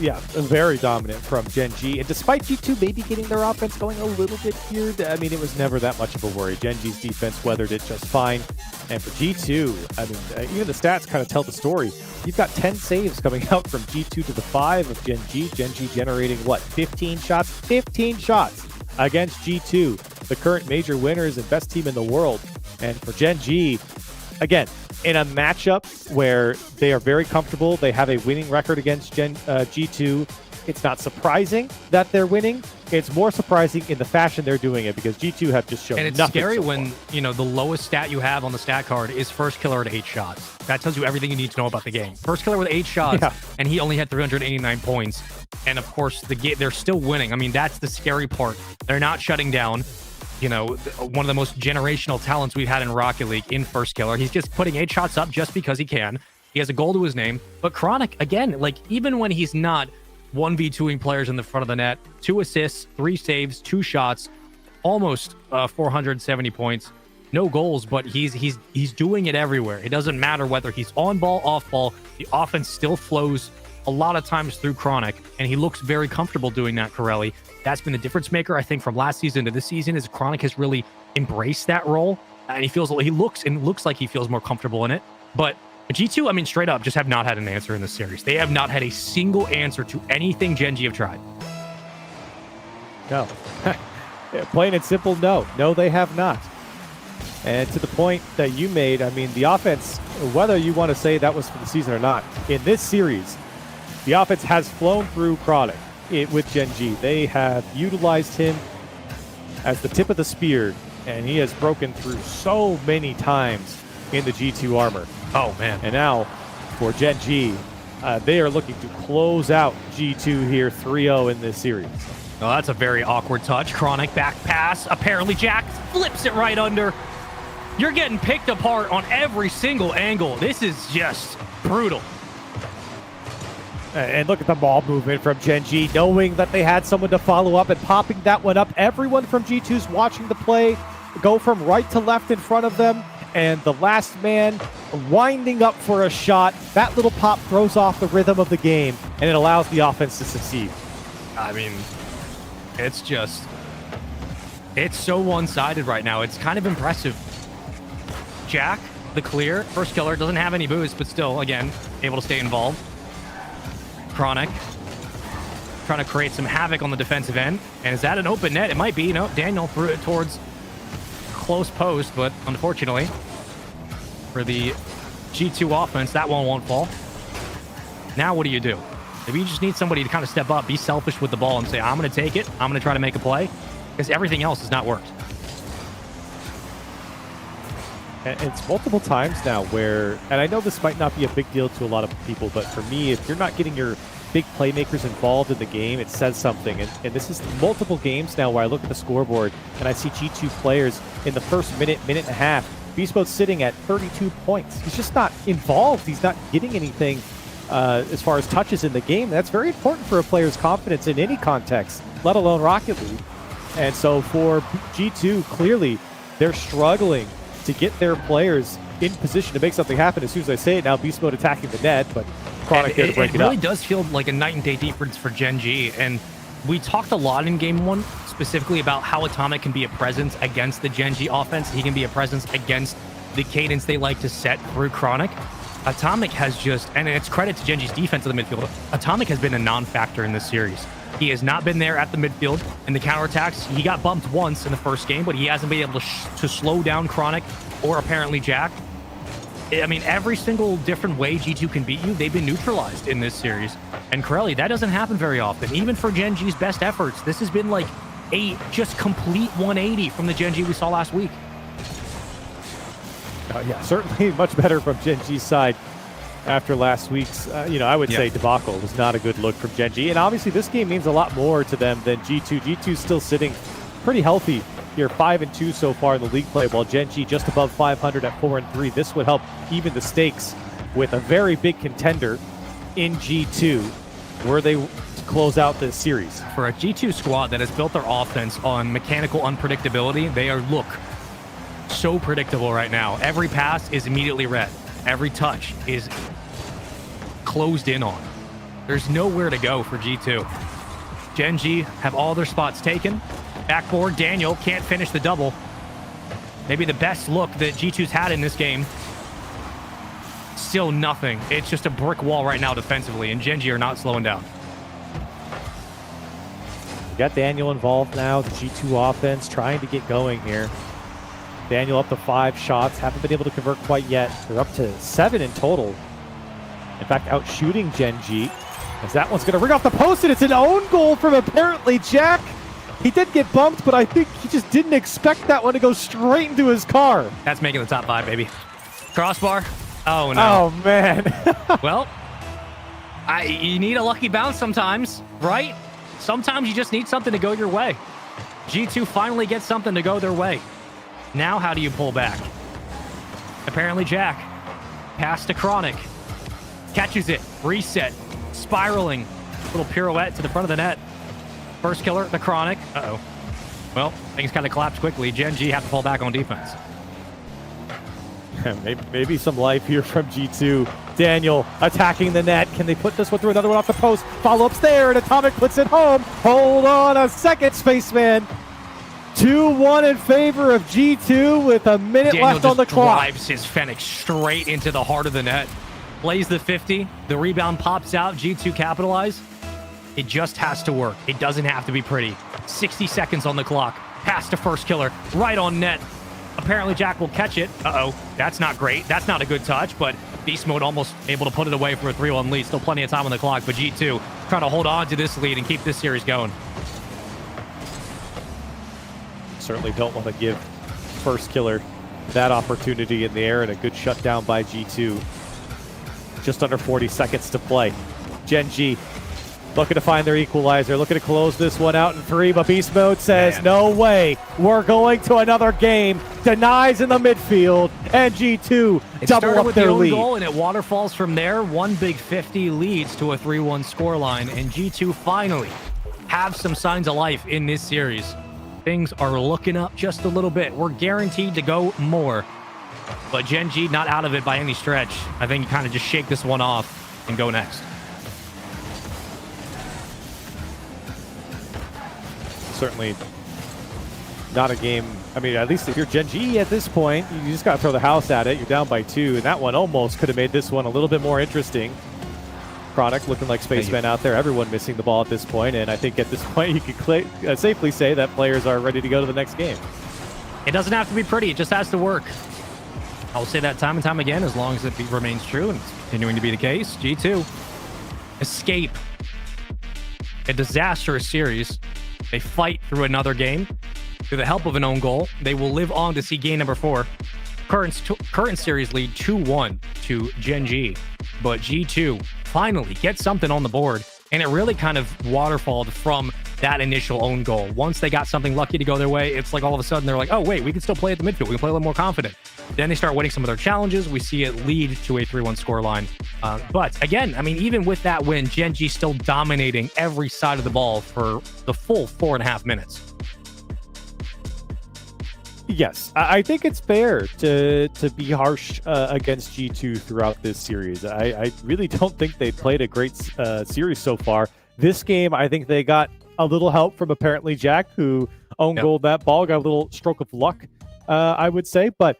Yeah, very dominant from Gen G. And despite G2 maybe getting their offense going a little bit here, I mean, it was never that much of a worry. Gen G's defense weathered it just fine. And for G2, I mean, even the stats kind of tell the story. You've got 10 saves coming out from G2 to the 5 of Gen G. Gen G generating, 15 shots? 15 shots against G2, the current major winners and best team in the world. And for Gen G, again, in a matchup where they are very comfortable, they have a winning record against G2. It's not surprising that they're winning. It's more surprising in the fashion they're doing it because G2 have just shown nothing. And it's scary when, the lowest stat you have on the stat card is first killer at 8 shots. That tells you everything you need to know about the game. First killer with 8 shots, and he only had 389 points. And of course, they're still winning. I mean, that's the scary part. They're not shutting down. One of the most generational talents we've had in Rocket League in first killer. He's just putting 8 shots up just because he can. He has a goal to his name. But Chronic, again, even when he's not 1v2ing players in the front of the net, 2 assists, 3 saves, 2 shots, almost 470 points. No goals, but he's doing it everywhere. It doesn't matter whether he's on ball, off ball. The offense still flows a lot of times through Chronic, and he looks very comfortable doing that, Corelli. That's been the difference maker, I think, from last season to this season, is Chronic has really embraced that role, and he looks like he feels more comfortable in it. But G2, I mean, straight up, just have not had an answer in this series. They have not had a single answer to anything Gen G have tried. No. Plain and simple, no. No, they have not. And to the point that you made, I mean, the offense, whether you want to say that was for the season or not, in this series, the offense has flown through Chronic with Gen G. They have utilized him as the tip of the spear, and he has broken through so many times in the G2 armor. Oh, man. And now for Gen G, they are looking to close out G2 here 3-0 in this series. Oh, that's a very awkward touch. Chronic back pass. Apparently Jack flips it right under. You're getting picked apart on every single angle. This is just brutal. And look at the ball movement from Gen G, knowing that they had someone to follow up and popping that one up. Everyone from G2's watching the play go from right to left in front of them, and the last man winding up for a shot. That little pop throws off the rhythm of the game, and it allows the offense to succeed. I mean, It's so one-sided right now. It's kind of impressive. Jack, the clear, first killer, doesn't have any boost, but still, again, able to stay involved. Chronic trying to create some havoc on the defensive end. And is that an open net? It might be. No, Daniel threw it towards close post, but unfortunately for the G2 offense, that one won't fall. Now what do you do? Maybe you just need somebody to kind of step up, be selfish with the ball, and say, I'm going to take it. I'm going to try to make a play, because everything else has not worked. And it's multiple times now where, and I know this might not be a big deal to a lot of people, but for me, if you're not getting your big playmakers involved in the game, it says something. And this is multiple games now where I look at the scoreboard and I see G2 players in the first minute and a half. Beast Mode's sitting at 32 points. He's just not involved. He's not getting anything as far as touches in the game. That's very important for a player's confidence in any context, let alone Rocket League. And so for G2, clearly they're struggling to get their players in position to make something happen. As soon as I say it now, Beast Mode attacking the net, but Chronic there to break it up. It really does feel like a night and day difference for Gen G. And we talked a lot in Game 1 specifically about how Atomic can be a presence against the Gen G offense. He can be a presence against the cadence they like to set through Chronic. Atomic has just, and it's credit to Gen G's defense of the midfield, Atomic has been a non-factor in this series. He has not been there at the midfield in the counterattacks. He got bumped once in the first game, but he hasn't been able to slow down Chronic or apparently Jack. I mean, every single different way G2 can beat you, they've been neutralized in this series. And Corelli, that doesn't happen very often. Even for Gen G's best efforts, this has been like a just complete 180 from the Gen G we saw last week. Yeah, certainly much better from Gen G's side after last week's, I would say debacle was not a good look from Gen G. And obviously this game means a lot more to them than G2. G2's still sitting pretty healthy here, 5-2 so far in the league play, while Gen G just above 500 at 4-3. This would help even the stakes with a very big contender in G2 were they to close out this series. For a G2 squad that has built their offense on mechanical unpredictability, they look so predictable right now. Every pass is immediately read. Every touch is closed in on. There's nowhere to go for G2. Gen G have all their spots taken. Backboard, Daniel can't finish the double. Maybe the best look that G2's had in this game. Still nothing. It's just a brick wall right now defensively, and Gen G are not slowing down. We got Daniel involved now, the G2 offense trying to get going here. Daniel up to 5 shots, haven't been able to convert quite yet. They're up to 7 in total. In fact, out shooting Gen G, as that one's going to ring off the post, and it's an own goal from apparently Jack. He did get bumped, but I think he just didn't expect that one to go straight into his car. That's making the top 5, baby. Crossbar. Oh, no. Oh, man. Well, you need a lucky bounce sometimes, right? Sometimes you just need something to go your way. G2 finally gets something to go their way. Now how do you pull back? Apparently Jack. Pass to Chronic. Catches it. Reset. Spiraling. Little pirouette to the front of the net. First killer, the Chronic. Uh-oh. Well, things kind of collapsed quickly. Gen G have to fall back on defense. Maybe some life here from G2. Daniel attacking the net. Can they put this one through? Another one off the post. Follow-up's there, and Atomic puts it home. Hold on a second, Spaceman. 2-1 in favor of G2 with a minute left on the clock. Daniel just drives his Fenix straight into the heart of the net. Plays the 50. The rebound pops out. G2 capitalize. It just has to work. It doesn't have to be pretty. 60 seconds on the clock. Pass to first killer. Right on net. Apparently Jack will catch it. Uh-oh. That's not great. That's not a good touch, but Beast Mode almost able to put it away for a 3-1 lead. Still plenty of time on the clock, but G2 trying to hold on to this lead and keep this series going. Certainly don't want to give first killer that opportunity in the air, and a good shutdown by G2. Just under 40 seconds to play. Gen G looking to find their equalizer, looking to close this one out in 3, but Beast Mode says, no way, we're going to another game. Denies in the midfield, and G2 double up their lead. Goal, and it waterfalls from there. One big 50 leads to a 3-1 scoreline, and G2 finally have some signs of life in this series. Things are looking up just a little bit. We're guaranteed to go more, but Gen G not out of it by any stretch. I think you kind of just shake this one off and go next. certainly not a game. I mean, at least if you're Gen G at this point, you just got to throw the house at it. You're down by 2, and that one almost could have made this one a little bit more interesting. Chronic looking like spaceman out there. Everyone missing the ball at this point, and I think at this point you can safely say that players are ready to go to the next game. It doesn't have to be pretty. It just has to work. I'll say that time and time again, as long as it remains true, and it's continuing to be the case. G2 escape a disastrous series. They fight through another game. Through the help of an own goal, they will live on to see game number 4. Current series lead 2-1 to Gen G. But G2 finally gets something on the board, and it really kind of waterfalled from that initial own goal. Once they got something lucky to go their way, it's like all of a sudden they're like, oh, wait, we can still play at the midfield. We can play a little more confident. Then they start winning some of their challenges. We see it lead to a 3-1 scoreline. But again, I mean, even with that win, Gen G still dominating every side of the ball for the full 4.5 minutes. Yes, I think it's fair to be harsh against G2 throughout this series. I really don't think they played a great series so far. This game, I think they got a little help from apparently Jack, who own goaled that ball, got a little stroke of luck, I would say. But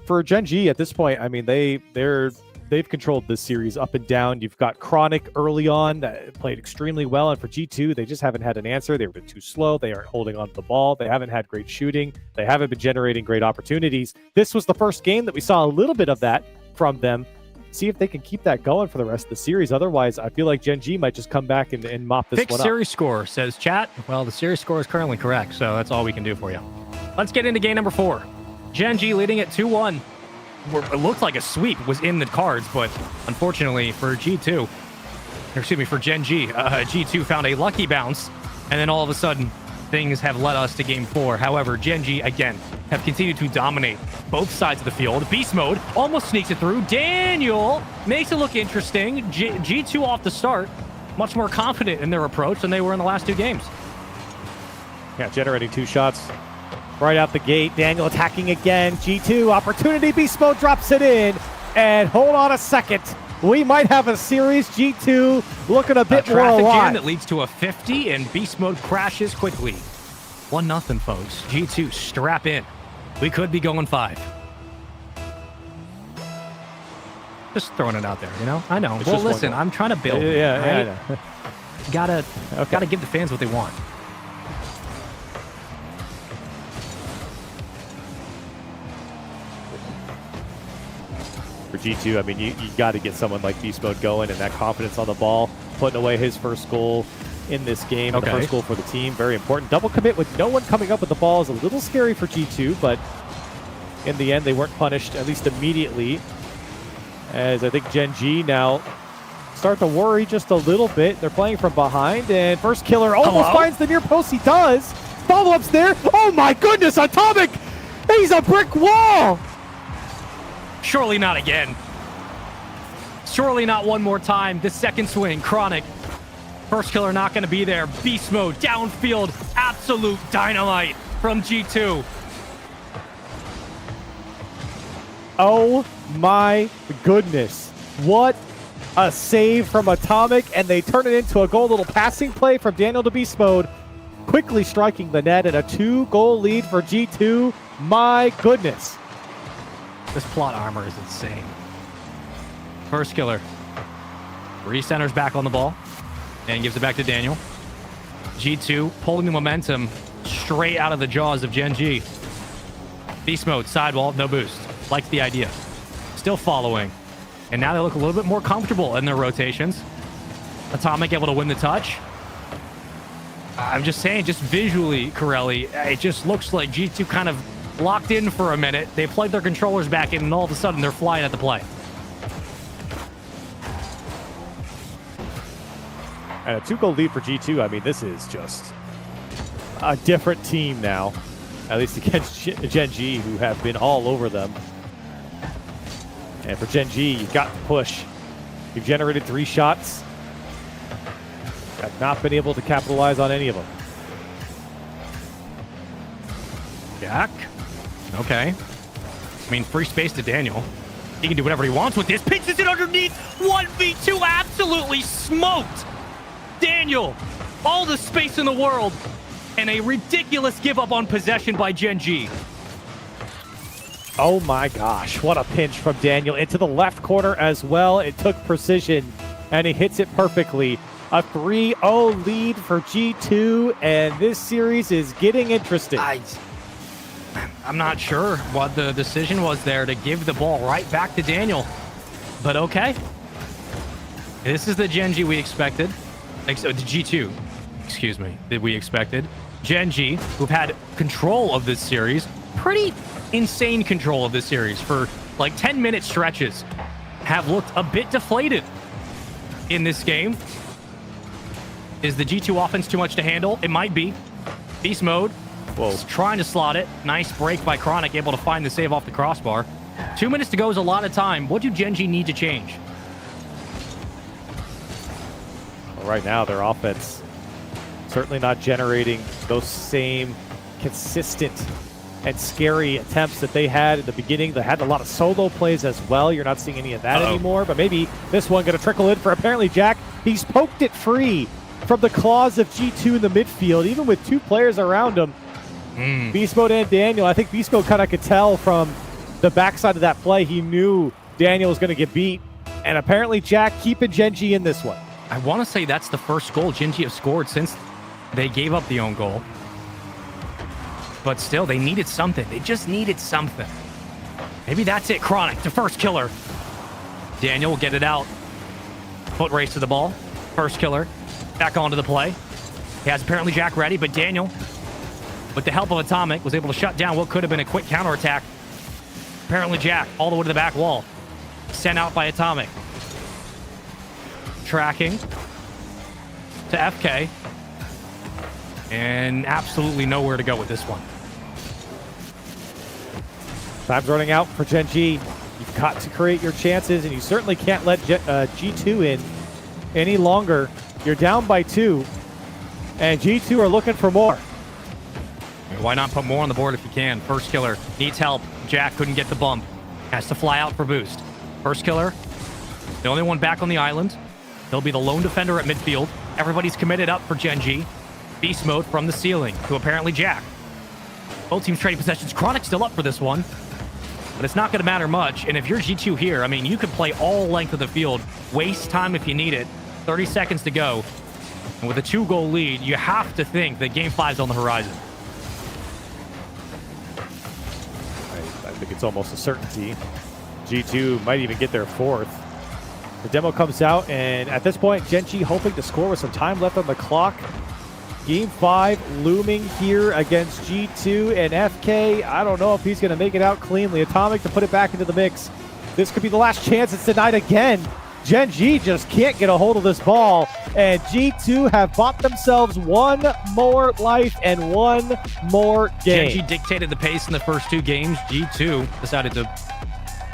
for Gen G at this point, I mean, they've controlled this series up and down. You've got Chronic early on that played extremely well, and for G2, they just haven't had an answer. They've been too slow. They aren't holding on to the ball. They haven't had great shooting. They haven't been generating great opportunities. This was the first game that we saw a little bit of that from them. See if they can keep that going for the rest of the series. Otherwise, I feel like Gen G might just come back and mop this one up. Fixed series score, says chat. Well, the series score is currently correct, so that's all we can do for you. Let's get into game number 4. Gen G leading at 2-1. It looked like a sweep was in the cards, but unfortunately for Gen G, G2 found a lucky bounce, and then all of a sudden, things have led us to game 4. However, Gen G, again, have continued to dominate both sides of the field. Beast mode almost sneaks it through. Daniel makes it look interesting. G2 off the start, much more confident in their approach than they were in the last 2 games. Yeah, generating 2 shots right out the gate. Daniel attacking again. G2 opportunity. Beast mode drops it in. And hold on a second. We might have a series. G2 looking a bit more alive. Traffic jam that leads to a 50, and beast mode crashes quickly. 1-0, folks. G2 strap in. We could be going 5. Just throwing it out there, you know? I know. Well, listen, I'm trying to build. Yeah. Gotta give the fans what they want. For G2, I mean, you got to get someone like Beast Mode going and that confidence on the ball, putting away his first goal in this game, the first goal for the team. Very important. Double commit with no one coming up with the ball is a little scary for G2, but in the end, they weren't punished, at least immediately, as I think Gen G now start to worry just a little bit. They're playing from behind, and first killer almost finds the near post. He does. Follow-ups there. Oh, my goodness, Atomic! He's a brick wall! Surely not again. Surely not one more time. The second swing, Chronic. First killer not going to be there. Beast mode, downfield, absolute dynamite from G2. Oh my goodness. What a save from Atomic, and they turn it into a goal. Little passing play from Daniel to Beast mode, quickly striking the net, and a 2-goal lead for G2. My goodness. This plot armor is insane. First killer recenters back on the ball and gives it back to Daniel. G2 pulling the momentum straight out of the jaws of Gen G. Beast mode, sidewall, no boost. Likes the idea. Still following. And now they look a little bit more comfortable in their rotations. Atomic able to win the touch. I'm just saying, just visually, Corelli, it just looks like G2 kind of locked in for a minute. They plugged their controllers back in, and all of a sudden they're flying at the play. And a 2-goal lead for G2. I mean, this is just a different team now, at least against Gen G, who have been all over them. And for Gen G, you've got to push. You've generated 3 shots. Have not been able to capitalize on any of them. Jack. Okay. I mean, free space to Daniel. He can do whatever he wants with this. Pitches it underneath. 1v2 absolutely smoked. Daniel all the space in the world, and a ridiculous give up on possession by Gen G. Oh my gosh, what a pinch from Daniel into the left corner as well. It took precision, and he hits it perfectly. A 3-0 lead for G2, and this series is getting interesting. I'm not sure what the decision was there to give the ball right back to Daniel, but okay. This is the Gen G we expected. The G2, excuse me, that we expected. Gen G, who've had control of this series, pretty insane control of this series for like 10-minute stretches, have looked a bit deflated in this game. Is the G2 offense too much to handle? It might be. Beast mode. Whoa. Trying to slot it. Nice break by Chronic, able to find the save off the crossbar. 2 minutes to go is a lot of time. What do Gen G need to change? Well, right now, their offense certainly not generating those same consistent and scary attempts that they had in the beginning. They had a lot of solo plays as well. You're not seeing any of that anymore, but maybe this one going to trickle in for apparently Jack. He's poked it free from the claws of G2 in the midfield, even with 2 players around him. Beast Mode and Daniel. I think Beast Mode kind of could tell from the backside of that play. He knew Daniel was going to get beat, and apparently Jack keeping Gen G in this one. I want to say that's the first goal Gen G have scored since they gave up the own goal. But still, they needed something. They just needed something. Maybe that's it. Chronic, the first killer. Daniel will get it out. Foot race to the ball. First killer. Back onto the play. He has apparently Jack ready, but Daniel, with the help of Atomic, was able to shut down what could have been a quick counterattack. Apparently Jack, all the way to the back wall. Sent out by Atomic. Tracking to FK. And absolutely nowhere to go with this one. Time's running out for Gen G. You've got to create your chances, and you certainly can't let G2 in any longer. You're down by 2, and G2 are looking for more. Why not put more on the board if you can? First killer needs help. Jack couldn't get the bump. Has to fly out for boost. First killer, the only one back on the island. He'll be the lone defender at midfield. Everybody's committed up for Gen G. Beast mode from the ceiling to apparently Jack. Both teams trading possessions. Chronic still up for this one, but it's not going to matter much. And if you're G2 here, I mean, you can play all length of the field, waste time if you need it. 30 seconds to go. And with a 2-goal lead, you have to think that Game 5 is on the horizon. I think it's almost a certainty. G2 might even get their 4th. The demo comes out, and at this point, Gen G hoping to score with some time left on the clock. Game 5 looming here against G2 and FK. I don't know if he's going to make it out cleanly. Atomic to put it back into the mix. This could be the last chance. It's denied again. Gen G just can't get a hold of this ball, and G2 have bought themselves one more life and one more game. Gen G dictated the pace in the first 2 games. G2 decided to,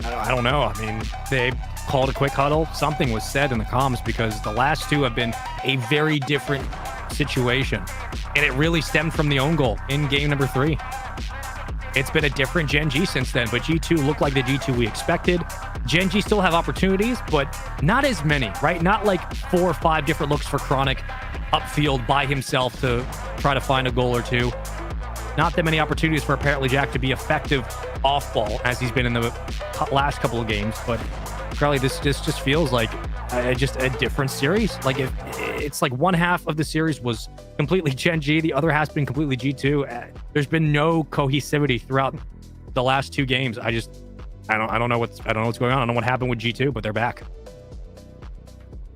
I don't know. I mean, they called a quick huddle. Something was said in the comms because the last 2 have been a very different situation, and it really stemmed from the own goal in game number 3. It's been a different Gen G since then, but G2 looked like the G2 we expected. Gen G still have opportunities, but not as many, right? Not like 4 or 5 different looks for Chronic upfield by himself to try to find a goal or 2. Not that many opportunities for apparently Jack to be effective off ball as he's been in the last couple of games, but Charlie, this just feels like just a different series. Like it's like one half of the series was completely Gen G, the other half's been completely G2. There's been no cohesivity throughout the last 2 games. I don't know what's going on. I don't know what happened with G2, but they're back.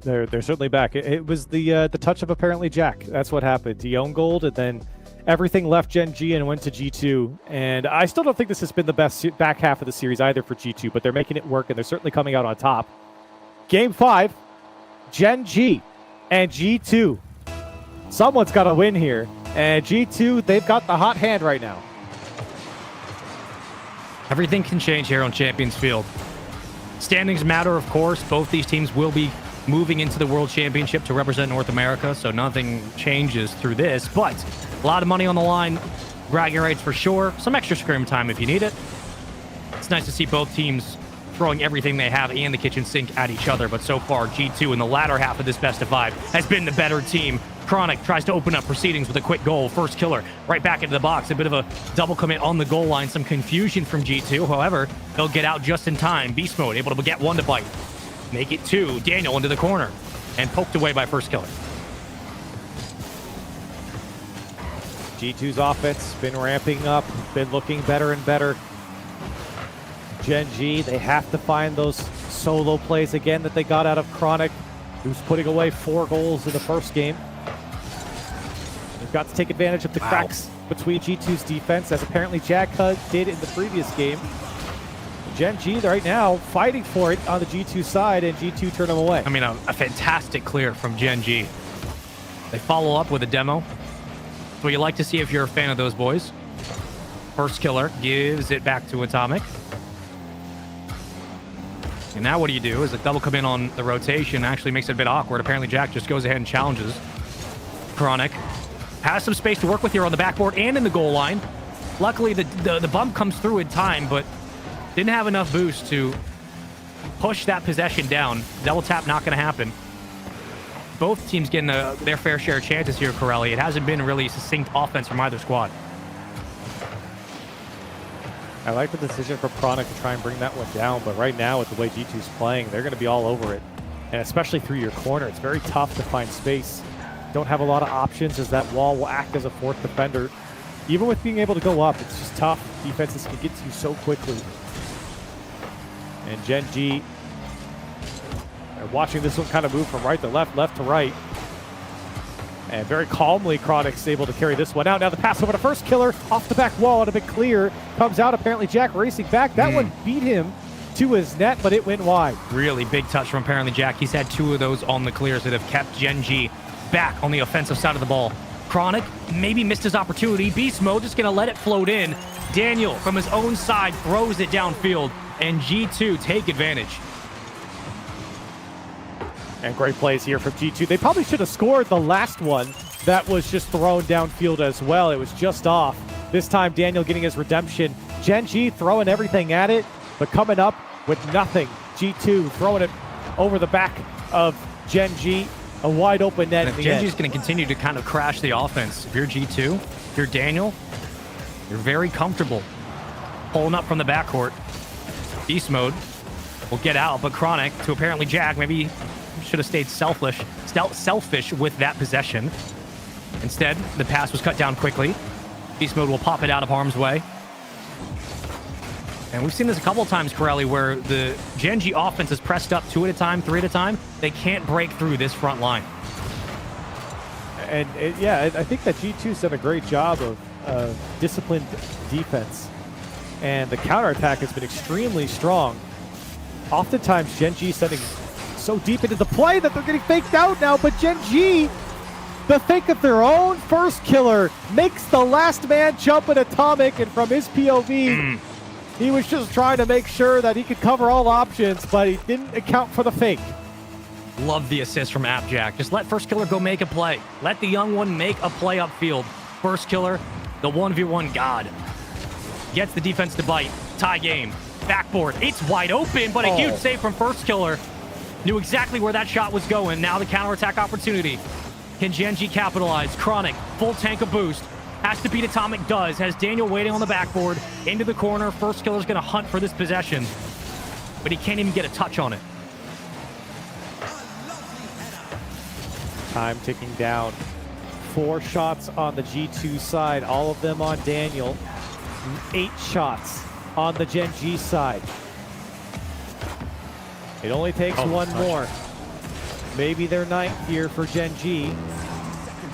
They're certainly back. It was the touch of apparently Jack. That's what happened. He owned gold, and then everything left Gen G and went to G2. And I still don't think this has been the best back half of the series either for G2, but they're making it work, and they're certainly coming out on top. Game 5, Gen G and G2. Someone's got to win here. And G2, they've got the hot hand right now. Everything can change here on Champions Field. Standings matter, of course. Both these teams will be moving into the World Championship to represent North America, so nothing changes through this. But a lot of money on the line. Bragging rights for sure. Some extra scrim time if you need it. It's nice to see both teams throwing everything they have and the kitchen sink at each other. But so far, G2 in the latter half of this best of 5 has been the better team. Chronic tries to open up proceedings with a quick goal. First killer right back into the box. A bit of a double commit on the goal line. Some confusion from G2. However, they'll get out just in time. Beast Mode able to get one to bite. Make it two. Daniel into the corner and poked away by first killer. G2's offense been ramping up, been looking better and better. Gen G, they have to find those solo plays again that they got out of Chronic, who's putting away 4 goals in the first game. They've got to take advantage of the cracks between G2's defense, as apparently Jack Hud did in the previous game. Gen G right now fighting for it on the G2 side, and G2 turn them away. I mean, a fantastic clear from Gen G. They follow up with a demo. That's what you like to see if you're a fan of those boys. First killer gives it back to Atomic. And now what do? Is a double come in on the rotation actually makes it a bit awkward. Apparently Jack just goes ahead and challenges. Chronic has some space to work with here on the backboard and in the goal line. Luckily, the bump comes through in time, but didn't have enough boost to push that possession down. Double tap not going to happen. Both teams getting their fair share of chances here, Corelli. It hasn't been really succinct offense from either squad. I like the decision for Chronic to try and bring that one down, but right now with the way G2's playing, they're going to be all over it. And especially through your corner, it's very tough to find space. Don't have a lot of options, as that wall will act as a fourth defender. Even with being able to go up, it's just tough. Defenses can get to you so quickly. And Gen G, they're watching this one kind of move from right to left, left to right. And very calmly, Chronic's able to carry this one out. Now the pass over to first killer, off the back wall, and a bit clear. Comes out, apparently Jack racing back. That one beat him to his net, but it went wide. Really big touch from apparently Jack. He's had 2 of those on the clears that have kept Gen G back on the offensive side of the ball. Chronic maybe missed his opportunity. Beast Mode just going to let it float in. Daniel from his own side throws it downfield, and G2 take advantage. And great plays here from G2. They probably should have scored the last one that was just thrown downfield as well. It was just off. This time, Daniel getting his redemption. Gen G throwing everything at it, but coming up with nothing. G2 throwing it over the back of Gen G. A wide open net. Gen G is going to continue to kind of crash the offense. If you're G2, if you're Daniel, you're very comfortable pulling up from the backcourt. Beast Mode will get out, but Chronic to apparently Jack maybe should have stayed selfish with that possession. Instead, the pass was cut down quickly. Beast Mode will pop it out of harm's way. And we've seen this a couple of times, Corelli, where the Gen G offense is pressed up 2 at a time, 3 at a time. They can't break through this front line. And I think that G2's done a great job of disciplined defense. And the counterattack has been extremely strong. Oftentimes, Gen G setting so deep into the play that they're getting faked out now, but Gen G, the fake of their own first killer, makes the last man jump at Atomic, and from his POV, he was just trying to make sure that he could cover all options, but he didn't account for the fake. Love the assist from AppJack. Just let first killer go make a play. Let the young one make a play upfield. First killer, the 1v1 god. Gets the defense to bite. Tie game. Backboard. It's wide open, but a huge save from first killer. Knew exactly where that shot was going. Now the counterattack opportunity. Can Gen G capitalize? Chronic, full tank of boost. Has to beat Atomic, does. Has Daniel waiting on the backboard. Into the corner. First killer's going to hunt for this possession. But he can't even get a touch on it. Time ticking down. 4 shots on the G2 side, all of them on Daniel. 8 shots on the Gen G side. It only takes one more. Maybe their 9th here for Gen G,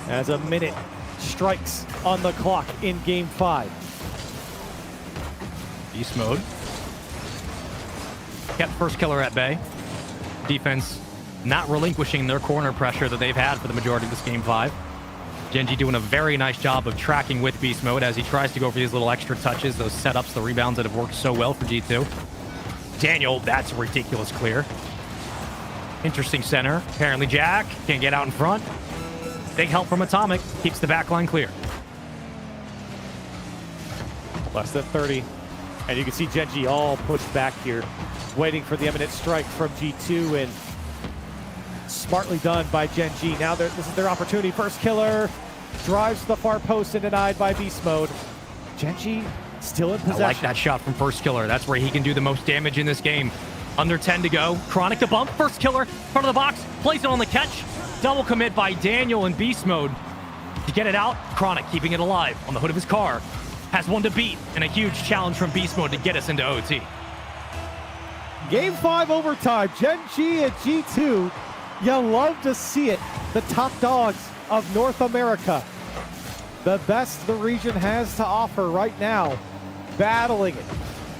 as a minute strikes on the clock in Game 5. Beast Mode. Kept first killer at bay. Defense not relinquishing their corner pressure that they've had for the majority of this Game 5. Gen G doing a very nice job of tracking with Beast Mode as he tries to go for these little extra touches, those setups, the rebounds that have worked so well for G2. Daniel, that's a ridiculous clear. Interesting center. Apparently Jack can't get out in front. Big help from Atomic. Keeps the back line clear. Less than 30. And you can see Gen G all pushed back here, waiting for the imminent strike from G2, and Smartly done by Gen G. Now this is their opportunity. First killer drives to the far post and denied by Beast Mode. Gen G still in possession. I like that shot from First Killer. That's where he can do the most damage in this game. Under 10 to go. Chronic to bump. First Killer, front of the box, plays it on the catch. Double commit by Daniel in Beast Mode. To get it out, Chronic keeping it alive on the hood of his car. Has one to beat, and a huge challenge from Beast Mode to get us into OT. Game 5 overtime. Gen G and G2. You love to see it. The top dogs of North America. The best the region has to offer right now. Battling it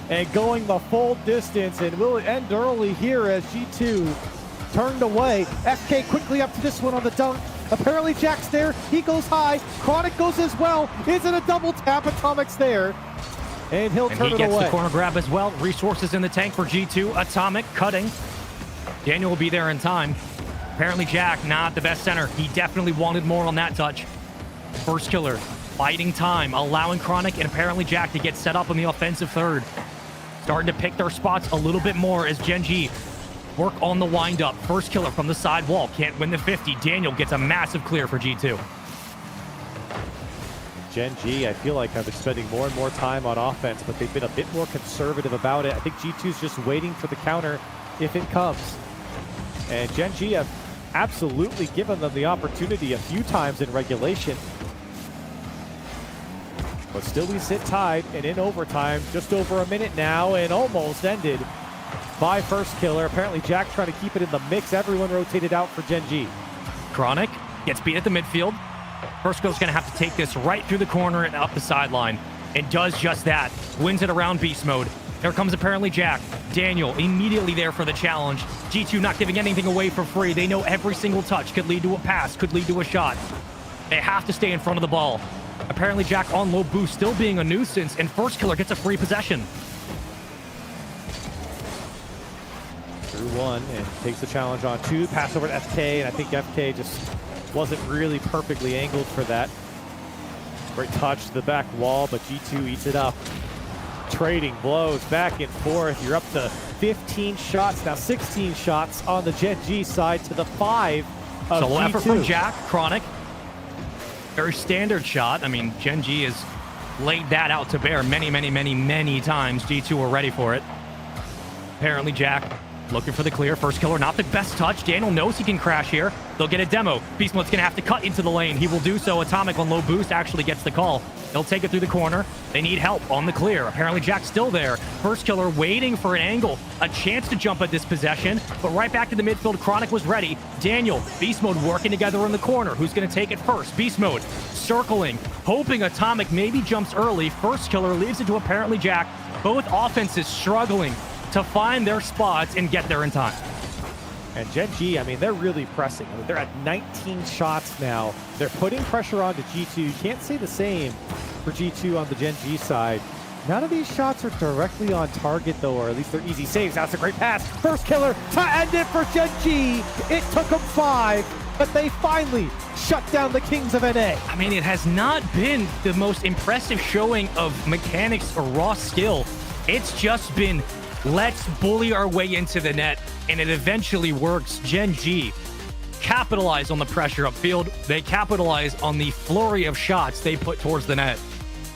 and going the full distance, and will end early here as G2 turned away. FK quickly up to this one on the dunk. Apparently Jack's there. He goes high. Chronic goes as well. Is it a double tap? Atomic's there. And he'll turn it away. He gets the corner grab as well. Resources in the tank for G2. Atomic cutting. Daniel will be there in time. Apparently Jack, not the best center. He definitely wanted more on that touch. First Killer, biding time, allowing Chronic and apparently Jack to get set up on the offensive third. Starting to pick their spots a little bit more as Gen G work on the windup. First Killer from the side wall, can't win the 50. Daniel gets a massive clear for G2. Gen G, I feel like, have been spending more and more time on offense, but they've been a bit more conservative about it. I think G2's just waiting for the counter if it comes. And Gen G have absolutely given them the opportunity a few times in regulation. But still we sit tied and in overtime, just over a minute now, and almost ended by First Killer. Apparently Jack trying to keep it in the mix. Everyone rotated out for Gen G. Chronic gets beat at the midfield. First Killer's going to have to take this right through the corner and up the sideline. And does just that. Wins it around Beast Mode. Here comes apparently Jack. Daniel immediately there for the challenge. G2 not giving anything away for free. They know every single touch could lead to a pass, could lead to a shot. They have to stay in front of the ball. Apparently Jack on low boost, still being a nuisance, and First Killer gets a free possession. Through one and takes the challenge on two. Pass over to FK, and I think FK just wasn't really perfectly angled for that. Great touch to the back wall, but G2 eats it up. Trading blows back and forth. You're up to 15 shots, now 16 shots on the Gen G side to the 5 of Solo G2. effort from Jack. Chronic. Very standard shot. I mean, Gen G has laid that out to bear many times. G2 were ready for it. Apparently Jack looking for the clear. First Killer, not the best touch. Daniel knows he can crash here. They'll get a demo. Beast Mode's going to have to cut into the lane. He will do so. Atomic on low boost actually gets the call. They'll take it through the corner. They need help on the clear. Apparently Jack's still there. First Killer waiting for an angle. A chance to jump at this possession, but right back to the midfield. Chronic was ready. Daniel, Beast Mode working together in the corner. Who's going to take it first? Beast Mode circling, hoping Atomic maybe jumps early. First Killer leaves it to apparently Jack. Both offenses struggling to find their spots and get there in time. And Gen G, I mean, they're really pressing. I mean, they're at 19 shots now. They're putting pressure onto G2. You can't say the same for G2 on the Gen G side. None of these shots are directly on target, though, or at least they're easy saves. That's a great pass. First Killer to end it for Gen G. It took them 5, but they finally shut down the Kings of NA. I mean, it has not been the most impressive showing of mechanics or raw skill. It's just been, let's bully our way into the net, and it eventually works. Gen G capitalize on the pressure upfield. They capitalize on the flurry of shots they put towards the net.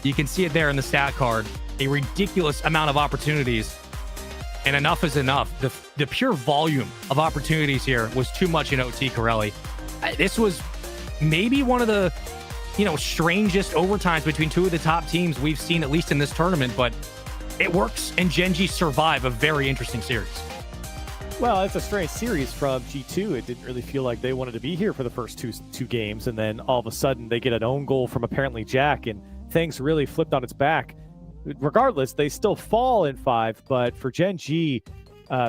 You can see it there in the stat card. A ridiculous amount of opportunities. And enough is enough. The pure volume of opportunities here was too much in OT Corelli. This was maybe one of the, strangest overtimes between two of the top teams we've seen, at least in this tournament, but it works, and Gen G survive a very interesting series. Well, it's a strange series from G2. It didn't really feel like they wanted to be here for the first two games, and then all of a sudden they get an own goal from apparently Jack, and things really flipped on its back. Regardless, they still fall in 5, but for Gen G,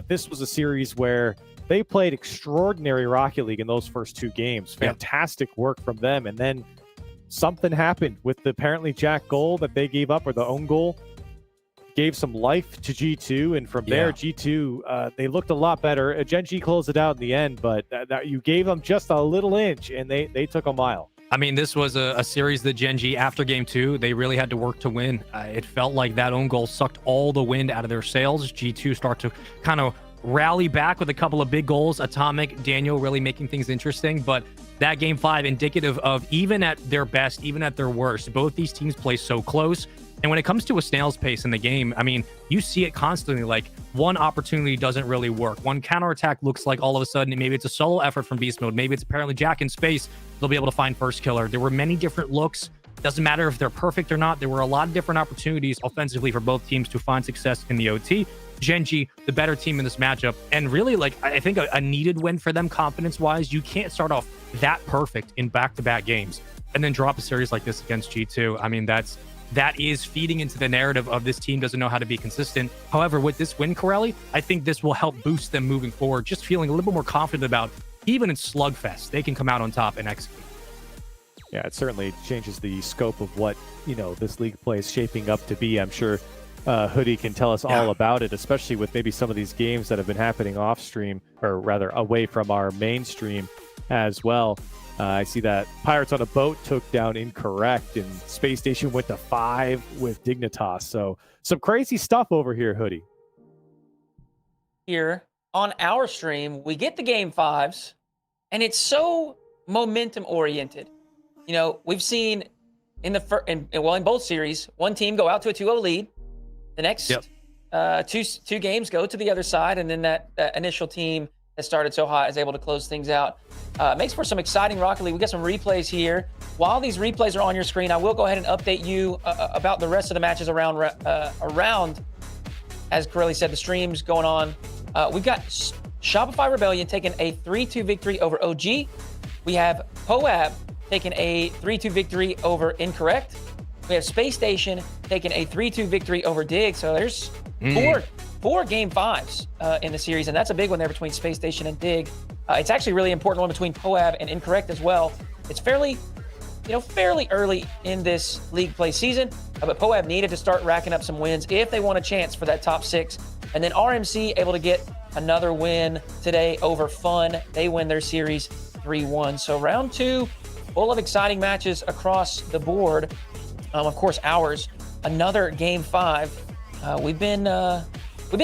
this was a series where they played extraordinary Rocket League in those first 2 games. Fantastic work from them, and then something happened with the apparently Jack goal that they gave up, or the own goal. Gave some life to G2, and from there, G2, they looked a lot better. Gen G closed it out in the end, but you gave them just a little inch, and they took a mile. I mean, this was a series that Gen G, after game 2, they really had to work to win. It felt like that own goal sucked all the wind out of their sails. G2 start to kind of rally back with a couple of big goals. Atomic, Daniel really making things interesting. But that game 5, indicative of even at their best, even at their worst, both these teams play so close. And when it comes to a snail's pace in the game, I mean, you see it constantly. Like, one opportunity doesn't really work. One counterattack looks like all of a sudden, maybe it's a solo effort from Beast Mode. Maybe it's apparently Jack in space. They'll be able to find first killer. There were many different looks. Doesn't matter if they're perfect or not. There were a lot of different opportunities offensively for both teams to find success in the OT. Gen.G, the better team in this matchup. And really, like, I think a needed win for them confidence-wise. You can't start off that perfect in back-to-back games and then drop a series like this against G2. I mean, that is feeding into the narrative of this team doesn't know how to be consistent. However, with this win, Corelli, I think this will help boost them moving forward, just feeling a little bit more confident about even in slugfest, they can come out on top and execute. Yeah, it certainly changes the scope of what, this league play is shaping up to be. I'm sure Hoodie can tell us all about it, especially with maybe some of these games that have been happening off stream, or rather away from our mainstream as well. I see that Pirates on a Boat took down Incorrect, and Space Station went to 5 with Dignitas. So some crazy stuff over here, Hoodie. Here on our stream, we get the game 5s, and it's so momentum oriented. We've seen in both series, one team go out to a 2-0 lead. The next two games go to the other side, and then that initial team that started so hot is able to close things out. Makes for some exciting Rocket League. We got some replays here. While these replays are on your screen, I will go ahead and update you about the rest of the matches around, as Corelli said, the streams going on. We've got Shopify Rebellion taking a 3-2 victory over OG. We have Poab taking a 3-2 victory over Incorrect. We have Space Station taking a 3-2 victory over Dig. So there's four game 5s in the series, and that's a big one there between Space Station and Dig. It's actually a really important one between Poab and Incorrect as well. It's fairly early in this league play season, but Poab needed to start racking up some wins if they want a chance for that top 6. And then RMC able to get another win today over Fun. They win their series 3-1. So round 2, full of exciting matches across the board. Of course, ours, another game 5. We've been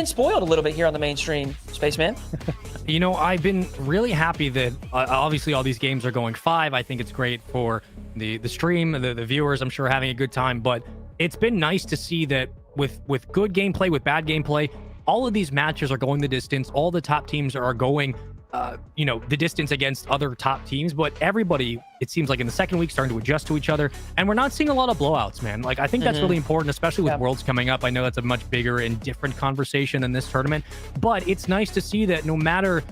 spoiled a little bit here on the mainstream, Spaceman. I've been really happy that obviously all these games are going 5. I think it's great for the stream, the viewers, I'm sure, having a good time. But it's been nice to see that with good gameplay, with bad gameplay, all of these matches are going the distance. All the top teams are going the distance against other top teams, but everybody, it seems like in the second week, starting to adjust to each other, and we're not seeing a lot of blowouts, man. Like, I think that's really important, especially with Worlds coming up. I know that's a much bigger and different conversation than this tournament, but it's nice to see that no matter,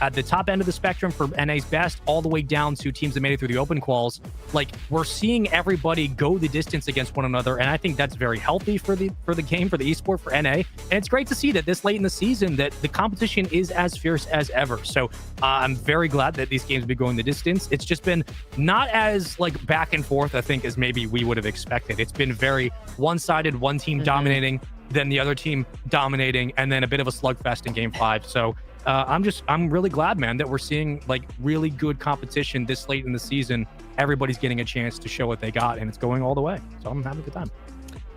at the top end of the spectrum for NA's best, all the way down to teams that made it through the open quals, like, we're seeing everybody go the distance against one another, and I think that's very healthy for the game, for the esport, for NA, and it's great to see that this late in the season that the competition is as fierce as ever. So I'm very glad that these games have been going the distance. It's just been not as like back and forth, I think, as maybe we would have expected. It's been very one-sided, one team dominating, then the other team dominating, and then a bit of a slugfest in game 5. So I'm really glad, man, that we're seeing like really good competition this late in the season. Everybody's getting a chance to show what they got, and it's going all the way. So I'm having a good time.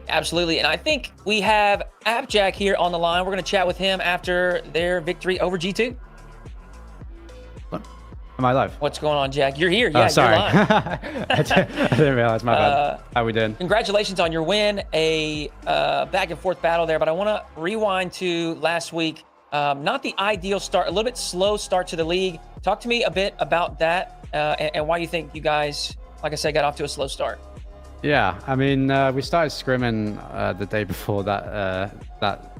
Absolutely. And I think we have Appjack here on the line. We're going to chat with him after their victory over G2. Am I live? What's going on, Jack? You're here. Yeah, sorry. You're live. I didn't realize. My bad. How we doing? Congratulations on your win. A back and forth battle there, but I want to rewind to last week. Not the ideal start, a little bit slow start to the league. Talk to me a bit about that and why you think you guys, like I said, got off to a slow start. Yeah, I mean, we started scrimming the day before that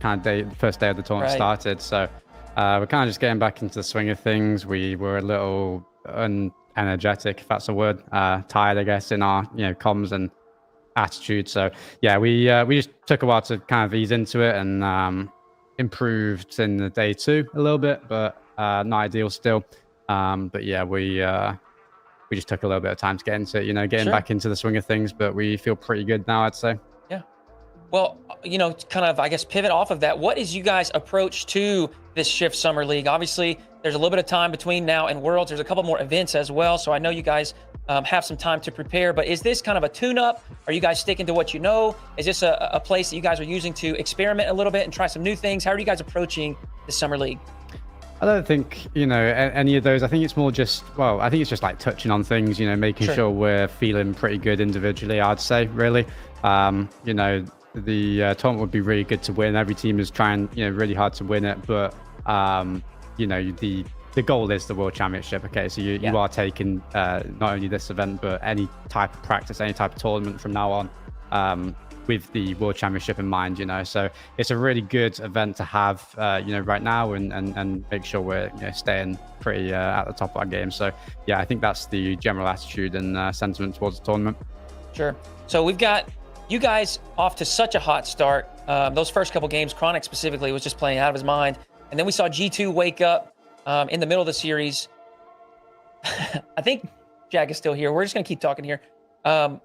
kind of day, first day of the tournament started. So we're kind of just getting back into the swing of things. We were a little unenergetic, if that's a word, tired, I guess, in our comms and attitude. So yeah, we just took a while to kind of ease into it and improved in the day 2 a little bit, but not ideal still. But yeah, we just took a little bit of time to get into it, getting back into the swing of things, but we feel pretty good now, I'd say. Yeah. Well, kind of, I guess, pivot off of that. What is you guys' approach to this Shift Summer League? Obviously, there's a little bit of time between now and Worlds. There's a couple more events as well. So I know you guys have some time to prepare. But is this kind of a tune-up? Are you guys sticking to what you know? Is this a place that you guys are using to experiment a little bit and try some new things? How are you guys approaching the Summer League? I don't think, any of those. I think it's more just, I think it's just like touching on things, making sure we're feeling pretty good individually, I'd say, really. The tournament would be really good to win. Every team is trying, really hard to win it. But, the goal is the World Championship. Okay, so you are taking not only this event, but any type of practice, any type of tournament from now on. With the World Championship in mind, so it's a really good event to have, right now, and make sure we're staying pretty at the top of our game. So yeah, I think that's the general attitude and sentiment towards the tournament. Sure. So we've got you guys off to such a hot start. Those first couple games, Chronic specifically was just playing out of his mind, and then we saw G2 wake up in the middle of the series. I think Jack is still here. We're just gonna keep talking here. No,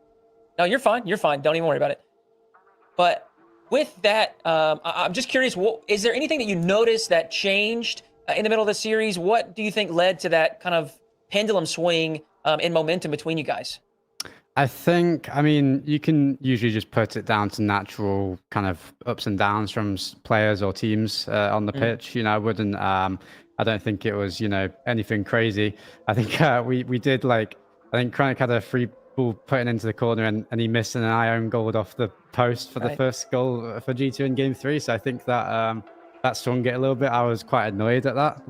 you're fine. You're fine. Don't even worry about it. But with that, I'm just curious, is there anything that you noticed that changed in the middle of the series? What do you think led to that kind of pendulum swing in momentum between you guys? I think, you can usually just put it down to natural kind of ups and downs from players or teams on the pitch. I wouldn't, I don't think it was, anything crazy. I think we did I think Chronic had a free ball putting into the corner and he missed an own goal off the post for the first goal for G2 in game 3. So I think that that swung it a little bit. I was quite annoyed at that,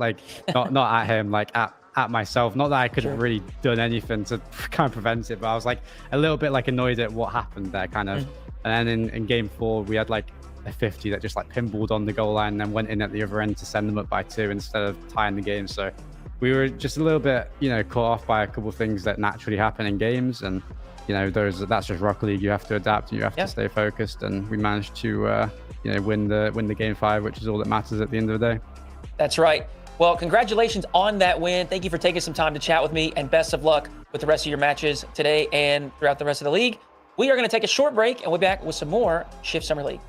not at him, at myself. Not that I could have really done anything to kind of prevent it, but I was a little bit annoyed at what happened there kind of. And then in game 4 we had a 50 that just pinballed on the goal line and then went in at the other end to send them up by 2 instead of tying the game. So we were just a little bit, caught off by a couple of things that naturally happen in games, and that's just Rocket League. You have to adapt and you have to stay focused, and we managed to win the game 5, which is all that matters at the end of the day. That's right. Well, congratulations on that win. Thank you for taking some time to chat with me, and best of luck with the rest of your matches today and throughout the rest of the league. We are going to take a short break, and we'll be back with some more Shift Summer League.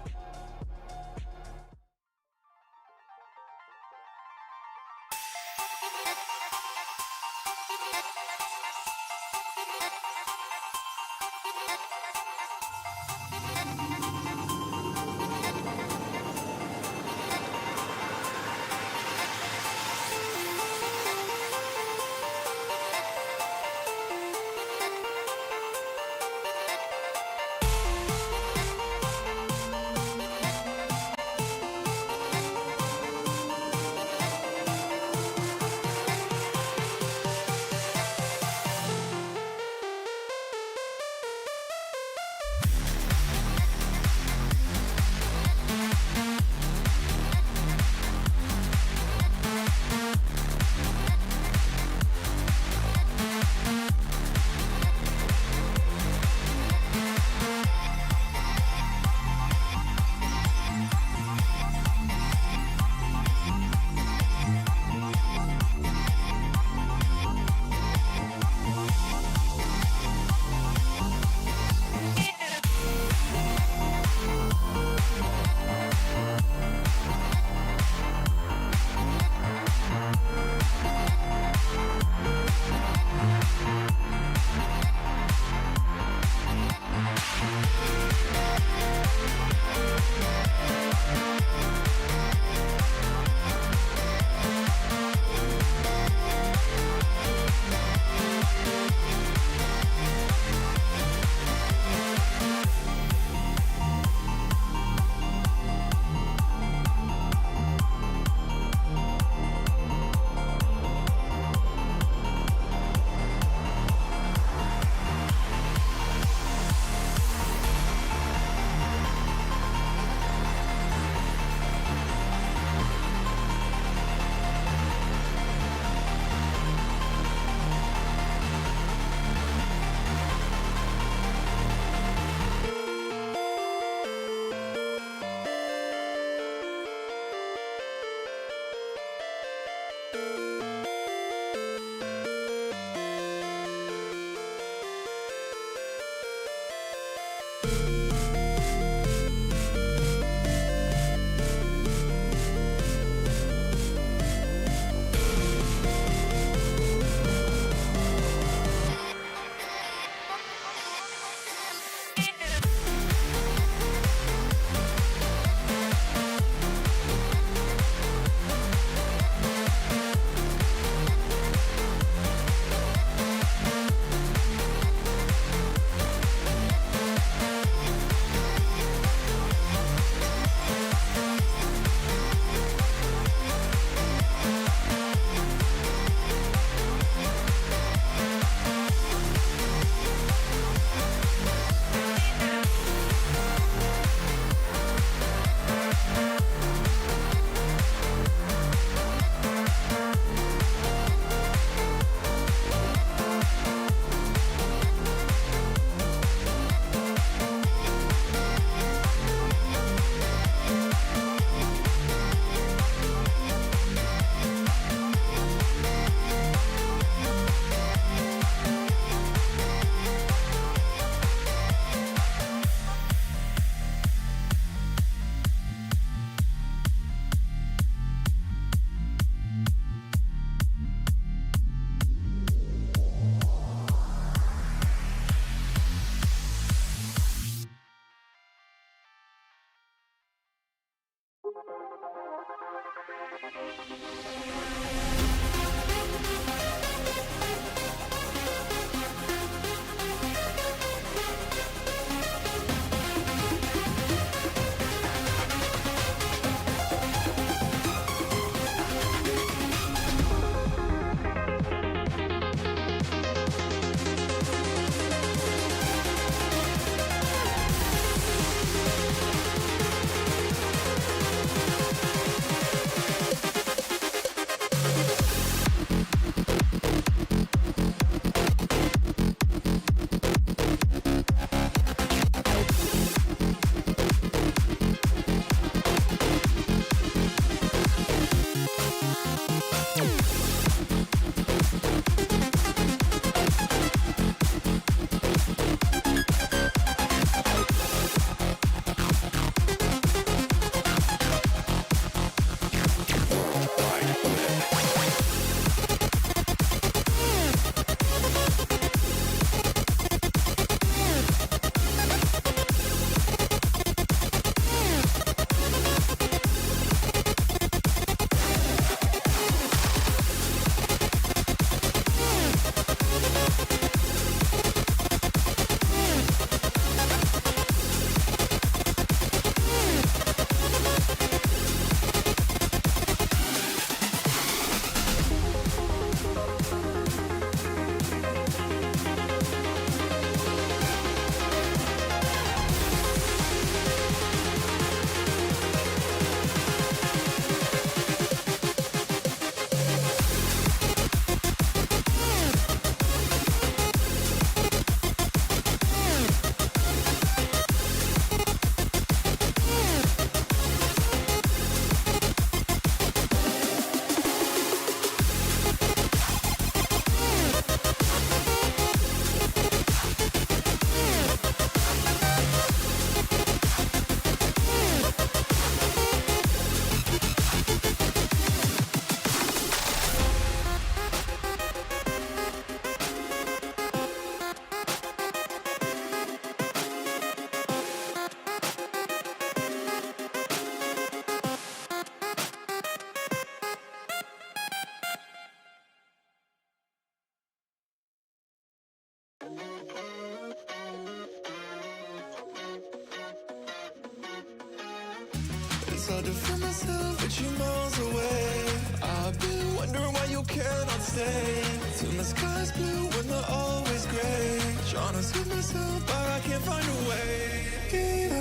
It's hard to feel myself with you miles away. I've been wondering why you cannot stay. Till the sky's blue when they're always gray. Trying to soothe myself, but I can't find a way. Diva,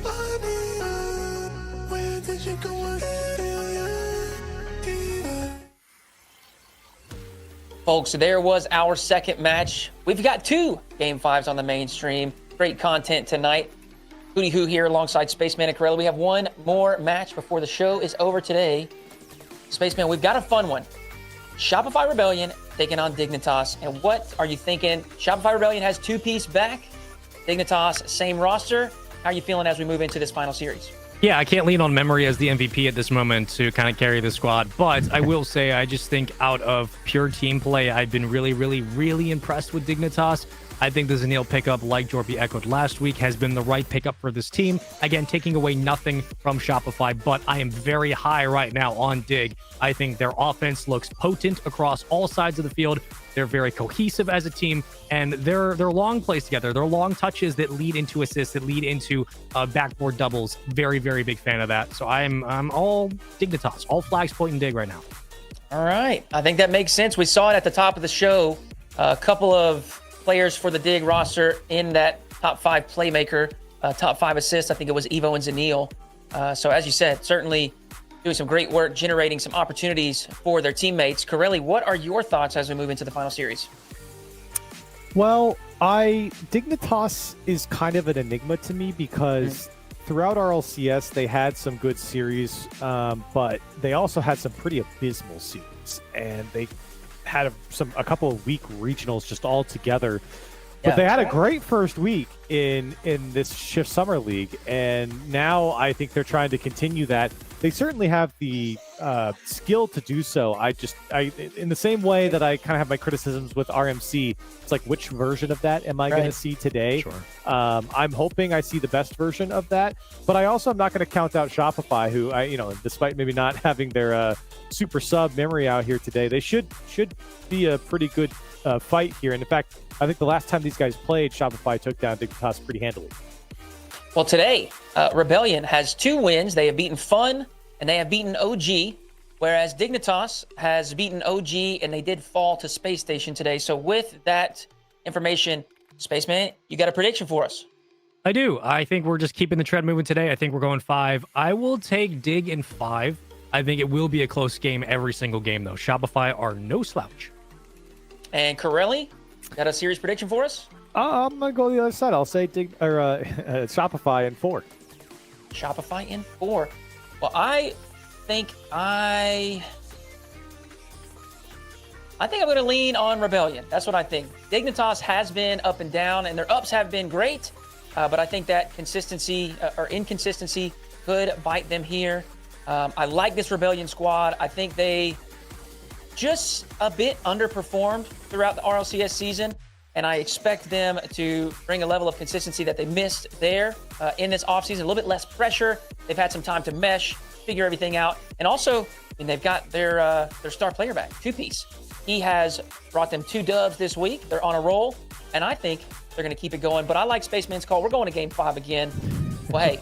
I need. Where did you go? I feel you. Diva. Folks, there was our second match. We've got 2 Game 5s on the mainstream. Great content tonight. Hootie Hoo here alongside Spaceman and Corella. We have one more match before the show is over today. Spaceman, we've got a fun one. Shopify Rebellion taking on Dignitas. And what are you thinking? Shopify Rebellion has 2-piece back. Dignitas, same roster. How are you feeling as we move into this final series? Yeah, I can't lean on memory as the MVP at this moment to kind of carry the squad. But I will say, I just think out of pure team play, I've been really impressed with Dignitas. I think the Zanil pickup, like Jorby echoed last week, has been the right pickup for this team. Again, taking away nothing from Shopify, but I am very high right now on Dig. I think their offense looks potent across all sides of the field. They're very cohesive as a team, and their long plays together, their long touches that lead into assists, that lead into backboard doubles. Very big fan of that. So I'm all Dignitas, all flags pointing Dig right now. All right. I think that makes sense. We saw it at the top of the show. A couple of players for the Dig roster in that top 5 playmaker, top 5 assists. I think it was Evo and Zanil. So as you said, certainly doing some great work, generating some opportunities for their teammates. Corelli, what are your thoughts as we move into the final series? Well, Dignitas is kind of an enigma to me because throughout RLCS, they had some good series, but they also had some pretty abysmal series, and they had a couple of weak regionals just all together. But they had a great first week in this Shift Summer League, and now I think they're trying to continue that. they certainly have the skill to do so. I in the same way that I kind of have my criticisms with RMC, it's like, which version of that am I going to see today? Sure. I'm hoping I see the best version of that, but I also am not going to count out Shopify, who despite maybe not having their super sub memory out here today, they should be a pretty good fight here. And in fact, I think the last time these guys played, Shopify took down Dignitas pretty handily. Well, today, Rebellion has 2 wins. They have beaten Fun and they have beaten OG, whereas Dignitas has beaten OG and they did fall to Space Station today. So with that information, Spaceman, you got a prediction for us? I do. I think we're just keeping the trend moving today. I think we're going 5. I will take Dig in 5. I think it will be a close game every single game, though. Shopify are no slouch. And Corelli, got a series prediction for us? I'm going to go the other side. I'll say Shopify in 4. Shopify in 4. Well, I think I'm going to lean on Rebellion. That's what I think. Dignitas has been up and down, and their ups have been great, but I think that consistency or inconsistency could bite them here. I like this Rebellion squad. I think they just a bit underperformed throughout the RLCS season, and I expect them to bring a level of consistency that they missed there in this offseason. A little bit less pressure. They've had some time to mesh, figure everything out. And also, they've got their star player back, 2-piece. He has brought them 2 dubs this week. They're on a roll, and I think they're going to keep it going. But I like Spaceman's call. We're going to Game 5 again. Well, hey,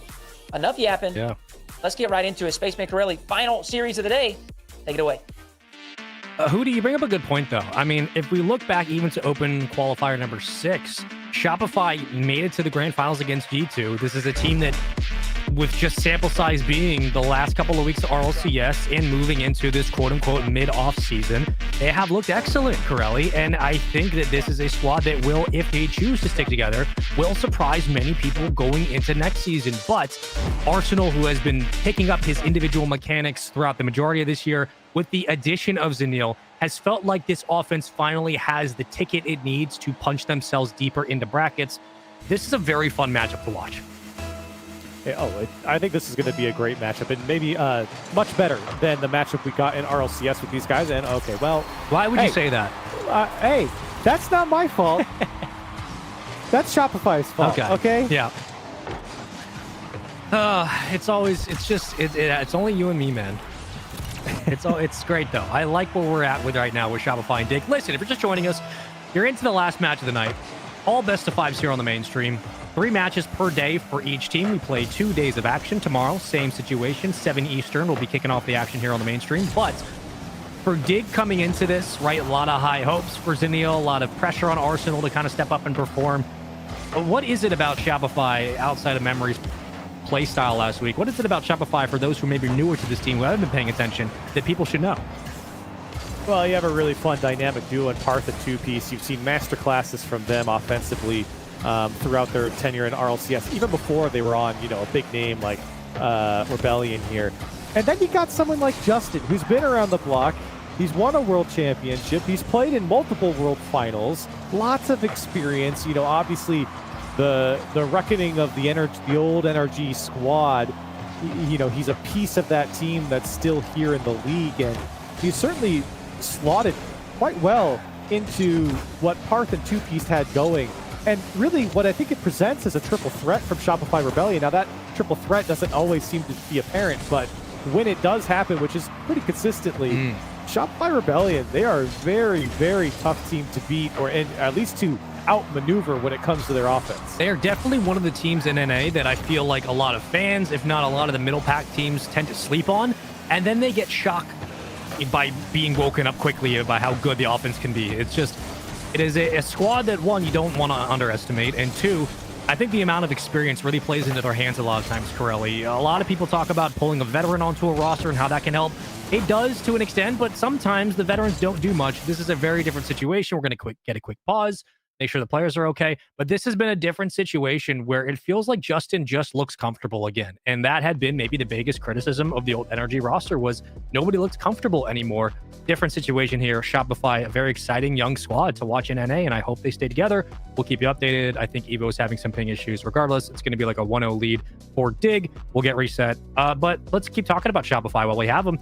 enough yapping. Yeah. Let's get right into it. Spaceman Corelli, final series of the day. Take it away. Hootie, you bring up a good point, though. I mean, if we look back even to open qualifier number 6, Shopify made it to the grand finals against G2. This is a team that, with just sample size being the last couple of weeks of RLCS and moving into this quote-unquote mid-off season, they have looked excellent, Corelli, and I think that this is a squad that will, if they choose to stick together, will surprise many people going into next season. But Arsenal, who has been picking up his individual mechanics throughout the majority of this year, with the addition of Zanil, has felt like this offense finally has the ticket it needs to punch themselves deeper into brackets. This is a very fun matchup to watch. I think this is going to be a great matchup, and maybe much better than the matchup we got in RLCS with these guys. And okay, well, why would you say that? Hey, that's not my fault. That's Shopify's fault. Okay? Yeah. It's only you and me, man. It's great though. I like where we're at with right now with Shopify and Dig. Listen, if you're just joining us, you're into the last match of the night. All best of 5s here on the mainstream. 3 matches per day for each team. We play 2 days of action. Tomorrow, same situation, 7 Eastern. We'll be kicking off the action here on the mainstream. But for Dig coming into this, right, a lot of high hopes for Zanil, a lot of pressure on Arsenal to kind of step up and perform. What is it about Shopify outside of Memory's play style last week? What is it about Shopify for those who may be newer to this team who haven't been paying attention that people should know? Well, you have a really fun dynamic duo in Parth and 2-piece. You've seen masterclasses from them offensively throughout their tenure in RLCS, even before they were on, a big name like Rebellion here. And then you got someone like Justin, who's been around the block. He's won a world championship. He's played in multiple world finals. Lots of experience. Obviously the reckoning of the old NRG squad. He's a piece of that team that's still here in the league, and he's certainly slotted quite well into what Parth and 2-piece had going. And really what I think it presents is a triple threat from Shopify Rebellion. Now that triple threat doesn't always seem to be apparent, but when it does happen, which is pretty consistently, Shopify Rebellion, they are a very, very tough team to beat, or at least to outmaneuver when it comes to their offense. They are definitely one of the teams in NA that I feel like a lot of fans, if not a lot of the middle pack teams, tend to sleep on, and then they get shocked by being woken up quickly by how good the offense can be. It is a squad that, one, you don't want to underestimate, and two, I think the amount of experience really plays into their hands a lot of times, Corelli. A lot of people talk about pulling a veteran onto a roster and how that can help. It does to an extent, but sometimes the veterans don't do much. This is a very different situation. We're going to get a quick pause. make sure the players are okay. But this has been a different situation where it feels like Justin just looks comfortable again. And that had been maybe the biggest criticism of the old Energy roster was nobody looked comfortable anymore. Different situation here. Shopify, a very exciting young squad to watch in NA, and I hope they stay together. We'll keep you updated. I think Evo is having some ping issues. Regardless, it's going to be like a 1-0 lead for Dig. We'll get reset. But let's keep talking about Shopify while we have them.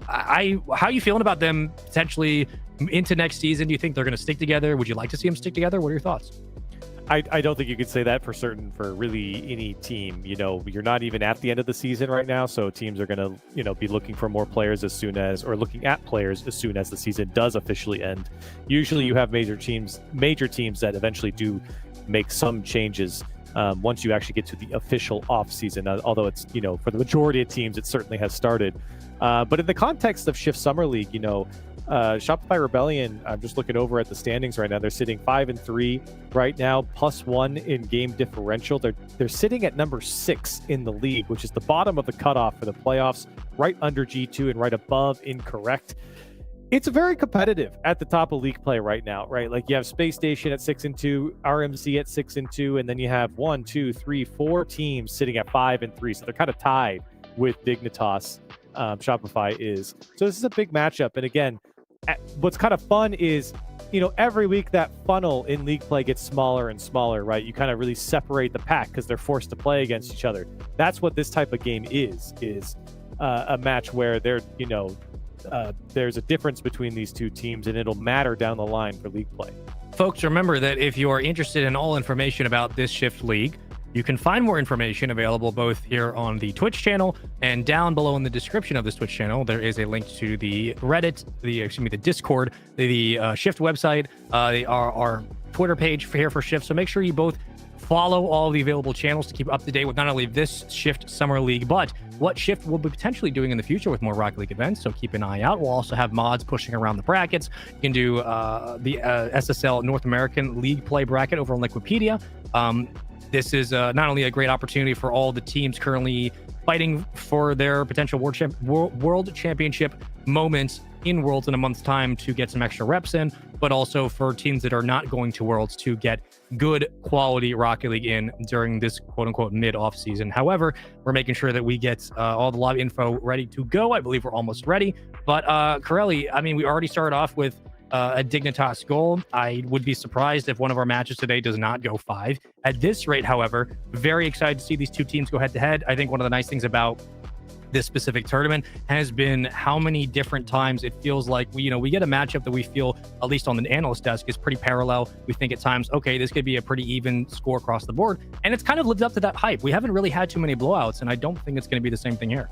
How are you feeling about them potentially into next season? Do you think they're going to stick together? Would you like to see them stick together? What are your thoughts? I don't think you could say that for certain for really any team. You're not even at the end of the season right now, so teams are going to, be looking for more players looking at players as soon as the season does officially end. Usually you have major teams that eventually do make some changes once you actually get to the official off season, although it's, for the majority of teams, it certainly has started. But in the context of Shift Summer League, Shopify Rebellion, I'm just looking over at the standings right now. They're sitting 5-3 right now, +1 in game differential. They're sitting at number 6 in the league, which is the bottom of the cutoff for the playoffs, right under G2 and right above Incorrect. It's very competitive at the top of league play right now, right? Like you have Space Station at 6-2, RMZ at 6-2, and then you have 1, 2, 3, 4 teams sitting at 5-3. So they're kind of tied with Dignitas. Shopify is. So this is a big matchup. And again, what's kind of fun is, every week that funnel in league play gets smaller and smaller, right? You kind of really separate the pack because they're forced to play against each other. That's what this type of game is a match where there's a difference between these two teams, and it'll matter down the line for league play. Folks, remember that if you are interested in all information about this Shift League, you can find more information available both here on the Twitch channel and down below in the description of this Twitch channel. There is a link to the Reddit, the Discord, the Shift website, our Twitter page for Shift. So make sure you both follow all the available channels to keep up to date with not only this Shift Summer League, but what Shift will be potentially doing in the future with more Rocket League events. So keep an eye out. We'll also have mods pushing around the brackets. You can do the SSL North American League play bracket over on Liquipedia. This is not only a great opportunity for all the teams currently fighting for their potential world championship moments in Worlds in a month's time to get some extra reps in, but also for teams that are not going to Worlds to get good quality Rocket League in during this quote-unquote mid-off season. However, we're making sure that we get all the lobby info ready to go. I believe we're almost ready. But Corelli, we already started off with a Dignitas goal. I would be surprised if one of our matches today does not go 5. At this rate, however, very excited to see these two teams go head-to-head. I think one of the nice things about this specific tournament has been how many different times it feels like we get a matchup that we feel, at least on the analyst desk, is pretty parallel. We think at times, okay, this could be a pretty even score across the board, and it's kind of lived up to that hype. We haven't really had too many blowouts, and I don't think it's going to be the same thing here.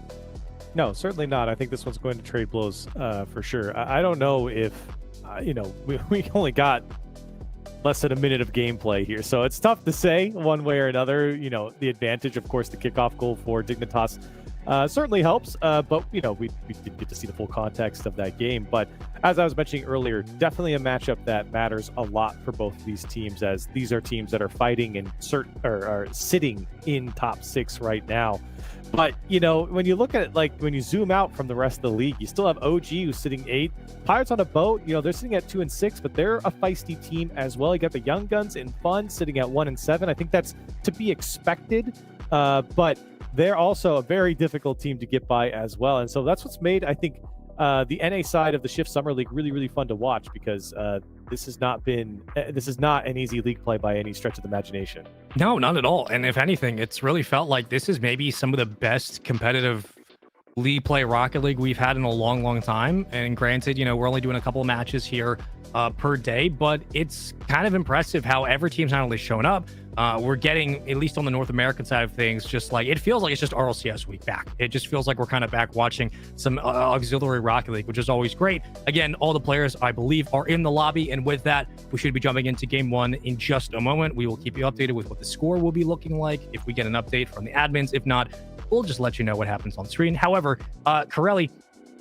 No, certainly not. I think this one's going to trade blows for sure. I don't know if we only got less than a minute of gameplay here, so it's tough to say one way or another. The advantage, of course, the kickoff goal for Dignitas certainly helps, but we didn't get to see the full context of that game. But as I was mentioning earlier, definitely a matchup that matters a lot for both of these teams, as these are teams that are fighting and are sitting in top 6 right now. But, when you look at it, like when you zoom out from the rest of the league, you still have OG who's sitting 8. Pirates on a Boat, they're sitting at 2 and 6, but they're a feisty team as well. You got the Young Guns in Fun sitting at 1 and 7. I think that's to be expected, but they're also a very difficult team to get by as well. And so that's what's made, I think, the NA side of the Shift Summer League really, really fun to watch, because this is not an easy league play by any stretch of the imagination. No, not at all. And if anything, it's really felt like this is maybe some of the best competitive league play Rocket League we've had in a long, long time. And granted, we're only doing a couple of matches here per day, but it's kind of impressive how every team's not only shown up. We're getting, at least on the North American side of things, just like it feels like it's just RLCS week back. It just feels like we're kind of back watching some auxiliary Rocket League, which is always great. Again, all the players, I believe, are in the lobby, and with that, we should be jumping into game 1 in just a moment. We will keep you updated with what the score will be looking like if we get an update from the admins. If not, we'll just let you know what happens on screen. However, Corelli,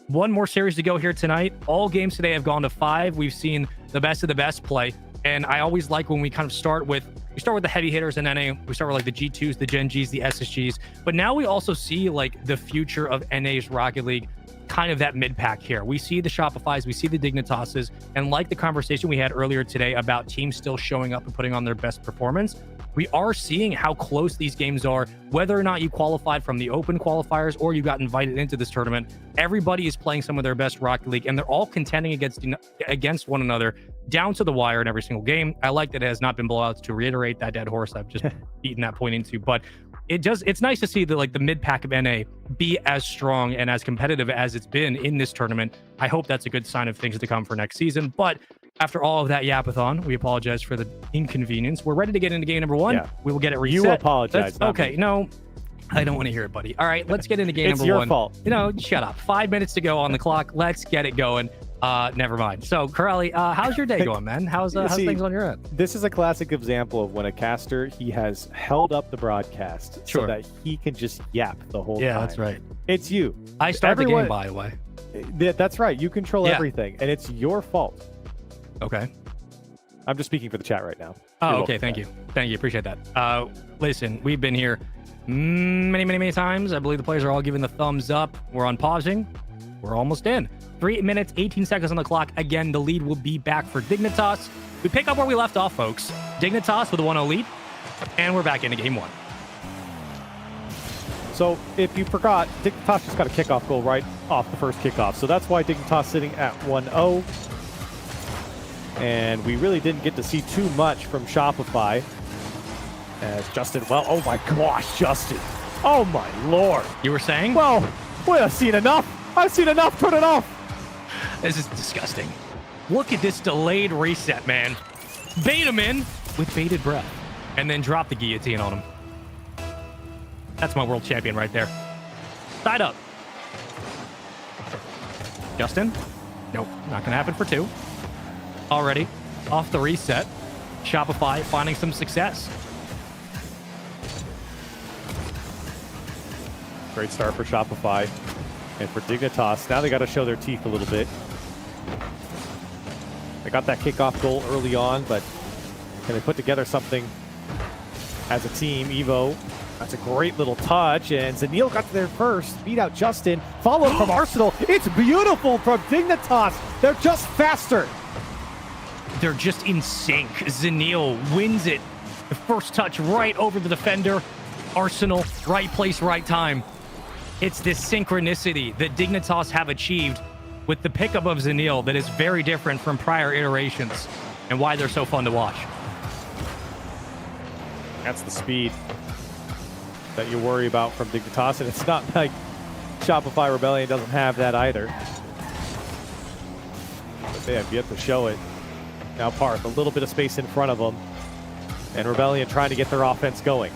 one more series to go here tonight. All games today have gone to 5. We've seen the best of the best play, and I always like when we kind of start with the heavy hitters in NA. We start with like the G2s, the Gen Gs, the SSGs, but now we also see like the future of NA's Rocket League kind of that mid-pack here. We see the Shopifys, we see the Dignitases, and like the conversation we had earlier today about teams still showing up and putting on their best performance, we are seeing how close these games are, whether or not you qualified from the open qualifiers or you got invited into this tournament. Everybody is playing some of their best Rocket League, and they're all contending against one another down to the wire in every single game. I like that it has not been blowouts, to reiterate that dead horse I've just beaten that point into, but it's nice to see the mid-pack of NA be as strong and as competitive as it's been in this tournament. I hope that's a good sign of things to come for next season. But after all of that yapathon, we apologize for the inconvenience. We're ready to get into game number 1. Yeah. We will get it reset. You apologize. Okay, me. No, I don't want to hear it, buddy. All right, let's get into game number 1. It's your fault. Shut up. 5 minutes to go on the clock. Let's get it going. Never mind. So, Corelli, how's your day going, man? How's things on your end? This is a classic example of when a caster, he has held up the broadcast so that he can just yap the whole time. Yeah, that's right. It's you. I start the game, by the way. That's right. You control everything, and it's your fault. Okay. I'm just speaking for the chat right now. Oh, okay. Thank you. Appreciate that. Listen, we've been here many times. I believe the players are all giving the thumbs up. We're on pausing. We're almost in. 3 minutes, 18 seconds on the clock. Again, the lead will be back for Dignitas. We pick up where we left off, folks. Dignitas with a 1-0 lead, and we're back into game 1. So, if you forgot, Dignitas just got a kickoff goal right off the first kickoff. So that's why Dignitas sitting at 1-0. And we really didn't get to see too much from Shopify. As Justin, oh my gosh, Justin. Oh my lord. You were saying? Well, I've seen enough. Turn it off. This is disgusting. Look at this delayed reset, man. Bait him in with bated breath and then drop the guillotine on him. That's my world champion right there. Side up. Justin? Nope, not going to happen for 2. Already off the reset. Shopify finding some success. Great start for Shopify. And for Dignitas, now they got to show their teeth a little bit. They got that kickoff goal early on, but can they put together something as a team? Evo, that's a great little touch, and Zanil got there first, beat out Justin, followed from Arsenal. It's beautiful from Dignitas. They're just faster. They're just in sync. Zanil wins it. The first touch right over the defender. Arsenal, right place, right time. It's this synchronicity that Dignitas have achieved with the pickup of Zanil that is very different from prior iterations, and why they're so fun to watch. That's the speed that you worry about from Dignitas, and it's not like Shopify Rebellion doesn't have that either. But they have yet to show it. Now Parth, a little bit of space in front of them, and Rebellion trying to get their offense going.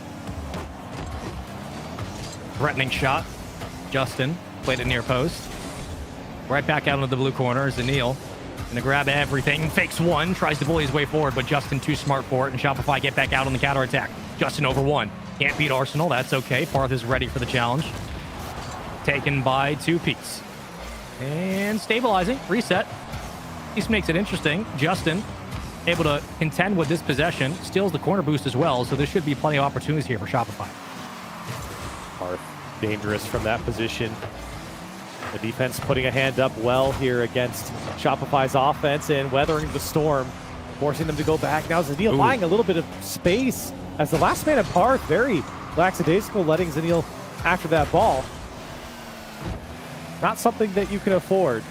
Threatening shot. Justin played it near post. Right back out into the blue corner. Zanil gonna grab everything. Fakes one. Tries to bully his way forward, but Justin too smart for it, and Shopify get back out on the counterattack. Justin over 1. Can't beat Arsenal. That's okay. Parth is ready for the challenge. Taken by 2-piece. And stabilizing. Reset. This makes it interesting. Justin able to contend with this possession. Steals the corner boost as well, so there should be plenty of opportunities here for Shopify. Parth dangerous from that position. The defense putting a hand up well here against Shopify's offense and weathering the storm, forcing them to go back. Now Zanil buying a little bit of space as the last man at Parth, very lackadaisical, letting Zanil after that ball. Not something that you can afford.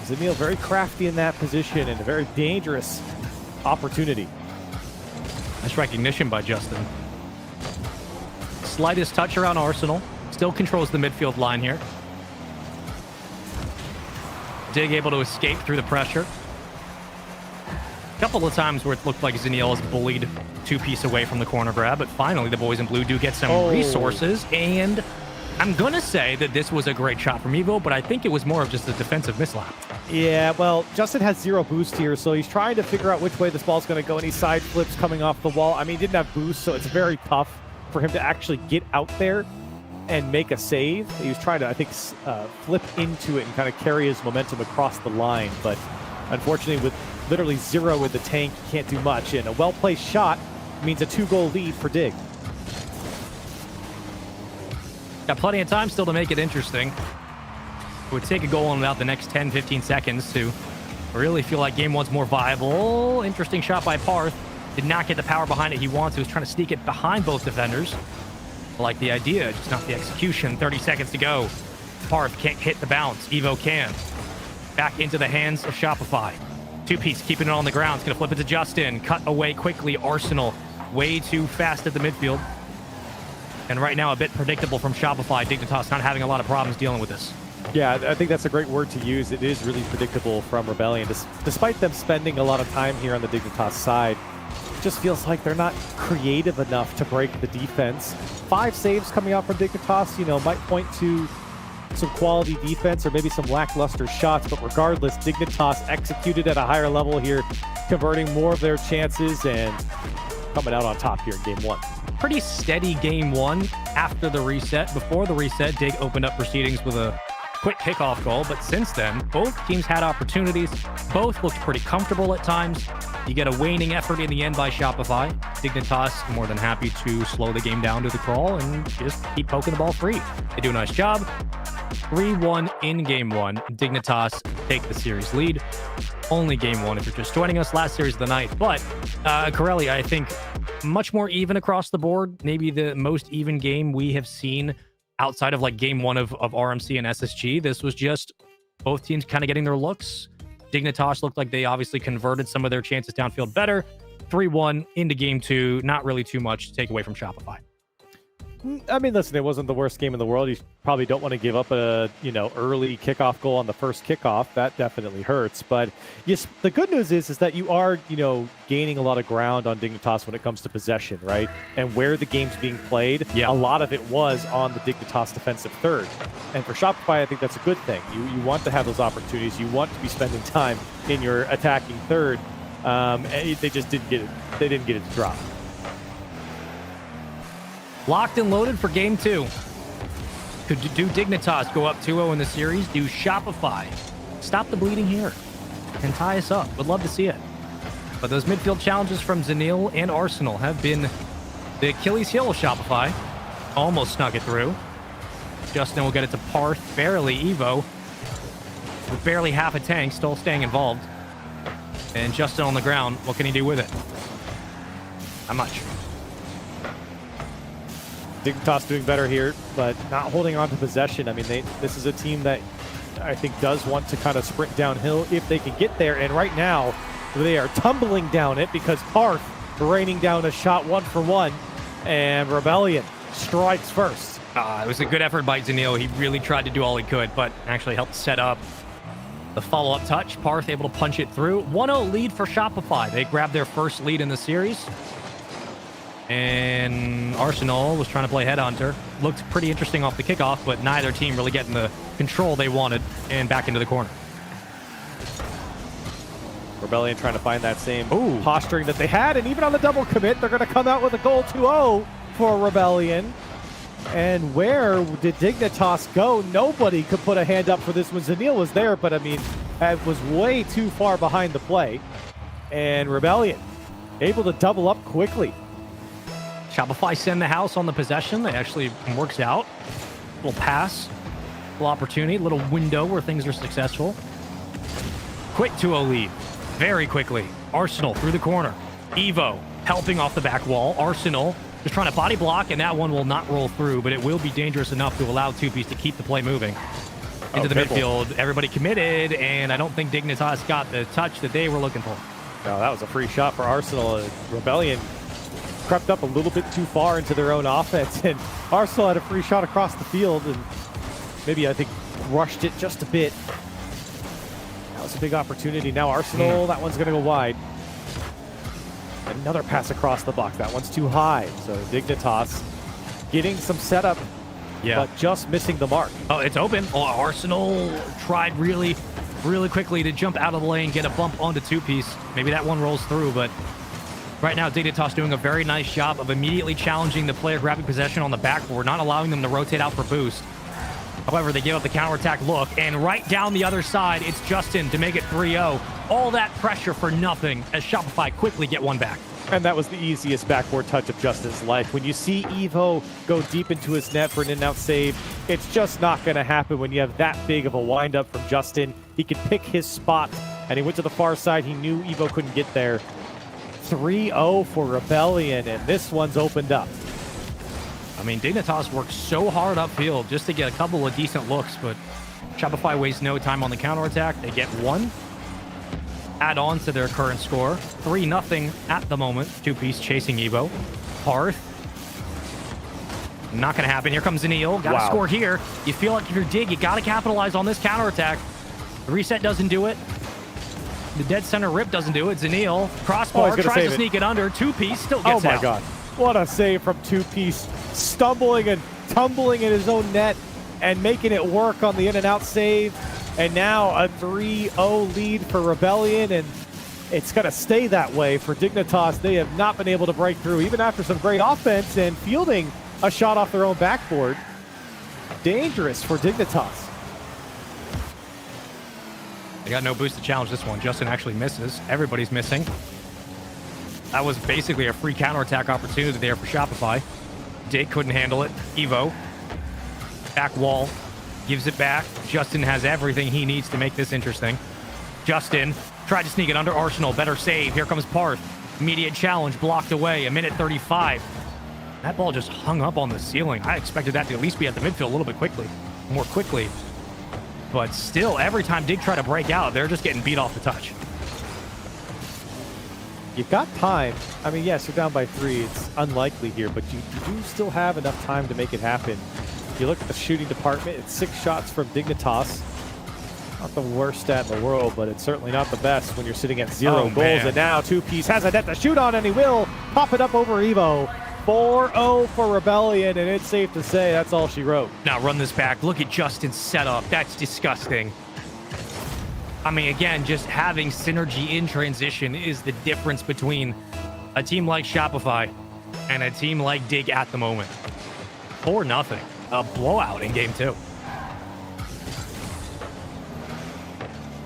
Zanil very crafty in that position and a very dangerous opportunity. Nice recognition by Justin. Slightest touch around Arsenal. Still controls the midfield line here. Dig able to escape through the pressure. A couple of times where it looked like Zanil has bullied 2-piece away from the corner grab, but finally the boys in blue do get some resources, and I'm going to say that this was a great shot from Evo, but I think it was more of just a defensive mislap. Yeah, well, Justin has 0 boost here, so he's trying to figure out which way this ball's going to go, and he side flips coming off the wall. I mean, he didn't have boost, so it's very tough for him to actually get out there and make a save. He was trying to, I think, flip into it and kind of carry his momentum across the line, but unfortunately with literally 0 in the tank, he can't do much, and a well-placed shot means a 2-goal lead for Dig. Got plenty of time still to make it interesting. It would take a goal in about the next 10, 15 seconds to really feel like game one's more viable. Interesting shot by Parth. Did not get the power behind it he wants. He was trying to sneak it behind both defenders. I like the idea, just not the execution. 30 seconds to go. Parth can't hit the bounce. Evo can. Back into the hands of Shopify. Two-piece keeping it on the ground. It's going to flip it to Justin. Cut away quickly. Arsenal way too fast at the midfield. And right now a bit predictable from Shopify. Dignitas not having a lot of problems dealing with this. Yeah, I think that's a great word to use. It is really predictable from Rebellion. Despite them spending a lot of time here on the Dignitas side, it just feels like they're not creative enough to break the defense. 5 saves coming out from Dignitas, might point to some quality defense or maybe some lackluster shots, but regardless, Dignitas executed at a higher level here, converting more of their chances and coming out on top here in game 1. Pretty steady game 1 after the reset. Before the reset, Dig opened up proceedings with a quick kickoff goal, but since then, both teams had opportunities. Both looked pretty comfortable at times. You get a waning effort in the end by Shopify. Dignitas more than happy to slow the game down to the crawl and just keep poking the ball free. They do a nice job. 3-1 in game 1. Dignitas take the series lead. Only game 1 if you're just joining us. Last series of the night. But Corelli, I think much more even across the board. Maybe the most even game we have seen outside of like game 1 of RMC and SSG. This was just both teams kind of getting their looks. Dignitas looked like they obviously converted some of their chances downfield better. 3-1 into game 2. Not really too much to take away from Shopify. I mean, listen, it wasn't the worst game in the world. You probably don't want to give up a, early kickoff goal on the first kickoff. That definitely hurts. But yes, the good news is that you are, gaining a lot of ground on Dignitas when it comes to possession, right? And where the game's being played, a lot of it was on the Dignitas defensive third. And for Shopify, I think that's a good thing. You want to have those opportunities. You want to be spending time in your attacking third. They just didn't get it. They didn't get it to drop. Locked and loaded for game 2. Could do Dignitas go up 2-0 in the series? Do Shopify stop the bleeding here and tie us up? Would love to see it. But those midfield challenges from Zanil and Arsenal have been the Achilles heel of Shopify. Almost snuck it through. Justin will get it to Parth. Barely. Evo with barely half a tank, still staying involved. And Justin on the ground. What can he do with it? Not much. Dignitas doing better here, but not holding on to possession. I mean, this is a team that I think does want to kind of sprint downhill if they can get there. And right now, they are tumbling down it because Parth raining down a shot 1-for-1, and Rebellion strikes first. It was a good effort by Zanil. He really tried to do all he could, but actually helped set up the follow-up touch. Parth able to punch it through. 1-0 lead for Shopify. They grabbed their first lead in the series. And Arsenal was trying to play headhunter. Looked pretty interesting off the kickoff, but neither team really getting the control they wanted and back into the corner. Rebellion trying to find that same posturing that they had, and even on the double commit, they're going to come out with a goal 2-0 for Rebellion. And where did Dignitas go? Nobody could put a hand up for this one. Zanil was there, but I mean, it was way too far behind the play. And Rebellion able to double up quickly. Shopify send the house on the possession. It actually works out. Little pass, little opportunity, little window where things are successful. Quick 2-0 lead. Very quickly. Arsenal through the corner. Evo helping off the back wall. Arsenal just trying to body block, and that one will not roll through, but it will be dangerous enough to allow two-piece to keep the play moving. Into the midfield. Everybody committed, and I don't think Dignitas got the touch that they were looking for. No, that was a free shot for Arsenal. Rebellion crept up a little bit too far into their own offense, and Arsenal had a free shot across the field and maybe, I think, rushed it just a bit. That was a big opportunity. Now Arsenal, that one's going to go wide. Another pass across the box. That one's too high. So Dignitas getting some setup, but just missing the mark. Oh, it's open. Oh, Arsenal tried really quickly to jump out of the lane, get a bump onto two-piece. Maybe that one rolls through, but right now, Dignitas doing a very nice job of immediately challenging the player grabbing possession on the backboard, not allowing them to rotate out for boost. However, they give up the counterattack look, and right down the other side, it's Justin to make it 3-0. All that pressure for nothing as Shopify quickly get one back. And that was the easiest backboard touch of Justin's life. When you see Evo go deep into his net for an in-and-out save, it's just not going to happen when you have that big of a windup from Justin. He could pick his spot, and he went to the far side. He knew Evo couldn't get there. 3-0 for Rebellion, and this one's opened up. I mean, Dignitas worked so hard upfield just to get a couple of decent looks, but Shopify wastes no time on the counterattack. They get one. Add on to their current score. 3-0 at the moment. Two-piece chasing Evo. Parth. Not going to happen. Here comes Zanil. Got to score here. You feel like if you're Dig, you got to capitalize on this counterattack. The reset doesn't do it. The dead center rip doesn't do it. Zanil, crossbar, tries to sneak it under. Two-piece, still gets it out. Oh, my God. What a save from Two-piece. Stumbling and tumbling in his own net and making it work on the in-and-out save. And now a 3-0 lead for Rebellion, and it's going to stay that way for Dignitas. They have not been able to break through, even after some great offense and fielding a shot off their own backboard. Dangerous for Dignitas. They got no boost to challenge this one. Justin actually misses. Everybody's missing. That was basically a free counterattack opportunity there for Shopify. Dig couldn't handle it. Evo. Back wall. Gives it back. Justin has everything he needs to make this interesting. Justin tried to sneak it under Arsenal. Better save. Here comes Parth. Immediate challenge blocked away. A minute 35. That ball just hung up on the ceiling. I expected that to at least be at the midfield a little bit more quickly. But still, every time Dig tried to break out, they're just getting beat off the touch. You've got time. I mean, yes, you're down by 3. It's unlikely here, but you do still have enough time to make it happen. You look at the shooting department, it's 6 shots from Dignitas. Not the worst stat in the world, but it's certainly not the best when you're sitting at 0 goals. Man. And now Two-piece has a net to shoot on, and he will pop it up over Evo. 4-0 for Rebellion, and it's safe to say that's all she wrote. Now run this back. Look at Justin's setup. That's disgusting. I mean, again, just having synergy in transition is the difference between a team like Shopify and a team like Dig at the moment. 4-0. A blowout in game 2.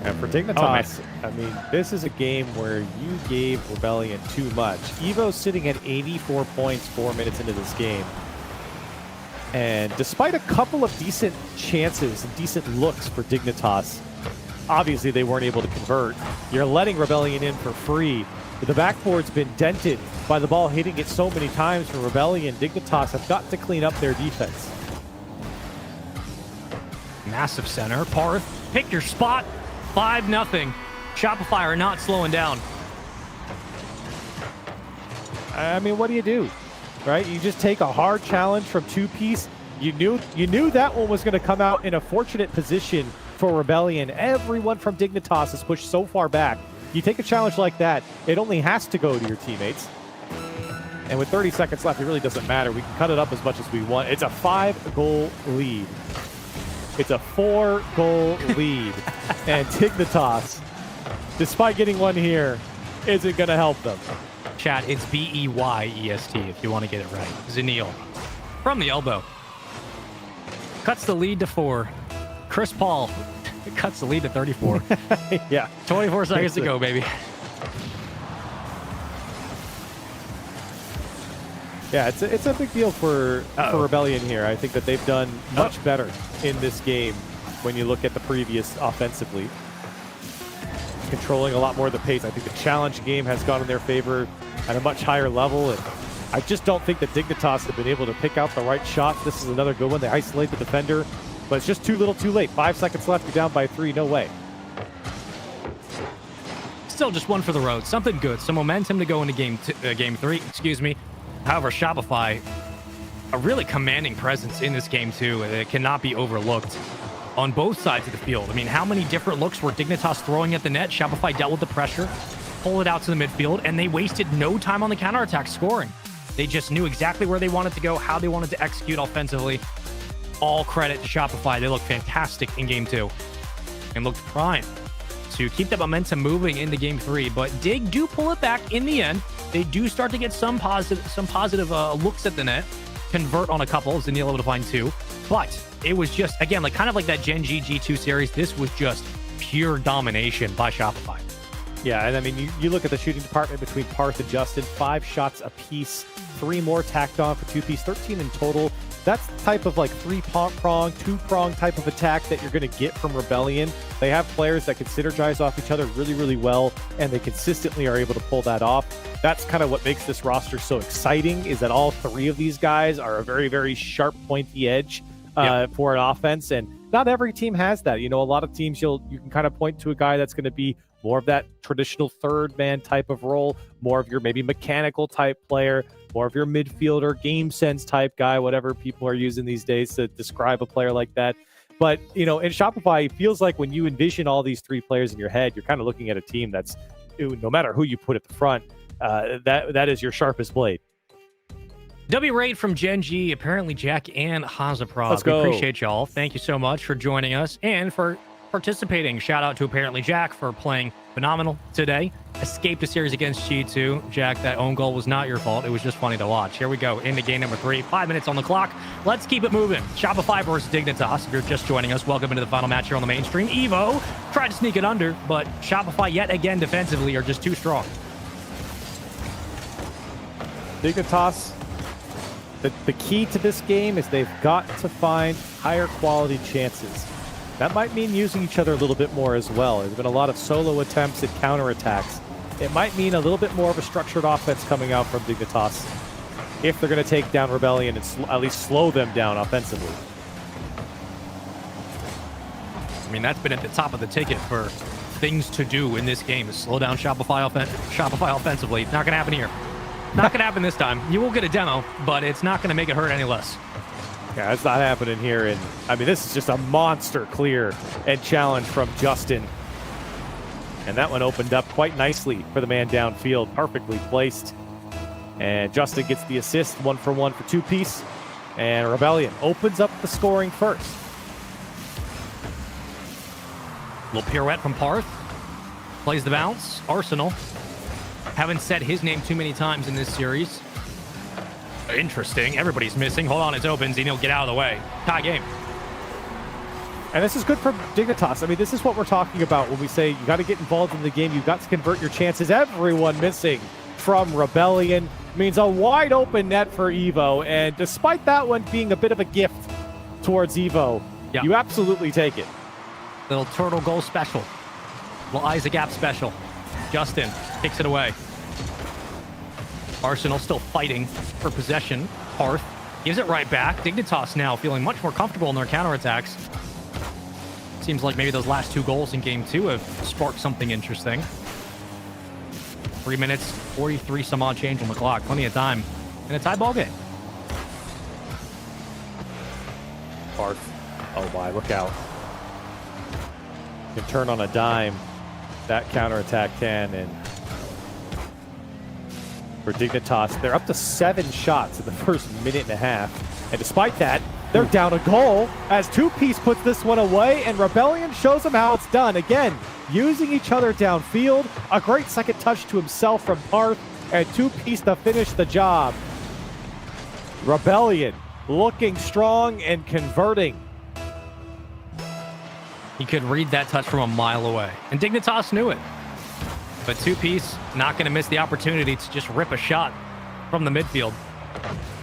And for Dignitas, I mean, this is a game where you gave Rebellion too much. Evo's sitting at 84 points 4 minutes into this game. And despite a couple of decent chances and decent looks for Dignitas, obviously they weren't able to convert. You're letting Rebellion in for free. But the backboard's been dented by the ball hitting it so many times for Rebellion. Dignitas have got to clean up their defense. Massive center. Parth, pick your spot. 5-0. Shopify are not slowing down. I mean, what do? Right? You just take a hard challenge from Two-piece. You knew that one was going to come out in a fortunate position for Rebellion. Everyone from Dignitas is pushed so far back. You take a challenge like that, it only has to go to your teammates. And with 30 seconds left, it really doesn't matter. We can cut it up as much as we want. It's a 5-goal lead. It's a 4-goal lead. And Dignitas, despite getting one here, isn't going to help them. Chat, it's B-E-Y-E-S-T if you want to get it right. Zanil. From the elbow. Cuts the lead to 4. Chris Paul cuts the lead to 34. Yeah. 24 seconds to go, baby. Yeah, it's a big deal for Rebellion here. I think that they've done much better in this game when you look at the previous offensively. Controlling a lot more of the pace. I think the challenge game has gone in their favor at a much higher level. And I just don't think that Dignitas have been able to pick out the right shot. This is another good one. They isolate the defender, but it's just too little too late. 5 seconds left. You're down by 3. No way. Still just one for the road. Something good. Some momentum to go into game 3. Excuse me. However, Shopify, a really commanding presence in this game too. It cannot be overlooked on both sides of the field. I mean, how many different looks were Dignitas throwing at the net? Shopify dealt with the pressure, pulled it out to the midfield, and they wasted no time on the counterattack scoring. They just knew exactly where they wanted to go, how they wanted to execute offensively. All credit to Shopify. They looked fantastic in game 2 and looked primed to keep that momentum moving into game 3. But Dig do pull it back in the end. They do start to get some positive looks at the net, convert on a couple. Zanil able to find 2. But it was just, again, like kind of like that Gen G G2 series. This was just pure domination by Shopify. Yeah, and I mean, you look at the shooting department between Parth and Justin, 5 shots apiece, 3 more tacked on for 2-piece, 13 in total. That's the type of like 3-prong, 2-prong type of attack that you're going to get from Rebellion. They have players that can synergize off each other really, really well, and they consistently are able to pull that off. That's kind of what makes this roster so exciting, is that all 3 of these guys are a very, very sharp, pointy edge for an offense, and not every team has that. You know, a lot of teams you can kind of point to a guy that's going to be more of that traditional third man type of role, more of your maybe mechanical type player, more of your midfielder, game sense type guy, whatever people are using these days to describe a player like that. But, you know, in Shopify, it feels like when you envision all these 3 players in your head, you're kind of looking at a team that's, no matter who you put at the front, that is your sharpest blade. W raid from Gen G, apparently Jack and Hazaprov. Let's go. We appreciate y'all. Thank you so much for joining us and for participating. Shout out to apparently Jack for playing phenomenal today. Escaped a series against G2. Jack, that own goal was not your fault. It was just funny to watch. Here we go into game number 3. 5 minutes on the clock. Let's keep it moving. Shopify versus Dignitas. If you're just joining us, welcome into the final match here on the mainstream. Evo tried to sneak it under, but Shopify yet again defensively are just too strong. Dignitas, the key to this game is they've got to find higher quality chances. That might mean using each other a little bit more as well. There's been a lot of solo attempts at counterattacks. It might mean a little bit more of a structured offense coming out from Dignitas if they're going to take down Rebellion and at least slow them down offensively. I mean, that's been at the top of the ticket for things to do in this game, is slow down Shopify offensively. Not going to happen here. Not going to happen this time. You will get a demo, but it's not going to make it hurt any less. Yeah, that's not happening here. And I mean, this is just a monster clear and challenge from Justin. And that one opened up quite nicely for the man downfield, perfectly placed. And Justin gets the assist, 1-for-1 for 2-piece. And Rebellion opens up the scoring first. Little pirouette from Parth. Plays the bounce. Arsenal. Haven't said his name too many times in this series. Interesting. Everybody's missing. Hold on, it's open. Xenil, get out of the way. Tie game. And this is good for Dignitas. I mean, this is what we're talking about when we say you got to get involved in the game. You've got to convert your chances. Everyone missing from Rebellion means a wide open net for Evo. And despite that one being a bit of a gift towards Evo, you absolutely take it. Little turtle goal special. Little Isaac Gap special. Justin takes it away. Arsenal still fighting for possession. Parth gives it right back. Dignitas now feeling much more comfortable in their counterattacks. Seems like maybe those last 2 goals in game 2 have sparked something interesting. 3 minutes, 43 some odd change on the clock. Plenty of time in a tie ball game. Parth. Oh my, look out. Can turn on a dime. That counterattack can, and for Dignitas, they're up to 7 shots in the first minute and a half. And despite that, they're down a goal as 2-piece puts this one away, and Rebellion shows them how it's done. Again, using each other downfield. A great second touch to himself from Parth, and 2-piece to finish the job. Rebellion looking strong and converting. He could read that touch from a mile away, and Dignitas knew it. But 2-piece not going to miss the opportunity to just rip a shot from the midfield.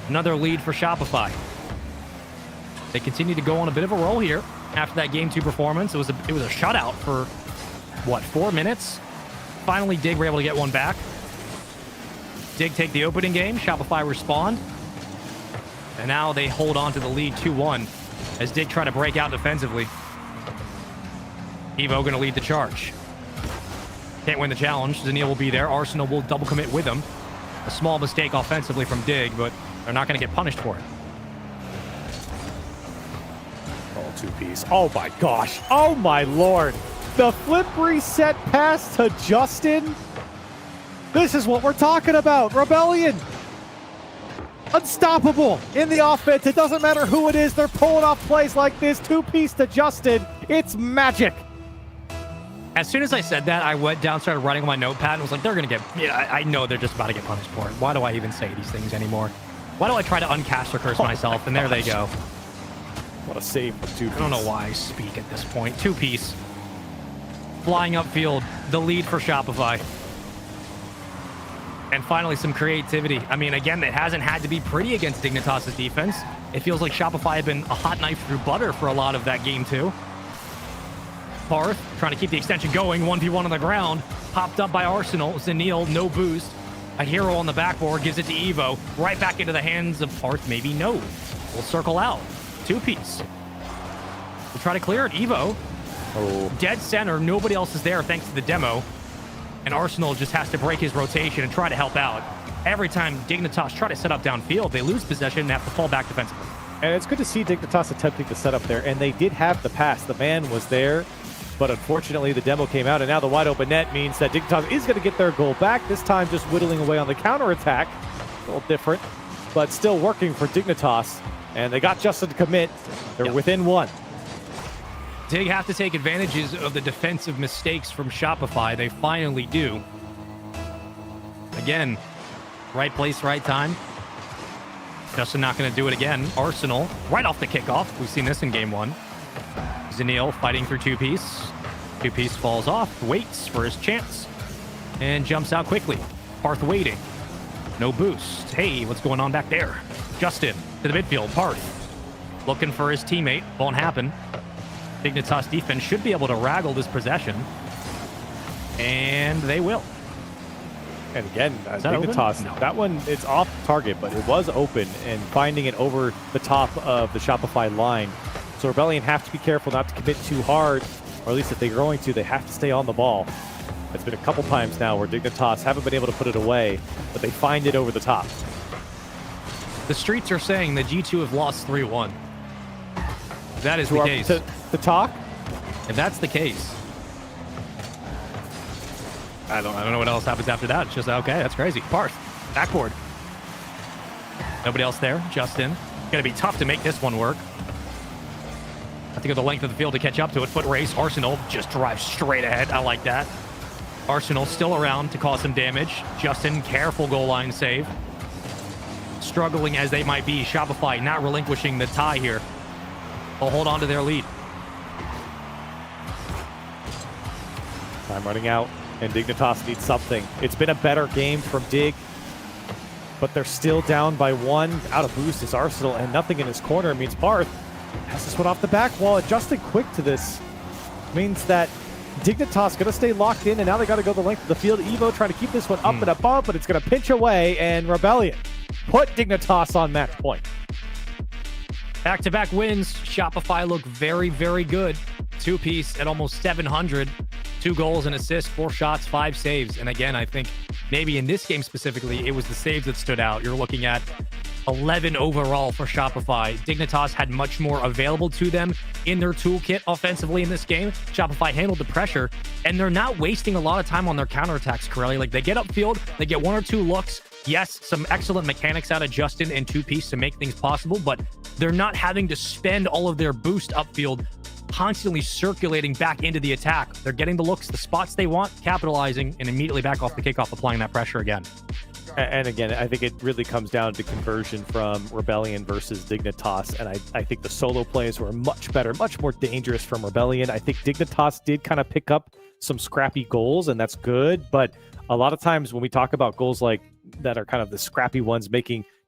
Another lead for Shopify. They continue to go on a bit of a roll here after that game 2 performance. It was a shutout for, 4 minutes? Finally, Dig were able to get one back. Dig take the opening game. Shopify respond. And now they hold on to the lead 2-1 as Dig try to break out defensively. Evo going to lead the charge. Can't win the challenge. Xenil will be there. Arsenal will double commit with him. A small mistake offensively from Dig, but they're not going to get punished for it. Oh, 2-piece. Oh my gosh. Oh my lord. The flip reset pass to Justin. This is what we're talking about. Rebellion. Unstoppable in the offense. It doesn't matter who it is. They're pulling off plays like this. 2-piece to Justin. It's magic. As soon as I said that, I went down, started writing on my notepad, and was like, they're going to get... Yeah, I know they're just about to get punished for it. Why do I even say these things anymore? Why do I try to uncast or curse myself? And there they go. What a save from 2-piece. I don't know why I speak at this point. 2-piece. flying upfield, the lead for Shopify. And finally, some creativity. I mean, again, it hasn't had to be pretty against Dignitas' defense. It feels like Shopify had been a hot knife through butter for a lot of that game, too. Parth trying to keep the extension going. 1v1 on the ground. Popped up by Arsenal. Zanil, no boost. A hero on the backboard gives it to Evo. Right back into the hands of Parth. Maybe no. We'll circle out. Two-piece. We'll try to clear it. Evo. Oh. Dead center. Nobody else is there thanks to the demo. And Arsenal just has to break his rotation and try to help out. Every time Dignitas try to set up downfield, they lose possession and have to fall back defensively. And it's good to see Dignitas attempting to set up there, and they did have the pass. The man was there, but unfortunately the demo came out, and now the wide open net means that Dignitas is going to get their goal back, this time just whittling away on the counterattack. A little different, but still working for Dignitas. And they got Justin to commit. They're within one. Dig have to take advantages of the defensive mistakes from Shopify. They finally do. Again, right place, right time. Justin not going to do it again. Arsenal, right off the kickoff. We've seen this in game one. Zanil fighting through two-piece. Two-piece falls off, waits for his chance, and jumps out quickly. Parth waiting. No boost. Hey, what's going on back there? Justin to the midfield. Parth looking for his teammate. Won't happen. Dignitas defense should be able to raggle this possession. And they will. And again, that Dignitas, no. that one, it's off target, but it was open, and finding it over the top of the Shopify line. So Rebellion have to be careful not to commit too hard, or at least if they're going to, they have to stay on the ball. It's been a couple times now where Dignitas haven't been able to put it away, but they find it over the top. The streets are saying that G2 have lost 3-1. If that is the case. To talk? If that's the case, I don't know what else happens after that. It's just, okay, that's crazy. Parth, backboard. Nobody else there. Justin. Gonna be tough to make this one work. Have to go the length of the field to catch up to it. Foot race. Arsenal just drives straight ahead. I like that. Arsenal still around to cause some damage. Justin, careful goal line save. Struggling as they might be, Shopify not relinquishing the tie here. They'll hold on to their lead. Time running out, and Dignitas needs something. It's been a better game from Dig, but they're still down by one. Out of boost is Arsenal, and nothing in his corner means Parth has this one off the back wall. Adjusting quick to this means that Dignitas going to stay locked in, and now they got to go the length of the field. Evo trying to keep this one up and above, but it's going to pinch away, and Rebellion put Dignitas on match point. Back-to-back wins. Shopify look very, very good. Two-piece at almost 700. 2 goals and assists, 4 shots, 5 saves. And again, I think maybe in this game specifically, it was the saves that stood out. You're looking at 11 overall for Shopify. Dignitas had much more available to them in their toolkit offensively in this game. Shopify handled the pressure, and they're not wasting a lot of time on their counterattacks, Corelli. Like, they get upfield, they get 1 or 2 looks. Yes, some excellent mechanics out of Justin and two-piece to make things possible, but they're not having to spend all of their boost upfield constantly circulating back into the attack. They're getting the looks, the spots they want, capitalizing, and immediately back off the kickoff, applying that pressure again. And again, I think it really comes down to conversion from Rebellion versus Dignitas. And I think the solo plays were much better, much more dangerous from Rebellion. I think Dignitas did kind of pick up some scrappy goals, and that's good. But a lot of times when we talk about goals like that are kind of the scrappy ones,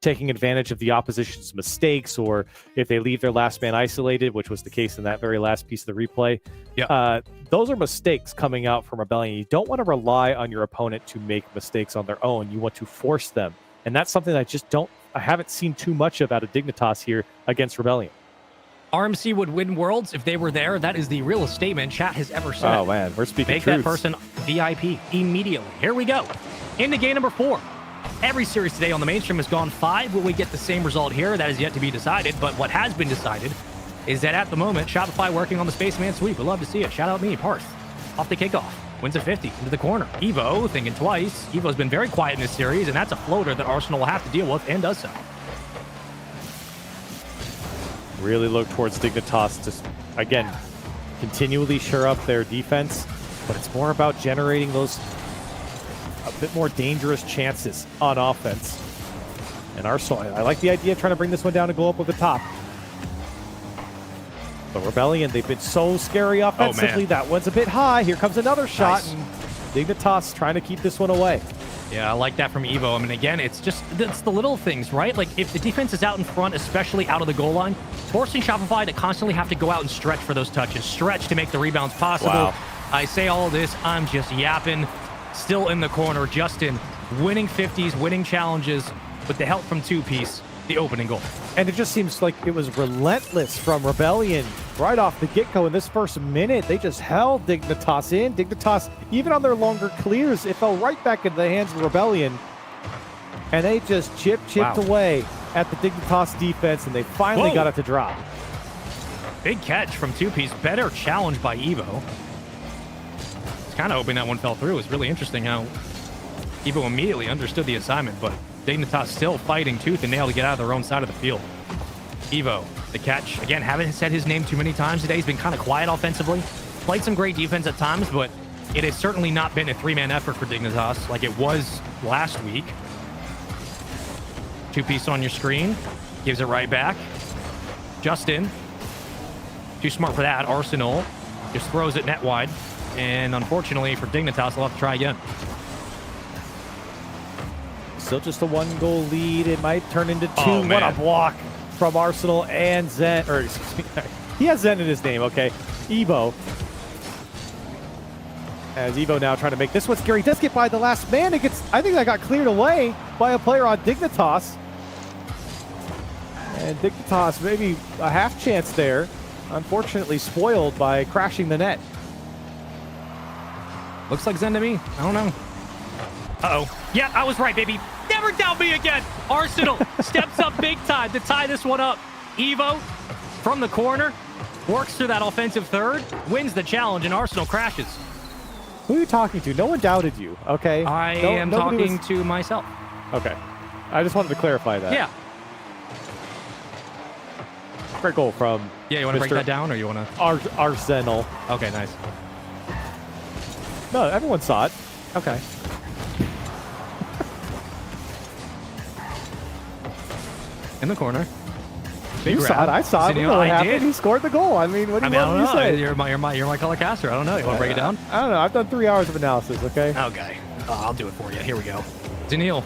taking advantage of the opposition's mistakes, or if they leave their last man isolated, which was the case in that very last piece of the replay. Yeah. Those are mistakes coming out from Rebellion. You don't want to rely on your opponent to make mistakes on their own. You want to force them. And that's something I haven't seen too much of out of Dignitas here against Rebellion. RMC would win Worlds if they were there. That is the realest statement chat has ever said. Oh, man, we're speaking Make truths. that person VIP immediately. Here we go. Into game number 4. Every series today on the mainstream has gone 5. Will we get the same result here? That is yet to be decided. But what has been decided is that at the moment, Shopify working on the Spaceman sweep. We'd love to see it. Shout out me, Parth. Off the kickoff. Wins a 50 into the corner. Evo thinking twice. Evo's been very quiet in this series, and that's a floater that Arsenal will have to deal with, and does so. Really look towards Dignitas to, again, continually shore up their defense, but it's more about generating those a bit more dangerous chances on offense. And Arsenal, I like the idea of trying to bring this one down and go up with the top. But Rebellion, they've been so scary offensively. That one's a bit high. Here comes another shot. Nice. And Dignitas trying to keep this one away. Yeah, I like that from Evo. I mean, again, it's the little things, right? Like, if the defense is out in front, especially out of the goal line, forcing Shopify to constantly have to go out and stretch for those touches, stretch to make the rebounds possible. Wow. I say all this, I'm just yapping. Still in the corner, Justin, winning 50s, winning challenges with the help from two-piece, the opening goal. And it just seems like it was relentless from Rebellion right off the get-go. In this first minute, they just held Dignitas in. Dignitas, even on their longer clears, it fell right back into the hands of Rebellion. And they just chipped away at the Dignitas defense, and they finally got it to drop. Big catch from two-piece. Better challenge by Evo. I was kind of hoping that one fell through. It's really interesting how Evo immediately understood the assignment, but Dignitas still fighting tooth and nail to get out of their own side of the field. Evo, the catch. Again, haven't said his name too many times today. He's been kind of quiet offensively. Played some great defense at times, but it has certainly not been a three-man effort for Dignitas like it was last week. Two-piece on your screen. Gives it right back. Justin. Too smart for that. Arsenal just throws it net wide. And unfortunately for Dignitas, they'll have to try again. Still just a one-goal lead. It might turn into two. Oh, what a man. block from Arsenal and Zen. Or excuse me, he has Zen in his name. Okay, Evo. As Evo now trying to make this one scary. Does get by the last man. It gets. I think that got cleared away by a player on Dignitas. And Dignitas maybe a half chance there. Unfortunately spoiled by crashing the net. Looks like Zen to me. I don't know. Uh-oh. Yeah, I was right, baby. Never doubt me again. Arsenal steps up big time to tie this one up. Evo from the corner works through that offensive third, wins the challenge, and Arsenal crashes. Who are you talking to? No one doubted you, okay? I am nobody talking to myself. Okay. I just wanted to clarify that. Yeah. Great goal from Yeah, you want to break Mr. that down, or you want to? Arsenal. Okay, nice. No, everyone saw it. Okay. In the corner. Big You saw grab. it. I saw it. We Zenio, know what I happened. did. He scored the goal. I mean, what do you want me to say? You're my color caster. I don't know. You want to break it down? I don't know. I've done 3 hours of analysis, okay? Okay. I'll do it for you. Here we go. Zenil.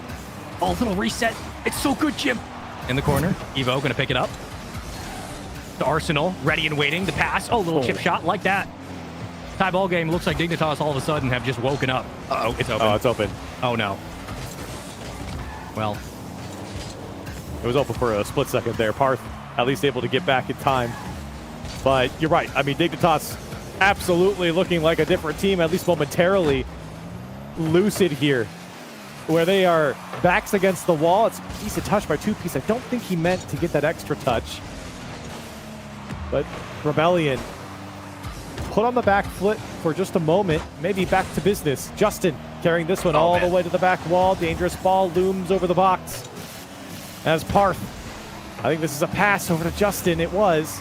Oh, little reset. It's so good, Jim. In the corner. Evo going to pick it up. To Arsenal. Ready and waiting. The pass. Oh, little chip shot like that. Tie ball game. Looks like Dignitas all of a sudden have just woken up. Uh-oh. It's open. Oh, it's open. Oh, no. Well. It was open for a split second there. Parth at least able to get back in time. But you're right. I mean, Dignitas absolutely looking like a different team, at least momentarily. Lucid here, where they are backs against the wall. It's a decent touch by two-piece. I don't think he meant to get that extra touch. But Rebellion put on the back foot for just a moment, maybe back to business. Justin carrying this one all the way to the back wall. Dangerous ball looms over the box. As Parth, I think this is a pass over to Justin. It was.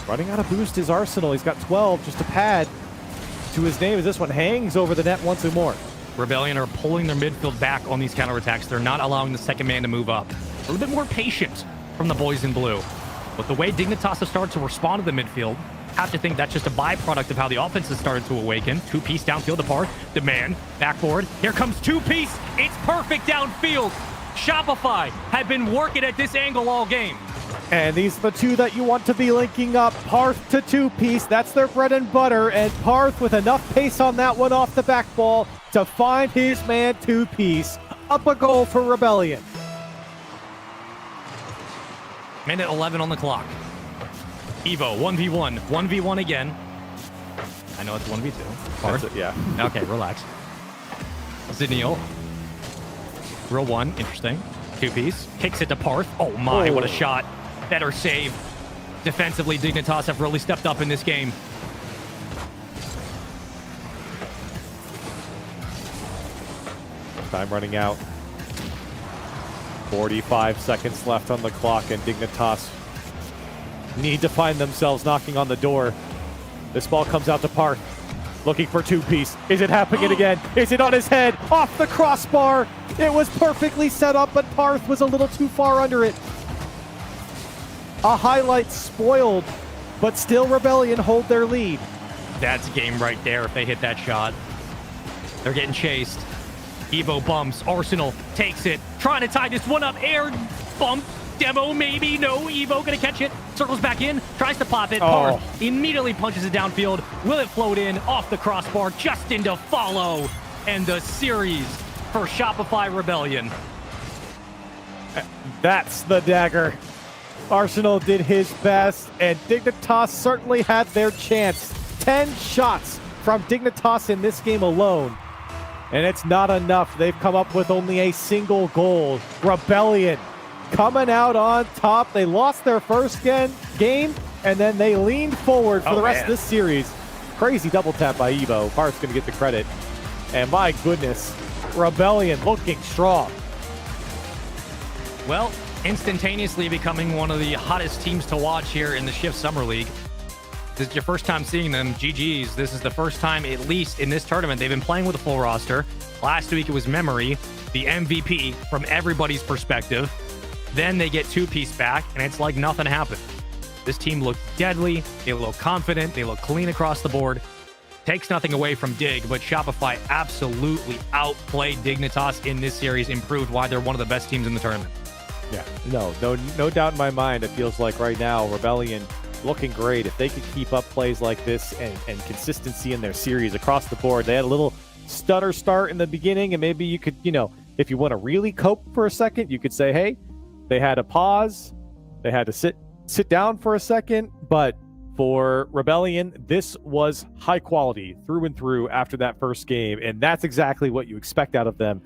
Running out of boost is Arsenal. He's got 12, just a pad to his name as this one hangs over the net once more. Rebellion are pulling their midfield back on these counterattacks. They're not allowing the second man to move up. A little bit more patient from the boys in blue. But the way Dignitas has started to respond to the midfield, have to think that's just a byproduct of how the offense has started to awaken. Two-piece downfield to Parth. The man, backboard. Here comes two-piece. It's perfect downfield. Shopify had been working at this angle all game. And these are the two that you want to be linking up. Parth to two-piece. That's their bread and butter. And Parth with enough pace on that one off the back ball to find his man two-piece. Up a goal for Rebellion. Minute 11 on the clock. Evo, 1v1. 1v1 again. I know it's 1v2. Parth. Yeah. Okay, relax. Zenil. Real one. Interesting. Two-piece. Kicks it to Parth. Oh, my. What a shot. Better save. Defensively, Dignitas have really stepped up in this game. Time running out. 45 seconds left on the clock, and Dignitas need to find themselves knocking on the door. This ball comes out to Parth, looking for two-piece. Is it happening again? Is it on his head? Off the crossbar. It was perfectly set up, but Parth was a little too far under it. A highlight spoiled but still Rebellion hold their lead. That's game right there if they hit that shot. They're getting chased. Evo bumps. Arsenal takes it. Trying to tie this one up. Air bump. Demo maybe. No. Evo gonna catch it. Circles back in. Tries to pop it. Parr immediately punches it downfield. Will it float in? Off the crossbar. Justin to follow. And the series for Shopify Rebellion. That's the dagger. Arsenal did his best, and Dignitas certainly had their chance. 10 shots from Dignitas in this game alone, and it's not enough. They've come up with only a single goal. Rebellion coming out on top. They lost their first game, and then they leaned forward for the rest of this series. Crazy double tap by Evo. Parr's going to get the credit. And my goodness, Rebellion looking strong. Well, instantaneously becoming one of the hottest teams to watch here in the Shift Summer League. This is your first time seeing them. GG's. This is the first time, at least in this tournament, they've been playing with a full roster. Last week it was Memory, the MVP from everybody's perspective. Then they get two-piece back, and it's like nothing happened. This team looked deadly. They look confident. They look clean across the board. Takes nothing away from Dig, but Shopify absolutely outplayed Dignitas in this series, improved why they're one of the best teams in the tournament. Yeah, no doubt in my mind. It feels like right now Rebellion looking great. If they could keep up plays like this and consistency in their series across the board. They had a little stutter start in the beginning, and maybe you could, if you want to really cope for a second, you could say, hey, they had a pause. They had to sit down for a second. But for Rebellion, this was high quality through and through after that first game, and that's exactly what you expect out of them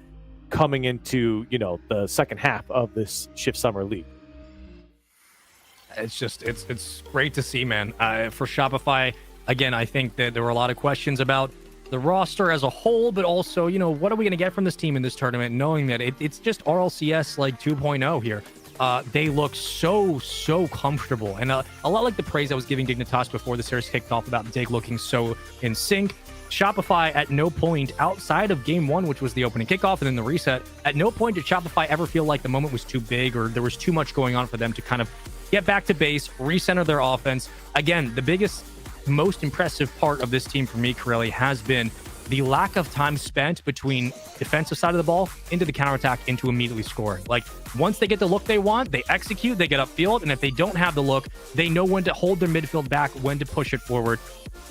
coming into, the second half of this Shift Summer League. It's great to see, man. For Shopify, again, I think that there were a lot of questions about the roster as a whole, but also, what are we going to get from this team in this tournament, knowing that it's just RLCS like 2.0 here. They look so comfortable, and a lot like the praise I was giving Dignitas before the series kicked off about Dig looking so in sync. Shopify at no point outside of game one, which was the opening kickoff and then the reset, at no point did Shopify ever feel like the moment was too big or there was too much going on for them to kind of get back to base, recenter their offense. Again, the biggest, most impressive part of this team for me, Corelli, has been the lack of time spent between defensive side of the ball into the counterattack into immediately scoring. Like, once they get the look they want, they execute, they get upfield, and if they don't have the look, they know when to hold their midfield back, when to push it forward.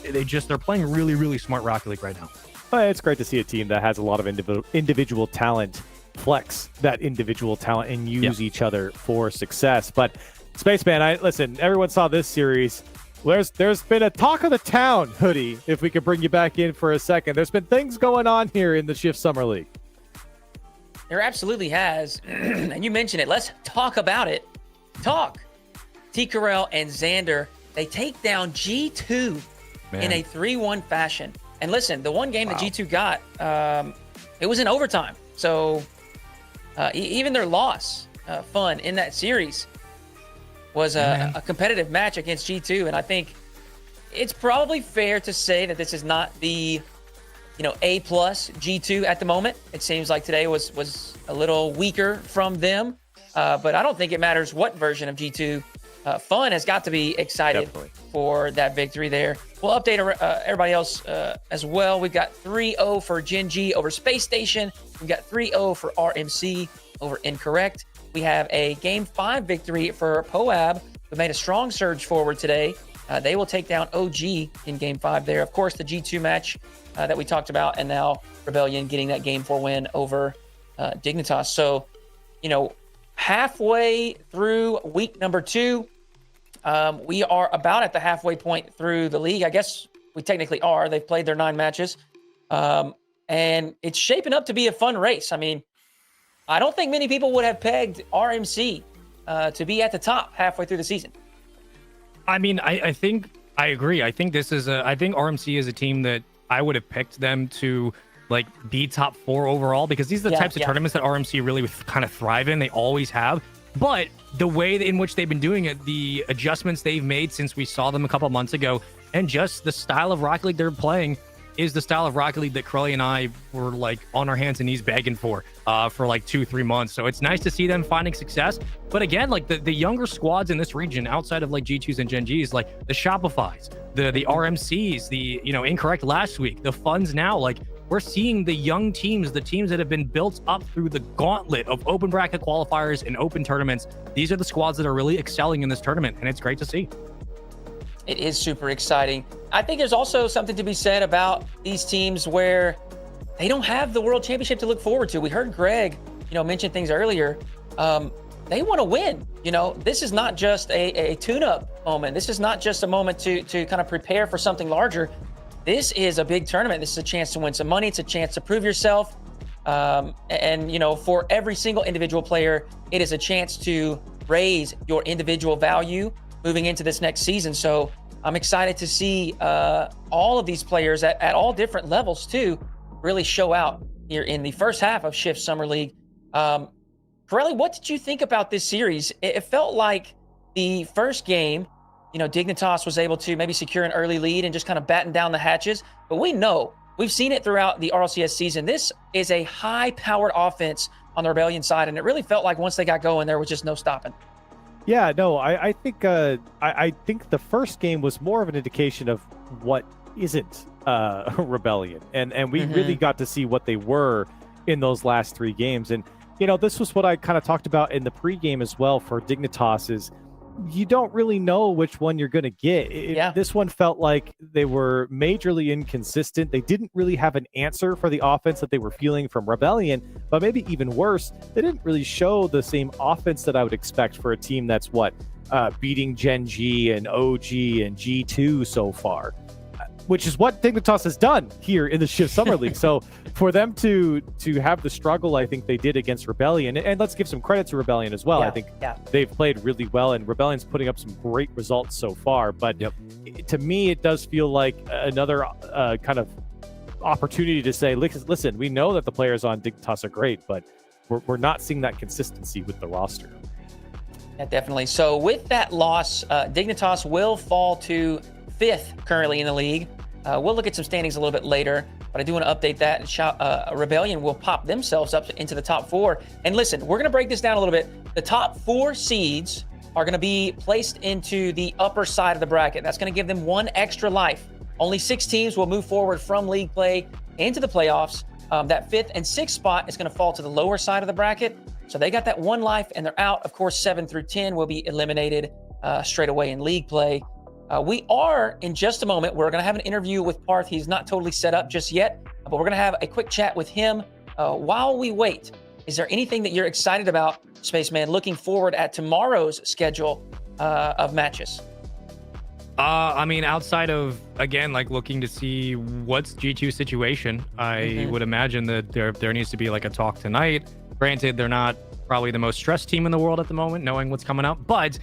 They're playing really smart Rocket League right now. Well, it's great to see a team that has a lot of individual talent flex that individual talent and use each other for success. But Spaceman, listen, everyone saw this series. There's been a talk of the town, Hoodie, if we could bring you back in for a second. There's been things going on here in the Shift Summer League. There absolutely has. And you mentioned it. Let's talk about it. T. Corell and Xander, they take down G2 in a 3-1 fashion. And listen, the one game that G2 got, it was in overtime. So even their loss, fun in that series, was a competitive match against G2. And I think it's probably fair to say that this is not the, A+ G2 at the moment. It seems like today was a little weaker from them. But I don't think it matters what version of G2. Fun has got to be excited for that victory there. We'll update everybody else as well. We've got 3-0 for Gen G over Space Station. We've got 3-0 for RMC over Incorrect. We have a Game 5 victory for Poab, who made a strong surge forward today. They will take down OG in Game 5 there. Of course, the G2 match that we talked about, and now Rebellion getting that Game 4 win over Dignitas. So, halfway through week number 2, we are about at the halfway point through the league. I guess we technically are. They've played their 9 matches. And it's shaping up to be a fun race. I mean, I don't think many people would have pegged RMC to be at the top halfway through the season. I mean, I think I agree. I think RMC is a team that I would have picked them to be top 4 overall, because these are the types of tournaments that RMC really kind of thrive in. They always have. But the way in which they've been doing it, the adjustments they've made since we saw them a couple months ago, and just the style of Rocket League they're playing, is the style of Rocket League that Crowley and I were like on our hands and knees begging for like 2-3 months. So it's nice to see them finding success. But again, like the younger squads in this region outside of like G2s and Gen Gs, like the Shopifys, the RMCs, the, you know, Incorrect last week, the Funds now, like we're seeing the young teams, the teams that have been built up through the gauntlet of open bracket qualifiers and open tournaments. These are the squads that are really excelling in this tournament, and it's great to see. It is super exciting. I think there's also something to be said about these teams where they don't have the World Championship to look forward to. We heard Greg, you know, mention things earlier. They want to win. You know, this is not just a tune-up moment. This is not just a moment to kind of prepare for something larger. This is a big tournament. This is a chance to win some money. It's a chance to prove yourself. And, you know, for every single individual player, it is a chance to raise your individual value moving into this next season. So I'm excited to see all of these players at all different levels too, really show out here in the first half of Shift Summer League. Corelli, what did you think about this series? It felt like the first game, you know, Dignitas was able to maybe secure an early lead and just kind of batten down the hatches. But we know, we've seen it throughout the RLCS season. This is a high-powered offense on the Rebellion side, and it really felt like once they got going, there was just no stopping. Yeah, no, I think I think the first game was more of an indication of what isn't Rebellion, and we really got to see what they were in those last 3 games. And you know, this was what I kind of talked about in the pregame as well for Dignitas, is you don't really know which one you're going to get. This one felt like they were majorly inconsistent. They didn't really have an answer for the offense that they were feeling from Rebellion, but maybe even worse, they didn't really show the same offense that I would expect for a team that's beating Gen G and OG and G2 so far, which is what Dignitas has done here in the Shift Summer League. So for them to have the struggle I think they did against Rebellion, and let's give some credit to Rebellion as well. I think they've played really well, and Rebellion's putting up some great results so far. But to me, it does feel like another kind of opportunity to say, listen, we know that the players on Dignitas are great, but we're not seeing that consistency with the roster. Yeah, definitely. So with that loss, Dignitas will fall to 5th currently in the league. We'll look at some standings a little bit later, but I do want to update that. And Rebellion will pop themselves up into the top 4. And listen, we're going to break this down a little bit. The top 4 seeds are going to be placed into the upper side of the bracket. That's going to give them 1 extra life. Only 6 teams will move forward from league play into the playoffs. That 5th and 6th spot is going to fall to the lower side of the bracket. So they got that 1 life and they're out. Of course, 7 through 10 will be eliminated straight away in league play. We are, in just a moment, we're going to have an interview with Parth. He's not totally set up just yet, but we're going to have a quick chat with him. While we wait, is there anything that you're excited about, Spaceman, looking forward at tomorrow's schedule of matches? I mean, outside of, again, like looking to see what's G2's situation, I would imagine that there needs to be like a talk tonight. Granted, they're not probably the most stressed team in the world at the moment, knowing what's coming up. But,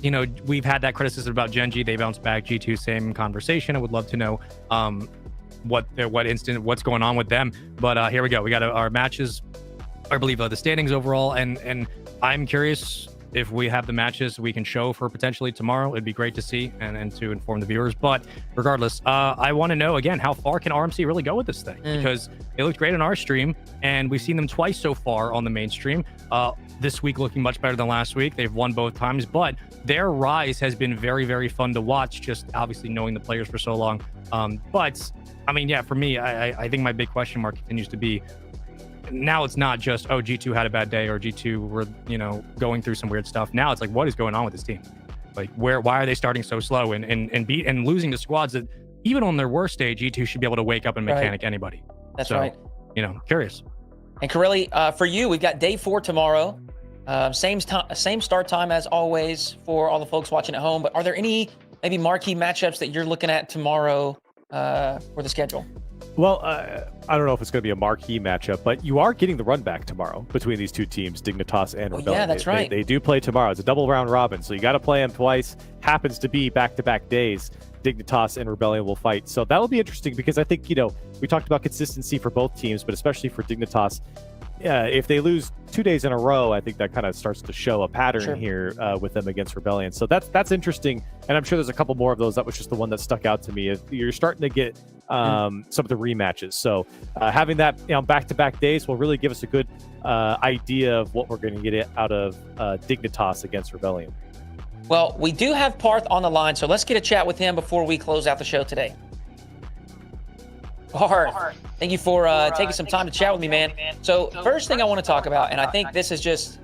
you know, we've had that criticism about Gen G. They bounced back. G2, same conversation. I would love to know what's going on with them. But here we go. We got our matches, I believe the standings overall. And I'm curious if we have the matches we can show for potentially tomorrow. It'd be great to see and to inform the viewers. But regardless, I want to know, again, how far can RMC really go with this thing? Because they looked great on our stream, and we've seen them twice so far on the main stream. This week looking much better than last week. They've won both times, but their rise has been very, very fun to watch, just obviously knowing the players for so long. But, I mean, yeah, for me, I think my big question mark continues to be, now it's not just, oh, G2 had a bad day or G2 were, you know, going through some weird stuff. Now it's like, what is going on with this team? Like, why are they starting so slow and losing to squads that even on their worst day, G2 should be able to wake up and mechanic anybody. That's right. You know, curious. And Corelli, for you, we've got day 4 tomorrow. Same start time as always for all the folks watching at home. But are there any maybe marquee matchups that you're looking at tomorrow for the schedule? Well, I don't know if it's going to be a marquee matchup, but you are getting the run back tomorrow between these 2 teams, Dignitas and Rebellion. Yeah, that's right. They do play tomorrow. It's a double round robin, so you got to play them twice. Happens to be back-to-back days. Dignitas and Rebellion will fight. So that'll be interesting because I think, you know, we talked about consistency for both teams, but especially for Dignitas. if they lose 2 days in a row, I think that kind of starts to show a pattern here with them against Rebellion. So that's interesting, and I'm sure there's a couple more of those. That was just the one that stuck out to me. You're starting to get some of the rematches. So having that back-to-back days will really give us a good idea of what we're going to get out of Dignitas against Rebellion. Well, we do have Parth on the line, so let's get a chat with him before we close out the show today. Parth, thank you for taking some time to chat with me, man. So first thing I want to talk about, and I think this is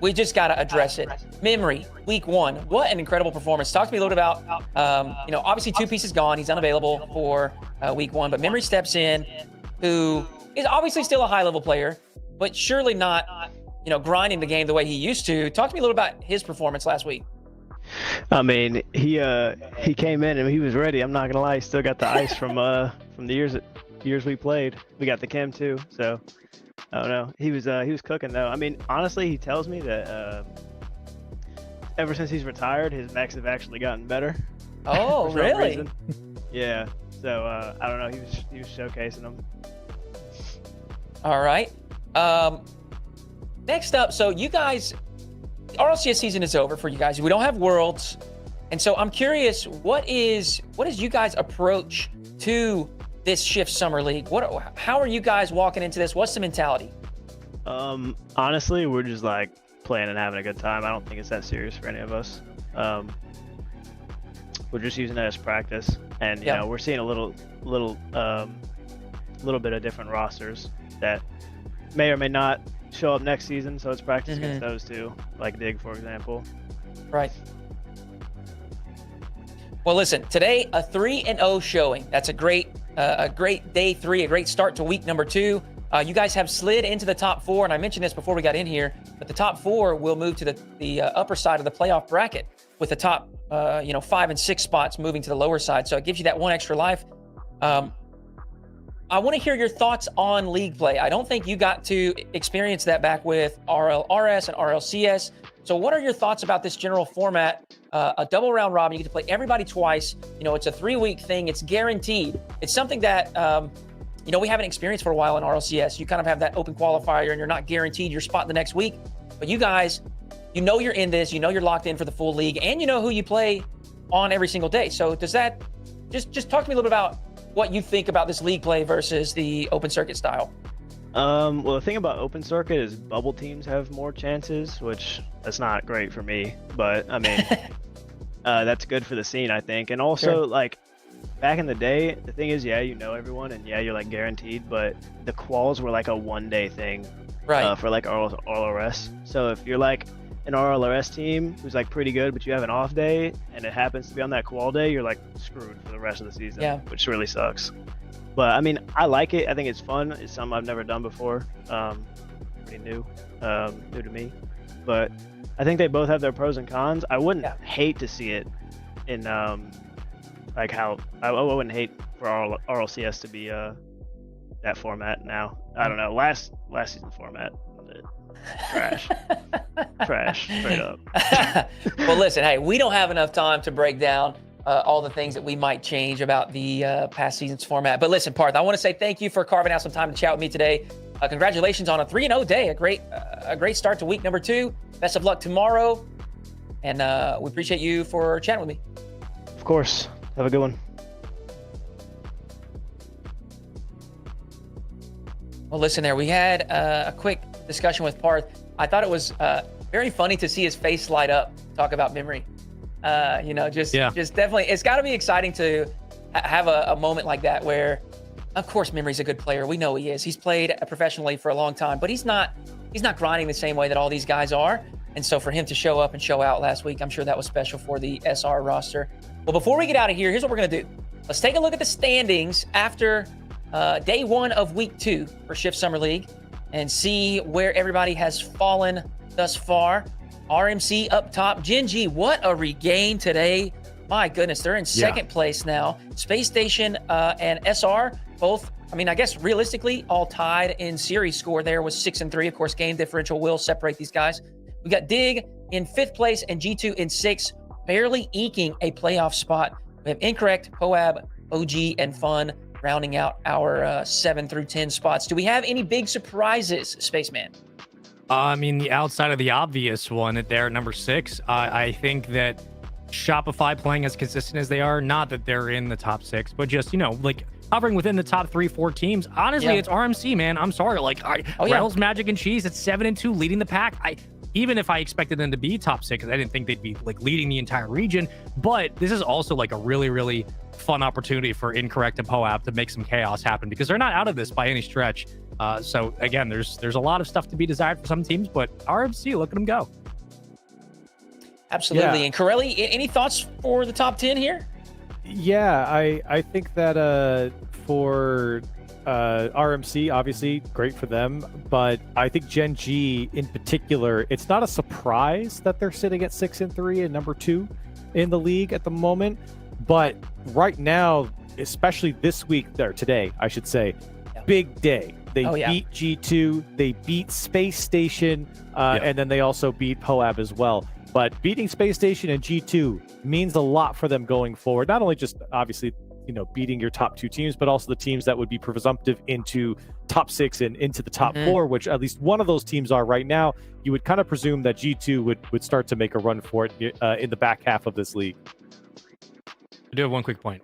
we just got to address it. Memory, week 1. What an incredible performance. Talk to me a little bit about, obviously 2 pieces gone. He's unavailable for week 1, but Memory steps in, who is obviously still a high-level player, but surely not, grinding the game the way he used to. Talk to me a little about his performance last week. I mean, he came in and he was ready. I'm not gonna lie, he still got the ice from the years we played. We got the chem too, so I don't know. He was cooking though. I mean, honestly, he tells me that ever since he's retired, his mechs have actually gotten better. Oh, really? Reason. Yeah. So I don't know. He was showcasing them. All right. Next up, so you guys. RLCS season is over for you guys. We don't have Worlds. And so I'm curious, what is you guys' approach to this Shift Summer League? How are you guys walking into this? What's the mentality? Honestly, we're just like playing and having a good time. I don't think it's that serious for any of us. We're just using it as practice. And, you know, we're seeing a little bit of different rosters that may or may not show up next season, so it's practice against those two, like Dig, for example. Right. Well, listen, today a 3-0 showing. That's a great day 3, a great start to week number 2. You guys have slid into the top 4, and I mentioned this before we got in here, but the top 4 will move to the upper side of the playoff bracket, with the top 5 and 6 spots moving to the lower side. So it gives you that one extra life. I want to hear your thoughts on league play. I don't think you got to experience that back with RLRS and RLCS. So what are your thoughts about this general format? A double round robin, you get to play everybody twice. It's a 3-week thing. It's guaranteed. It's something that, we haven't experienced for a while in RLCS. You kind of have that open qualifier and you're not guaranteed your spot the next week. But you guys, you're in this, you're locked in for the full league, and you know who you play on every single day. So does that, just talk to me a little bit about what you think about this league play versus the open circuit style. Well, the thing about open circuit is bubble teams have more chances, which that's not great for me, but I mean, that's good for the scene, I think. And also, like, back in the day, the thing is, you know everyone, and you're like guaranteed, but the quals were like a 1-day thing, right? For like RLRS. So if you're like an RLRS team who's like pretty good, but you have an off day and it happens to be on that qual day, you're like screwed for the rest of the season, which really sucks. But I mean, I like it. I think it's fun. It's something I've never done before. Pretty new to me. But I think they both have their pros and cons. I wouldn't hate to see it in like how I wouldn't hate for RLCS to be that format now. I don't know. Last season format. Trash. Straight up. Well, listen, hey, we don't have enough time to break down all the things that we might change about the past season's format. But listen, Parth, I want to say thank you for carving out some time to chat with me today. Congratulations on a 3-0 day, a great start to week number 2. Best of luck tomorrow, and we appreciate you for chatting with me. Of course. Have a good one. Well, listen there. We had a quick discussion with Parth. I thought it was very funny to see his face light up, talk about memory. Just definitely, it's got to be exciting to have a moment like that where, of course, Memory's a good player. We know he is. He's played professionally for a long time, but he's not grinding the same way that all these guys are. And so for him to show up and show out last week, I'm sure that was special for the SR roster. Well, before we get out of here, here's what we're going to do. Let's take a look at the standings after day 1 of week 2 for Shift Summer League and see where everybody has fallen thus far. RMC up top. Gen G, what a regain today. My goodness, they're in second place now. Space Station and SR, both, I guess realistically, all tied in series score there was 6-3. Of course, game differential will separate these guys. We got Dig in 5th place and G2 in 6th, barely eking a playoff spot. We have Incorrect, Poab, OG, and Fun rounding out our 7 through 10 spots. Do we have any big surprises, Spaceman? I mean, outside of the obvious one at there at number 6, I think that Shopify playing as consistent as they are, not that they're in the top 6, but just, like hovering within the top 3-4 teams. Honestly, it's RMC, man. I'm sorry. Like, Rails, Magic, and Cheese at 7-2, leading the pack. Even if I expected them to be top 6, I didn't think they'd be like leading the entire region. But this is also like a really, really fun opportunity for Incorrect and POAP to make some chaos happen, because they're not out of this by any stretch. So again, there's a lot of stuff to be desired for some teams, but RMC, look at them go. Absolutely. Yeah. And Corelli, any thoughts for the top 10 here? Yeah, I think that for RMC, obviously great for them, but I think Gen G in particular, it's not a surprise that they're sitting at 6-3 and number 2 in the league at the moment. But right now, especially this week, or today, I should say, big day. They beat G2, they beat Space Station, and then they also beat POAB as well. But beating Space Station and G2 means a lot for them going forward. Not only just obviously, beating your top 2 teams, but also the teams that would be presumptive into top 6 and into the top 4, which at least one of those teams are right now. You would kind of presume that G2 would start to make a run for it in the back half of this league. I do have one quick point.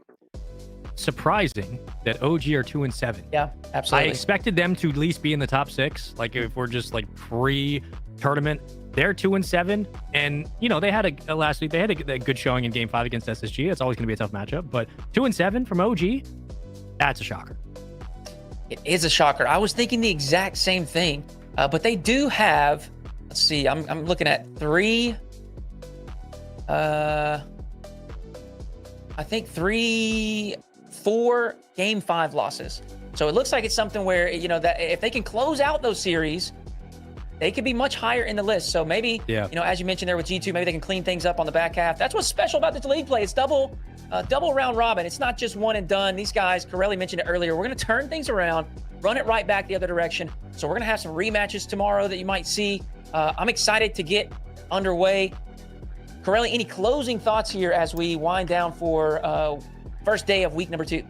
Surprising that OG are 2-7. Yeah, absolutely. I expected them to at least be in the top 6. Like, if we're just like pre-tournament, they're 2-7, and they had a last week. They had a good showing in Game 5 against SSG. It's always going to be a tough matchup, but 2-7 from OG, that's a shocker. It is a shocker. I was thinking the exact same thing, but they do have. Let's see. I'm looking at 3. I think 4 Game 5 losses. So it looks like it's something where that if they can close out those series, they could be much higher in the list. So maybe, as you mentioned there with G2, maybe they can clean things up on the back half. That's what's special about this league play. It's double round robin. It's not just one and done. These guys, Corelli mentioned it earlier, we're going to turn things around, run it right back the other direction. So we're going to have some rematches tomorrow that you might see. I'm excited to get underway. Corelli, any closing thoughts here as we wind down for first day of week number 2?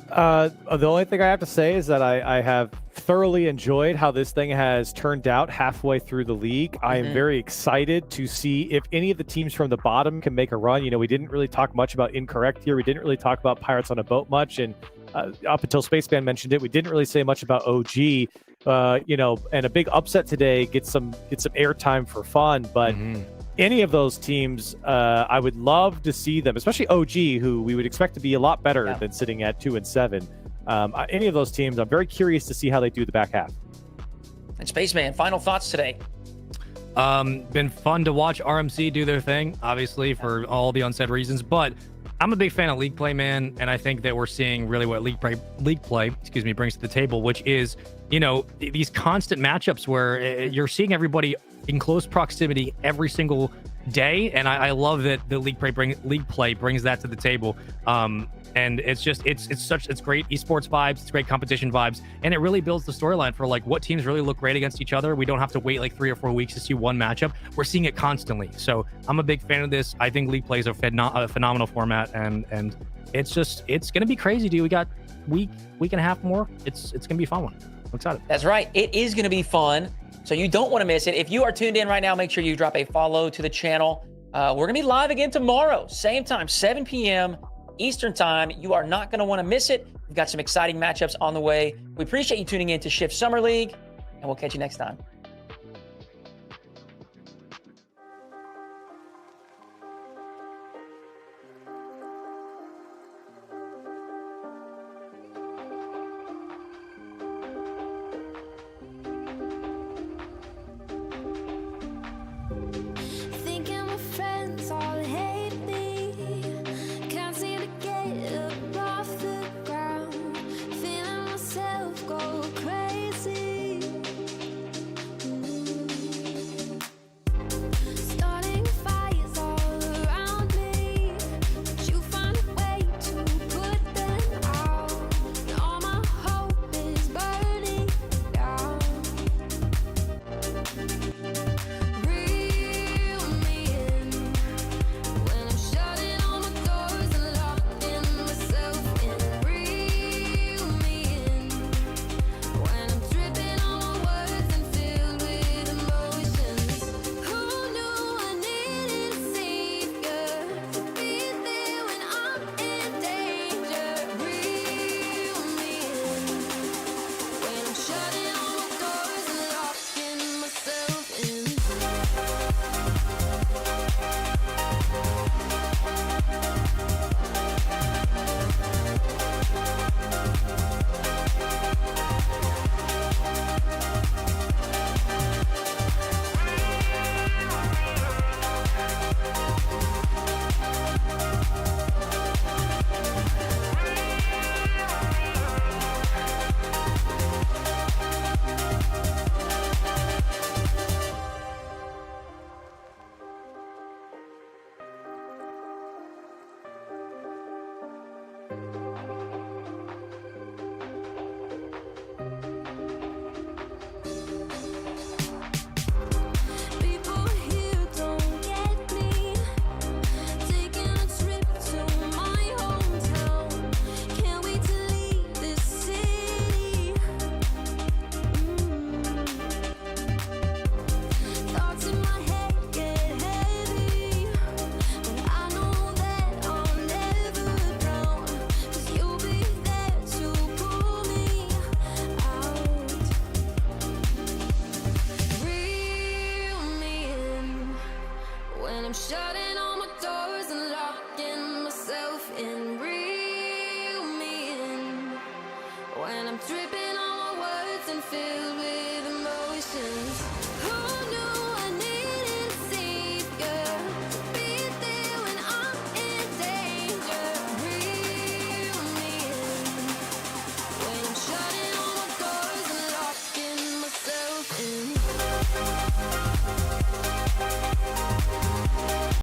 The only thing I have to say is that I have thoroughly enjoyed how this thing has turned out halfway through the league. I am very excited to see if any of the teams from the bottom can make a run. We didn't really talk much about Incorrect here. We didn't really talk about Pirates on a Boat much, and up until Spaceman mentioned it, we didn't really say much about OG. And a big upset today get some airtime for fun, but. Any of those teams, I would love to see them, especially OG, who we would expect to be a lot better than sitting at 2-7. Any of those teams, I'm very curious to see how they do the back half. And Spaceman, final thoughts today? Been fun to watch RMC do their thing, obviously, for all the unsaid reasons, but I'm a big fan of league play, man, and I think that we're seeing really what league play brings to the table, which is, these constant matchups where you're seeing everybody in close proximity every single day, and I love that the league play brings that to the table. And it's great esports vibes, it's great competition vibes, and it really builds the storyline for like what teams really look great against each other. We don't have to wait like 3 or 4 weeks to see one matchup. We're seeing it constantly. So I'm a big fan of this. I think league play is a phenomenal format, and it's gonna be crazy, dude. We got week and a half more. It's gonna be a fun one. I'm excited. That's right. It is gonna be fun. So you don't want to miss it. If you are tuned in right now, make sure you drop a follow to the channel. We're going to be live again tomorrow, same time, 7 p.m. Eastern time. You are not going to want to miss it. We've got some exciting matchups on the way. We appreciate you tuning in to Shift Summer League, and we'll catch you next time.